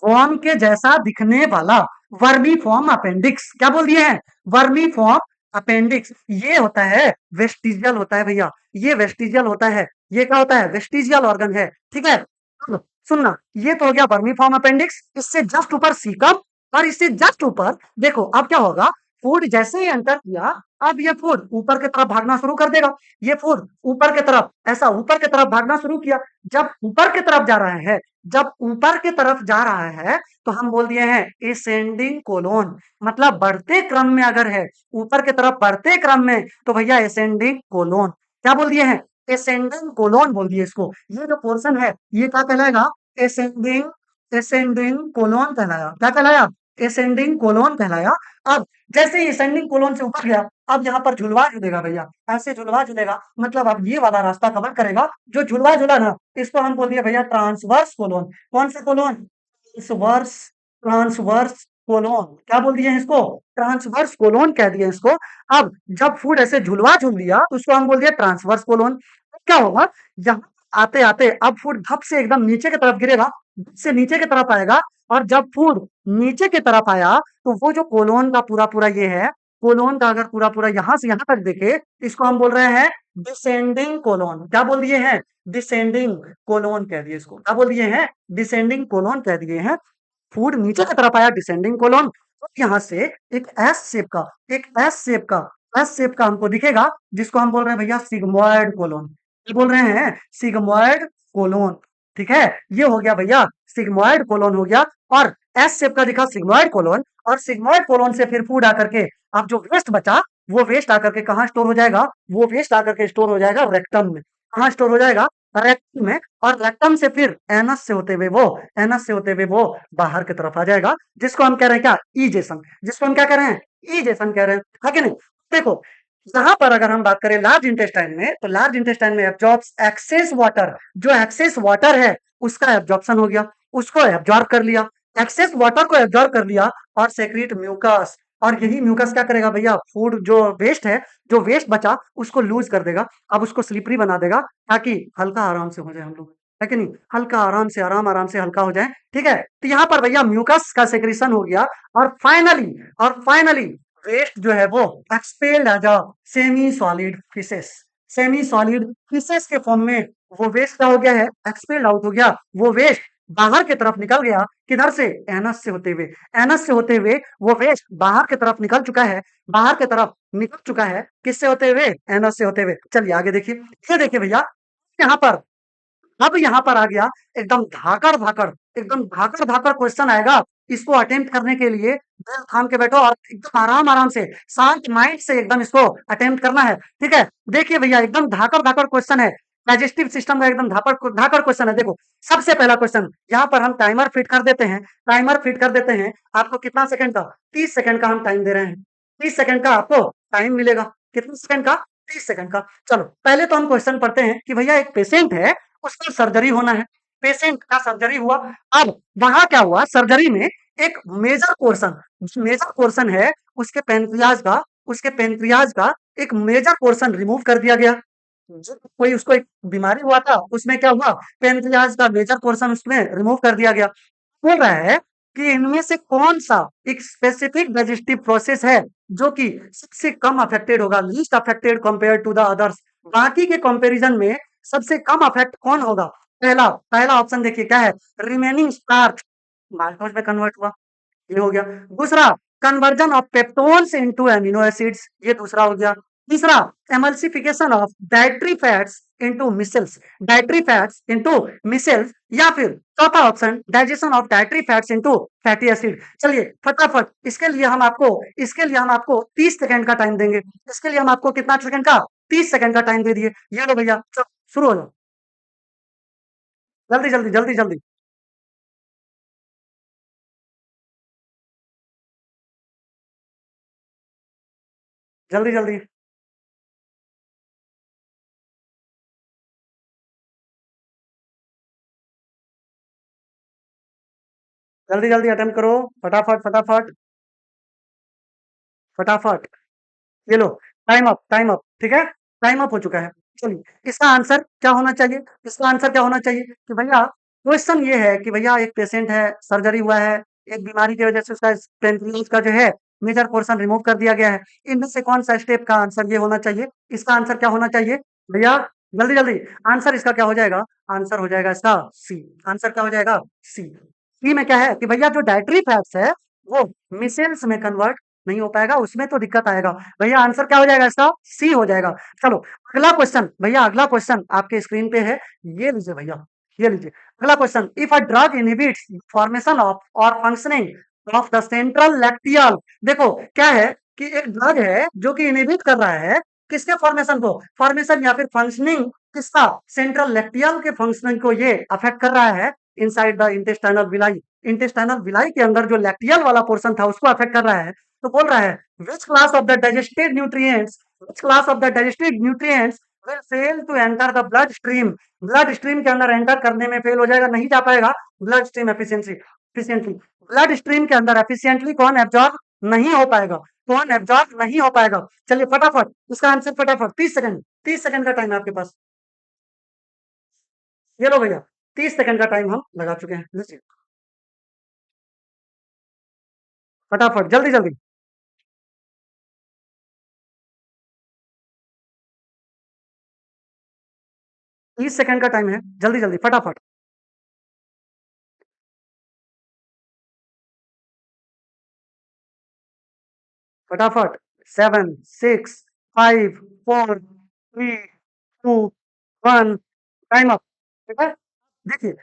वर्म के जैसा दिखने वाला वर्मी फॉर्म अपेंडिक्स। क्या बोल दिए हैं? Vermi form appendix. ये होता है वेस्टिजियल होता है भैया, ये वेस्टिजियल होता है। ये क्या होता है? वेस्टिजियल ऑर्गन है। ठीक है, अब सुनना, ये तो हो गया वर्मी फॉर्म अपेंडिक्स। इससे जस्ट ऊपर सीकम, और इससे जस्ट ऊपर देखो अब क्या होगा? फूड जैसे ही एंटर किया, अब ये फूड ऊपर की तरफ भागना शुरू कर देगा। ये फूड ऊपर की तरफ, ऐसा ऊपर की तरफ भागना शुरू किया। जब ऊपर की तरफ जा रहा है, जब ऊपर की तरफ जा रहा है, तो हम बोल दिए हैं एसेंडिंग कोलोन। मतलब बढ़ते क्रम में अगर है, ऊपर की तरफ बढ़ते क्रम में, तो भैया एसेंडिंग कोलोन। क्या बोल दिए हैं? एसेंडिंग कोलोन बोल दिए इसको। ये जो पोर्शन है, ये क्या कहलाएगा? एसेंडिंग, एसेंडिंग कोलोन कहलाया। क्या कहलाया? एसेंडिंग कोलोन कहलाया। अब जैसे ही एसेंडिंग कोलोन से ऊपर गया, अब यहाँ पर झुलवा झुलेगा भैया, ऐसे झुलवा झुलेगा। मतलब अब ये वाला रास्ता कवर करेगा। जो झुलवा झुला ना, इसको हम बोल दिए भैया ट्रांसवर्स कोलोन। कौन सा कोलोन? Transverse, transverse colon. क्या बोल दिए हैं इसको? ट्रांसवर्स कोलोन कह दिए इसको। अब जब फूड ऐसे झुलवा झुल दिया, तो उसको हम बोल दिया ट्रांसवर्स कोलोन। क्या होगा? यहाँ आते आते अब फूड धप से एकदम नीचे की तरफ गिरेगा, धप से नीचे की तरफ आएगा। और जब फूड नीचे की तरफ आया, तो वो जो कोलोन का पूरा पूरा ये है, कोलोन का अगर पूरा पूरा यहाँ से यहाँ तक देखे, इसको हम बोल रहे हैं डिसेंडिंग कोलोन। क्या बोल दिए हैं? डिसेंडिंग कोलोन कह दिए इसको। क्या बोल दिए हैं? डिसेंडिंग कोलोन कह दिए हैं। फूड नीचे की तरफ आया, डिसेंडिंग कोलोन। तो यहाँ से एक एस शेप का, एक एस शेप का, एस शेप का हमको दिखेगा, जिसको हम बोल रहे हैं भैया सिग्मोइड कोलोन। क्या बोल रहे हैं? Sigmoid colon. ठीक है, ये हो गया भैया सिग्मोइड कोलोन हो गया। और एस शेप का दिखा सिग्मोइड कोलोन, और सिग्मोइड कोलोन से फिर फूड आकर के, अब जो वेस्ट बचा, वो वेस्ट आकर के कहाँ स्टोर हो जाएगा? वो वेस्ट आकर के स्टोर हो जाएगा रेक्टम में। कहाँ स्टोर हो जाएगा? रेक्टम में। और रेक्टम से फिर एनस से होते हुए वो, एनस से होते हुए वो बाहर की तरफ आ जाएगा, जिसको हम कह रहे हैं क्या? इजेशन। जिसको हम क्या कह रहे हैं? इजेशन कह रहे हैं, है कि नहीं? देखो, यहाँ पर अगर हम बात करें लार्ज इंटेस्टाइन में, तो लार्ज इंटेस्टाइन में एब्जॉर्ब्स एक्सेस वाटर। जो एक्सेस वाटर है, उसका एब्जॉर्प्शन हो गया, उसको एब्जॉर्ब कर लिया। एक्सेस वाटर को एब्जॉर्ब कर लिया और सेक्रेट म्यूकस। और यही म्यूकस क्या करेगा भैया? फूड जो वेस्ट है, जो वेस्ट बचा, उसको लूज कर देगा। अब उसको स्लिपरी बना देगा, ताकि हल्का आराम से हो जाए हम लोग, है कि नहीं? हल्का आराम से, आराम आराम से हल्का हो जाए। ठीक है, तो यहाँ पर भैया म्यूकस का सेक्रेशन हो गया। और फाइनली वेस्ट जो है वो expelled as a semi solid pieces. Semi solid pieces के फॉर्म में वो वेस्ट क्या हो गया है, एक्सपेल्ड आउट हो गया। वो वेस्ट बाहर की तरफ निकल गया, किधर से, एनस से होते हुए। एनस से होते हुए वो वेस्ट बाहर की तरफ निकल चुका है, बाहर की तरफ निकल चुका है, किससे होते हुए, एनस से होते हुए। चलिए आगे देखिए, ये देखिए भैया, यहाँ पर अब यहाँ पर आ गया एकदम धाकड़-धाकड़, एकदम धाकड़-धाकड़ क्वेश्चन आएगा। इसको अटेम्प्ट करने के लिए दिल थाम के बैठो और एकदम आराम-आराम से, शांत माइंड से एकदम इसको अटेम्प्ट करना है, ठीक है? देखिए भैया, एकदम धाकड़-धाकड़ क्वेश्चन है। डाइजेस्टिव सिस्टम का एकदम धाकड़ धाकड़ क्वेश्चन है। देखो, सबसे पहला क्वेश्चन, यहाँ पर हम टाइमर फिट कर देते हैं, टाइमर फिट कर देते हैं। आपको कितना सेकंड का? 30 सेकंड का हम टाइम दे रहे हैं। 30 सेकंड का आपको टाइम मिलेगा। कितने सेकंड का? 30 सेकंड का। चलो, पहले तो हम क्वेश्चन पढ़ते हैं कि भैया एक पेशेंट है, उसका सर्जरी होना है। पेशेंट का सर्जरी हुआ। अब वहां क्या हुआ, सर्जरी में एक मेजर पोर्शन है उसके पैनक्रियाज का, उसके पैनक्रियाज का एक मेजर पोर्शन रिमूव कर दिया गया। जो कोई उसको एक बीमारी हुआ था, उसमें क्या हुआ, पैनक्रियाज का मेजर पोर्शन उसमें रिमूव कर दिया गया। बोल रहा है कि इनमें से कौन सा एक स्पेसिफिक डाइजेस्टिव प्रोसेस है जो कि सबसे कम अफेक्टेड होगा, least affected compared to the others. बाकी के कंपैरिजन में सबसे कम अफेक्ट कौन होगा? पहला पहला ऑप्शन देखिए क्या है, रिमेनिंग स्टार्च, माइटोज में कन्वर्ट हुआ, ये हो गया। दूसरा, conversion of peptones into amino acids, ये दूसरा हो गया। तीसरा, emulsification of dietary fats into micelles, dietary fats into micelles. या फिर चौथा option, digestion of dietary fats into fatty acid. चलिए फटाफट, इसके लिए हम आपको 30 सेकंड का टाइम देंगे। इसके लिए हम आपको कितना सेकंड का? 30 सेकंड का टाइम दे दिए। ये लो भैया, चलो शुरू हो जाओ, जल्दी जल्दी जल्दी जल्दी जल्दी जल्दी जल्दी जल्दी अटेम्प्ट करो, फटाफट फटाफट फटाफट। ये लो, टाइम अप, ठीक है? टाइम अप हो चुका है। चलिए, इसका आंसर क्या होना चाहिए? इसका आंसर क्या होना चाहिए कि भैया, क्वेश्चन ये है कि भैया एक पेशेंट है, सर्जरी हुआ है, एक बीमारी की वजह से उसका पेनक्रियाज का जो है मेजर पोर्शन रिमूव कर दिया गया है। इनमें से कौन सा स्टेप का आंसर ये होना चाहिए? इसका आंसर क्या होना चाहिए भैया? जल्दी जल्दी, आंसर इसका क्या हो जाएगा? आंसर हो जाएगा इसका सी। आंसर क्या हो जाएगा? सी। सी में क्या है कि भैया जो डाइटरी फैट्स है वो मिसेल्स में कन्वर्ट नहीं हो पाएगा, उसमें तो दिक्कत आएगा। भैया आंसर क्या हो जाएगा इसका? सी हो जाएगा। चलो, अगला क्वेश्चन भैया, अगला क्वेश्चन आपके स्क्रीन पे है, ये लीजिए भैया, ये लीजिए। अगला question, if a drug inhibits formation of और functioning of the central lacteal. देखो क्या है कि एक ड्रग है जो कि इनहिबिट कर रहा है किसके फॉर्मेशन को, फॉर्मेशन या फिर फंक्शनिंग किसका, सेंट्रल लैक्टियल के फंक्शनिंग को ये अफेक्ट कर रहा है inside the intestinal villi. Intestinal villi के अंदर जो लैक्टियल वाला पोर्शन था उसको अफेक्ट कर रहा है। तो बोल रहा है which class of the digested nutrients, which class of the digested nutrients will fail to enter the blood stream। Blood stream के अंदर एंटर करने में फेल हो जाएगा, नहीं जा पाएगा blood stream efficiently. Blood stream के अंदर एफिशिएंटली कौन एब्जॉर्ब नहीं हो पाएगा, कौन एब्जॉर्ब नहीं हो पाएगा। चलिए फटाफट इसका आंसर, फटाफट 30 सेकंड, 30 सेकंड का टाइम है आपके पास। ये लो भैया, 30 सेकंड का टाइम हम लगा चुके हैं, लीजिए फटाफट जल्दी जल्दी। 30 सेकंड का टाइम है, जल्दी जल्दी फटाफट फटाफट। 7 6 5 4 3 2 1, टाइम अप, ठीक है? देखिए,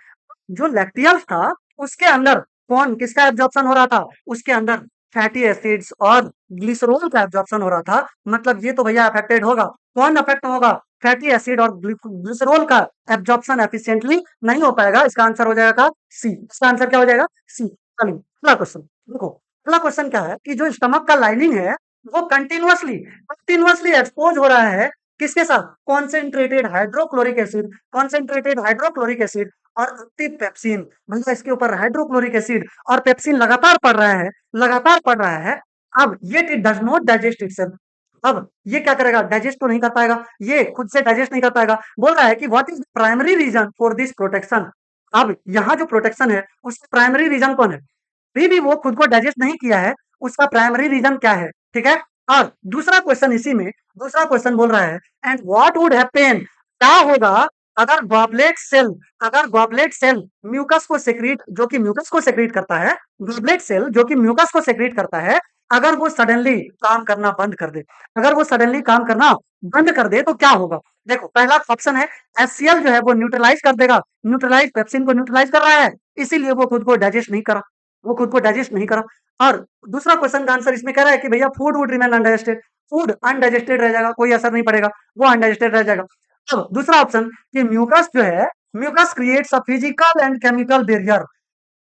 जो लैक्टियल्स था उसके अंदर कौन किसका एब्जॉर्प्शन हो रहा था? उसके अंदर फैटी एसिड्स और ग्लिसरॉल का एब्जॉर्प्शन हो रहा था। मतलब ये तो भैया अफेक्टेड होगा। कौन अफेक्ट होगा? फैटी एसिड और ग्लिसरॉल का एब्जॉर्प्शन एफिशिएंटली नहीं हो पाएगा। इसका आंसर हो जाएगा सी। इसका आंसर क्या हो जाएगा? सी। चलिए अगला क्वेश्चन देखो। अगला क्वेश्चन क्या है कि जो स्टमक का लाइनिंग है वो कंटिन्यूअसली कंटिन्यूअसली एक्सपोज हो रहा है किसके साथ? Concentrated hydrochloric acid, concentrated hydrochloric acid और एक्टिव पेप्सिन। भैया इसके ऊपर हाइड्रोक्लोरिक एसिड और पेप्सिन लगातार पड़ रहा है, लगातार पड़ रहा है। अब ये it does not digest itself. अब ये क्या करेगा? डाइजेस्ट तो नहीं कर पाएगा, ये खुद से डाइजेस्ट नहीं कर पाएगा। बोल रहा है कि what is the primary reason for this protection. अब यहाँ जो प्रोटेक्शन है उसका प्राइमरी रीजन कौन है? अभी भी वो खुद को डाइजेस्ट नहीं किया है, उसका प्राइमरी रीजन क्या है? ठीक है, और दूसरा क्वेश्चन बोल रहा है, एंड व्हाट वुड हैपन, क्या होगा अगर गॉबलेट सेल म्यूकस को सेक्रेट जो कि म्यूकस को सेक्रेट करता है, गॉबलेट सेल जो कि म्यूकस को सेक्रेट करता है, अगर वो सडनली काम करना बंद कर दे, अगर वो सडनली काम करना बंद कर दे तो क्या होगा? देखो पहला ऑप्शन है, HCl जो है वो न्यूट्रलाइज कर देगा, न्यूट्रलाइज पेप्सिन को न्यूट्रलाइज कर रहा है, इसीलिए वो खुद को डाइजेस्ट नहीं करा, वो खुद को डाइजेस्ट नहीं करा। और दूसरा क्वेश्चन का आंसर इसमें कह रहा है कि भैया food would remain undigested, food undigested रह जाएगा, कोई असर नहीं पड़ेगा, वो अनडाइजेस्टेड रह जाएगा। अब दूसरा ऑप्शन कि म्यूकस जो है, mucus creates a physical and chemical barrier,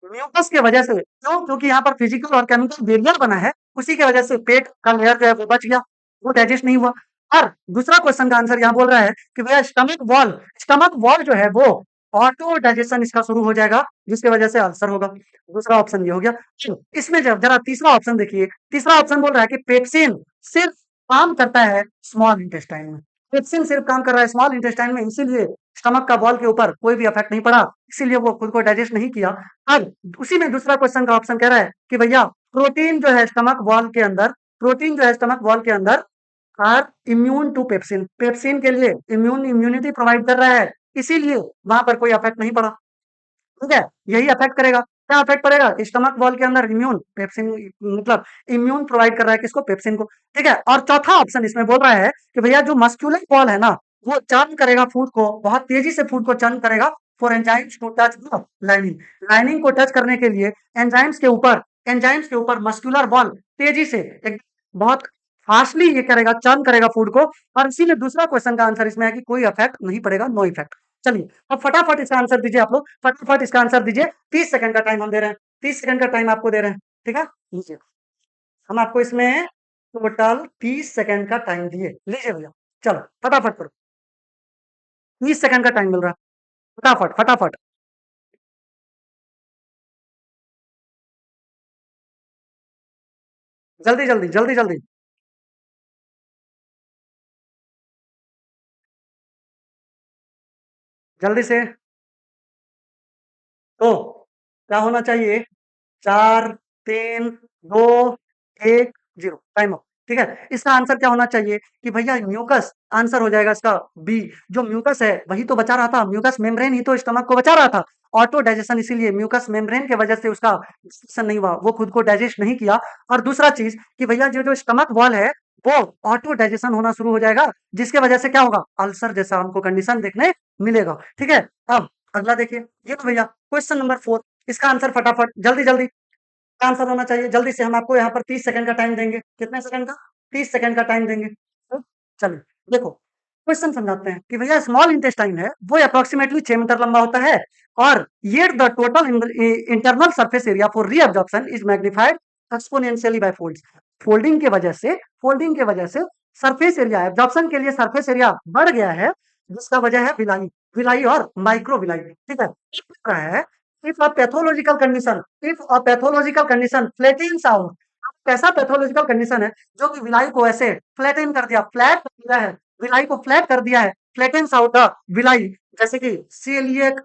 mucus की वजह से, क्यों? क्योंकि यहाँ पर फिजिकल और केमिकल बैरियर बना है, उसी की वजह से पेट का लेयर जो है वो बच गया, वो डाइजेस्ट नहीं हुआ। और दूसरा क्वेश्चन का आंसर यहाँ बोल रहा है कि भैया स्टमक वॉल जो है वो ऑटो डाइजेशन इसका शुरू हो जाएगा, जिसकी वजह से अल्सर होगा। दूसरा ऑप्शन ये हो गया। इसमें जब जरा तीसरा ऑप्शन देखिए, तीसरा ऑप्शन बोल रहा है कि पेप्सिन सिर्फ काम करता है स्मॉल इंटेस्टाइन में, पेप्सिन सिर्फ काम कर रहा है स्मॉल इंटेस्टाइन में, इसीलिए स्टमक का वॉल के ऊपर कोई भी इफेक्ट नहीं पड़ा, इसीलिए वो खुद को डाइजेस्ट नहीं किया। अब उसी में दूसरा क्वेश्चन का ऑप्शन कह रहा है कि भैया प्रोटीन जो है स्टमक वॉल के अंदर, प्रोटीन जो है स्टमक वॉल के अंदर are immune to pepsin, pepsin के लिए इम्यूनिटी प्रोवाइड कर रहा है, इसीलिए वहां पर कोई इफेक्ट नहीं पड़ा। ठीक है, यही अफेक्ट करेगा, क्या अफेक्ट पड़ेगा? स्टमक वॉल के अंदर इम्यून पेप्सिन, मतलब इम्यून प्रोवाइड कर रहा है किसको? पेप्सिन को। ठीक है, और चौथा ऑप्शन इसमें बोल रहा है कि भैया जो मस्कुलर वॉल है ना, वो चर्न करेगा फूड को, बहुत तेजी से फूड को चर्न करेगा, for enzymes to touch the lining, lining को टच करने के लिए एंजाइम्स के ऊपर मस्कुलर वॉल तेजी से एक बहुत फास्टली ये करेगा, चर्न करेगा फूड को, और इसीलिए दूसरा क्वेश्चन का आंसर इसमें है कि कोई इफेक्ट नहीं पड़ेगा, नो इफेक्ट। चलिए अब फटाफट इसका आंसर दीजिए, आप लोग फटाफट इसका आंसर दीजिए। 30 सेकंड का टाइम हम दे रहे हैं, 30 सेकंड का टाइम आपको दे रहे हैं। ठीक है, लीजिए, हम आपको इसमें टोटल 30 सेकंड का टाइम दिए, लीजिए भैया, चलो फटाफट करो, 30 सेकंड का टाइम मिल रहा है, फटाफट फटाफट, जल्दी जल्दी जल्दी जल्दी, जल्दी से। तो क्या होना चाहिए? 4, 3, 2, 1, 0, टाइम अप। ठीक है, इसका आंसर क्या होना चाहिए कि भैया म्यूकस, आंसर हो जाएगा इसका बी, जो म्यूकस है वही तो बचा रहा था, म्यूकस मेम्ब्रेन ही तो स्टमक को बचा रहा था, ऑटो डाइजेशन, इसीलिए म्यूकस मेम्ब्रेन की वजह से उसका डाइजेशन नहीं हुआ, वो खुद को डाइजेस्ट नहीं किया। और दूसरा चीज कि भैया जो जो स्टमक वॉल है वो ऑटो डाइजेशन होना शुरू हो जाएगा, जिसके वजह से क्या होगा? अल्सर जैसा हमको कंडीशन देखने मिलेगा। ठीक है, अब अगला देखिए, ये तो भैया क्वेश्चन नंबर 4, इसका आंसर फटाफट जल्दी जल्दी आंसर होना चाहिए, जल्दी से। हम आपको यहाँ पर 30 सेकंड का टाइम देंगे, कितने सेकंड का? 30 सेकंड का टाइम देंगे। तो चलिए देखो, क्वेश्चन समझाते हैं कि भैया स्मॉल इंटेस्टाइन है वो अप्रोक्सीमेटली 6 मीटर लंबा होता है, और ये the total internal surface area for reabsorption is magnified exponentially by folds, folding के वजह से, फोल्डिंग के वजह से सरफेस एरिया, एब्जॉर्प्शन के लिए सरफेस एरिया बढ़ गया है, जिसका वजह है विलाई, विलाई और माइक्रो विलाई। ठीक है, है if a pathological condition, if a pathological condition flattens out, कैसा पैथोलॉजिकल कंडीशन है जो कि विलाई को ऐसे फ्लैटन कर दिया, फ्लैट कर दिया है, विलाई को फ्लैट कर दिया है, फ्लैटन्स आउट द विलाई, जैसे कि सीलियक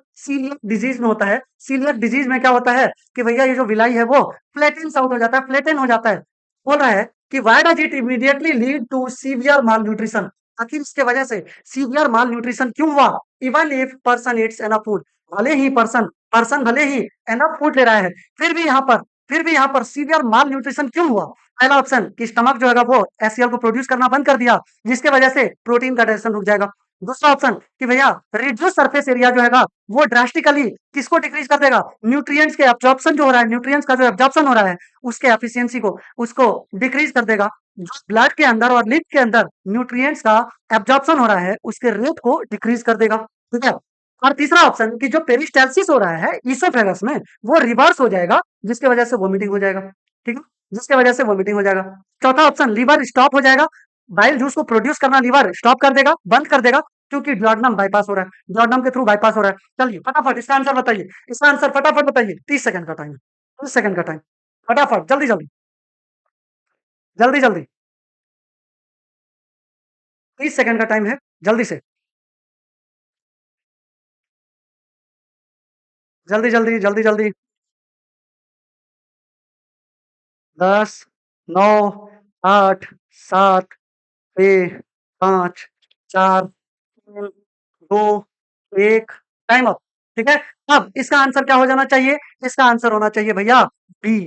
डिजीज में होता है, सीलियक डिजीज में क्या होता है कि भैया ये जो विलाई है वो फ्लैटन्स आउट हो जाता है, फ्लैटन हो जाता है। बोल रहा है कि why does it immediately lead to severe malnutrition, आखिर इसके वजह से सीवियर माल न्यूट्रिशन क्यों हुआ? Even if person eats enough food, भले ही पर्सन भले ही एनफ फूड ले रहा है, फिर भी यहाँ पर फिर भी यहाँ पर सीवियर माल न्यूट्रिशन क्यों हुआ? पहला ऑप्शन कि स्टमक जो है वो एससीएल को प्रोड्यूस करना बंद कर दिया, जिसके वजह से प्रोटीन का डाइजेशन रुक जाएगा। दूसरा ऑप्शन कि भैया रिड्यूस सरफेस एरिया जो है वो ड्रास्टिकली किसको डिक्रीज कर देगा? न्यूट्रिएंट्स के एब्जॉर्प्शन जो हो रहा है, न्यूट्रिएंट्स का जो एब्जॉर्प्शन हो रहा है उसके एफिशिएंसी को, उसको डिक्रीज कर देगा। जो ब्लड के अंदर और लिप के अंदर न्यूट्रिएंट्स का एब्जॉर्प्शन हो रहा है उसके रेट को डिक्रीज कर देगा। ठीक है, और तीसरा ऑप्शन कि जो पेरिस्टालसिस हो रहा है इसोफेगस में वो रिवर्स हो जाएगा, जिसकी वजह से वोमिटिंग हो जाएगा। ठीक है, जिसकी वजह से वोमिटिंग हो जाएगा। चौथा ऑप्शन लिवर स्टॉप हो जाएगा, बाइल जूस को प्रोड्यूस करना लिवर स्टॉप कर देगा, बंद कर देगा, क्योंकि डुओडेनम बाईपास हो रहा है, डुओडेनम के थ्रू बाईपास हो रहा है। चलिए फटाफट इसका आंसर बताइए, इसका आंसर फटाफट बताइए, 30 सेकंड का टाइम, 30 सेकंड का टाइम, फटाफट जल्दी जल्दी जल्दी जल्दी, 30 सेकंड का टाइम है, जल्दी से, जल्दी जल्दी जल्दी जल्दी। 10, 9, 8, 7, 6, 5, 4, 3, 2, 1, टाइम अप। ठीक है? अब इसका आंसर क्या हो जाना चाहिए? इसका आंसर होना चाहिए भैया बी।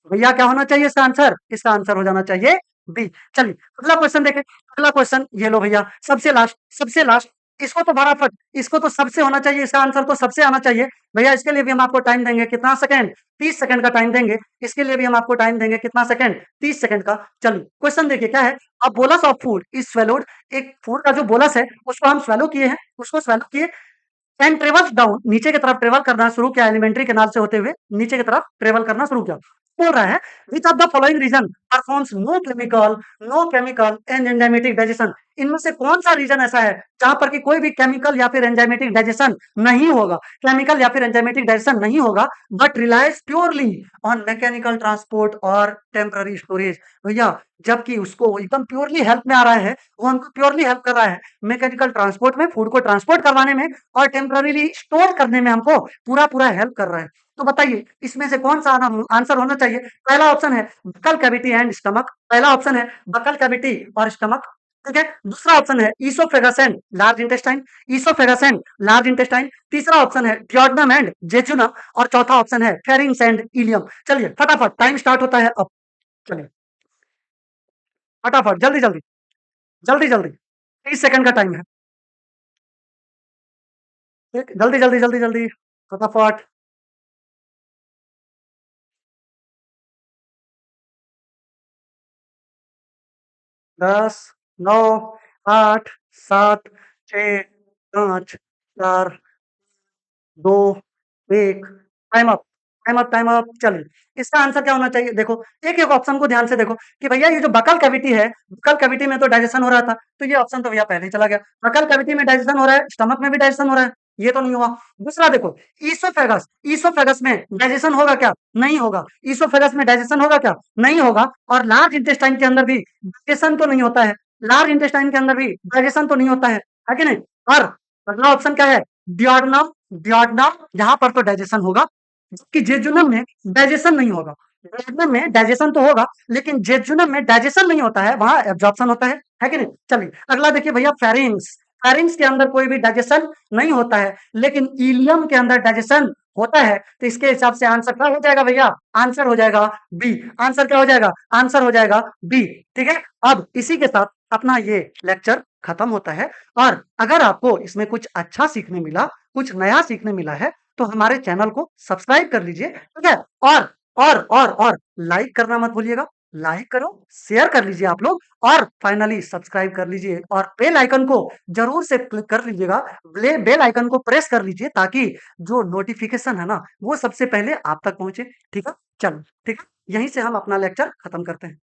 भैया क्या होना चाहिए इसका आंसर? इसका आंसर हो जाना चाहिए बी। चलिए अगला क्वेश्चन देखें। अगला क्वेश्चन ये लो भैया, सबसे लास्ट, सबसे लास्ट। इसको तो फटाफट, इसको तो सबसे होना चाहिए, इसका आंसर तो सबसे आना चाहिए। भैया इसके लिए भी हम आपको टाइम देंगे, कितना सेकंड? 30 सेकंड का टाइम देंगे। इसके लिए भी हम आपको टाइम देंगे, कितना सेकंड? 30 सेकंड का। चलिए क्वेश्चन देखिए क्या है। A bolus of food is swallowed। एक फूड का जो बोलस है उसको हम swallow किए हैं, उसको swallow किए एंड ट्रेवल्स डाउन, नीचे की तरफ ट्रेवल करना शुरू किया, एलिमेंट्री कैनाल से होते हुए नीचे की तरफ ट्रेवल करना शुरू किया। बोल रहा है which of the following reason performs no chemical and enzymatic digestion. इनमें से कौन सा रीजन ऐसा है जहां पर कि कोई भी केमिकल या फिर एंजाइमेटिक डाइजेशन नहीं होगा, केमिकल या फिर एंजाइमेटिक डाइजेशन नहीं होगा, but relies purely on mechanical transport और टेम्पररी स्टोरेज। भैया जबकि उसको एकदम प्योरली हेल्प में आ रहा है, वो हमको प्योरली हेल्प कर रहा है मैकेनिकल ट्रांसपोर्ट में, फूड को ट्रांसपोर्ट करवाने में और टेम्पररीली स्टोर करने में हमको पूरा पूरा हेल्प कर रहा है। तो बताइए इसमें से कौन सा आंसर होना चाहिए? पहला ऑप्शन है बकल कैविटी एंड स्टमक, पहला ऑप्शन है बकल कैविटी और स्टमक। ठीक है? दूसरा ऑप्शन है oesophagus and large intestine, oesophagus and large intestine. तीसरा ऑप्शन है डियोडनम एंड जेजुनम और चौथा ऑप्शन है फेरिंग्स एंड इलियम। चलिए फटाफट टाइम स्टार्ट होता है अब। चलिए फटाफट जल्दी जल्दी, जल्दी जल्दी, 30 सेकंड का टाइम है। ठीक, जल्दी जल्दी जल्दी जल्दी, फटाफट। 10, 9, 8, 7, 6, 5, 4, 2, 1, time up, time up, time up. चलिए, इसका आंसर क्या होना चाहिए? देखो, एक-एक ऑप्शन को ध्यान से देखो कि भैया ये जो बकल कैविटी है, बकल कैविटी में तो डाइजेशन हो रहा था, तो ये ऑप्शन तो भैया पहले ही चला गया। बकल कैविटी में डाइजेशन हो रहा है, स्टमक में भी डाइजेशन हो रहा है, ये तो नहीं हुआ। दूसरा देखो, ईसोफेगस, ईसोफेगस में डाइजेशन होगा क्या? नहीं होगा। ईसोफेगस में डाइजेशन होगा क्या? नहीं होगा। और लार्ज इंटेस्टाइन के अंदर भी डाइजेशन तो नहीं होता है, लार्ज इंटेस्टाइन के अंदर भी डाइजेशन तो नहीं होता है कि नहीं? और अगला ऑप्शन क्या है? डियोडनम, डियोडनम यहाँ पर तो डाइजेशन होगा, जबकि जेजुनम में डाइजेशन नहीं होगा। जेजुनम में डाइजेशन तो होगा, लेकिन जेजुनम में डाइजेशन नहीं होता है, वहां एब्जॉर्प्शन होता है कि नहीं? चलिए अगला देखिए भैया, फेरिंग्स, फेरिंग्स के अंदर कोई भी डाइजेशन नहीं होता है, लेकिन इलियम के अंदर डाइजेशन होता है। तो इसके हिसाब से आंसर क्या हो जाएगा भैया? आंसर हो जाएगा बी। आंसर क्या हो जाएगा? आंसर हो जाएगा बी। ठीक है? अब इसी के साथ अपना ये लेक्चर खत्म होता है। और अगर आपको इसमें कुछ अच्छा सीखने मिला, कुछ नया सीखने मिला है, तो हमारे चैनल को सब्सक्राइब कर लीजिए। ठीक है? और लाइक करना मत भूलिएगा। लाइक करो, शेयर कर लीजिए आप लोग, और फाइनली सब्सक्राइब कर लीजिए और बेल आइकन को जरूर से क्लिक कर लीजिएगा। बेल आइकन को प्रेस कर लीजिए ताकि जो नोटिफिकेशन है ना, वो सबसे पहले आप तक पहुंचे। ठीक है? चलो, ठीक है, यहीं से हम अपना लेक्चर खत्म करते हैं।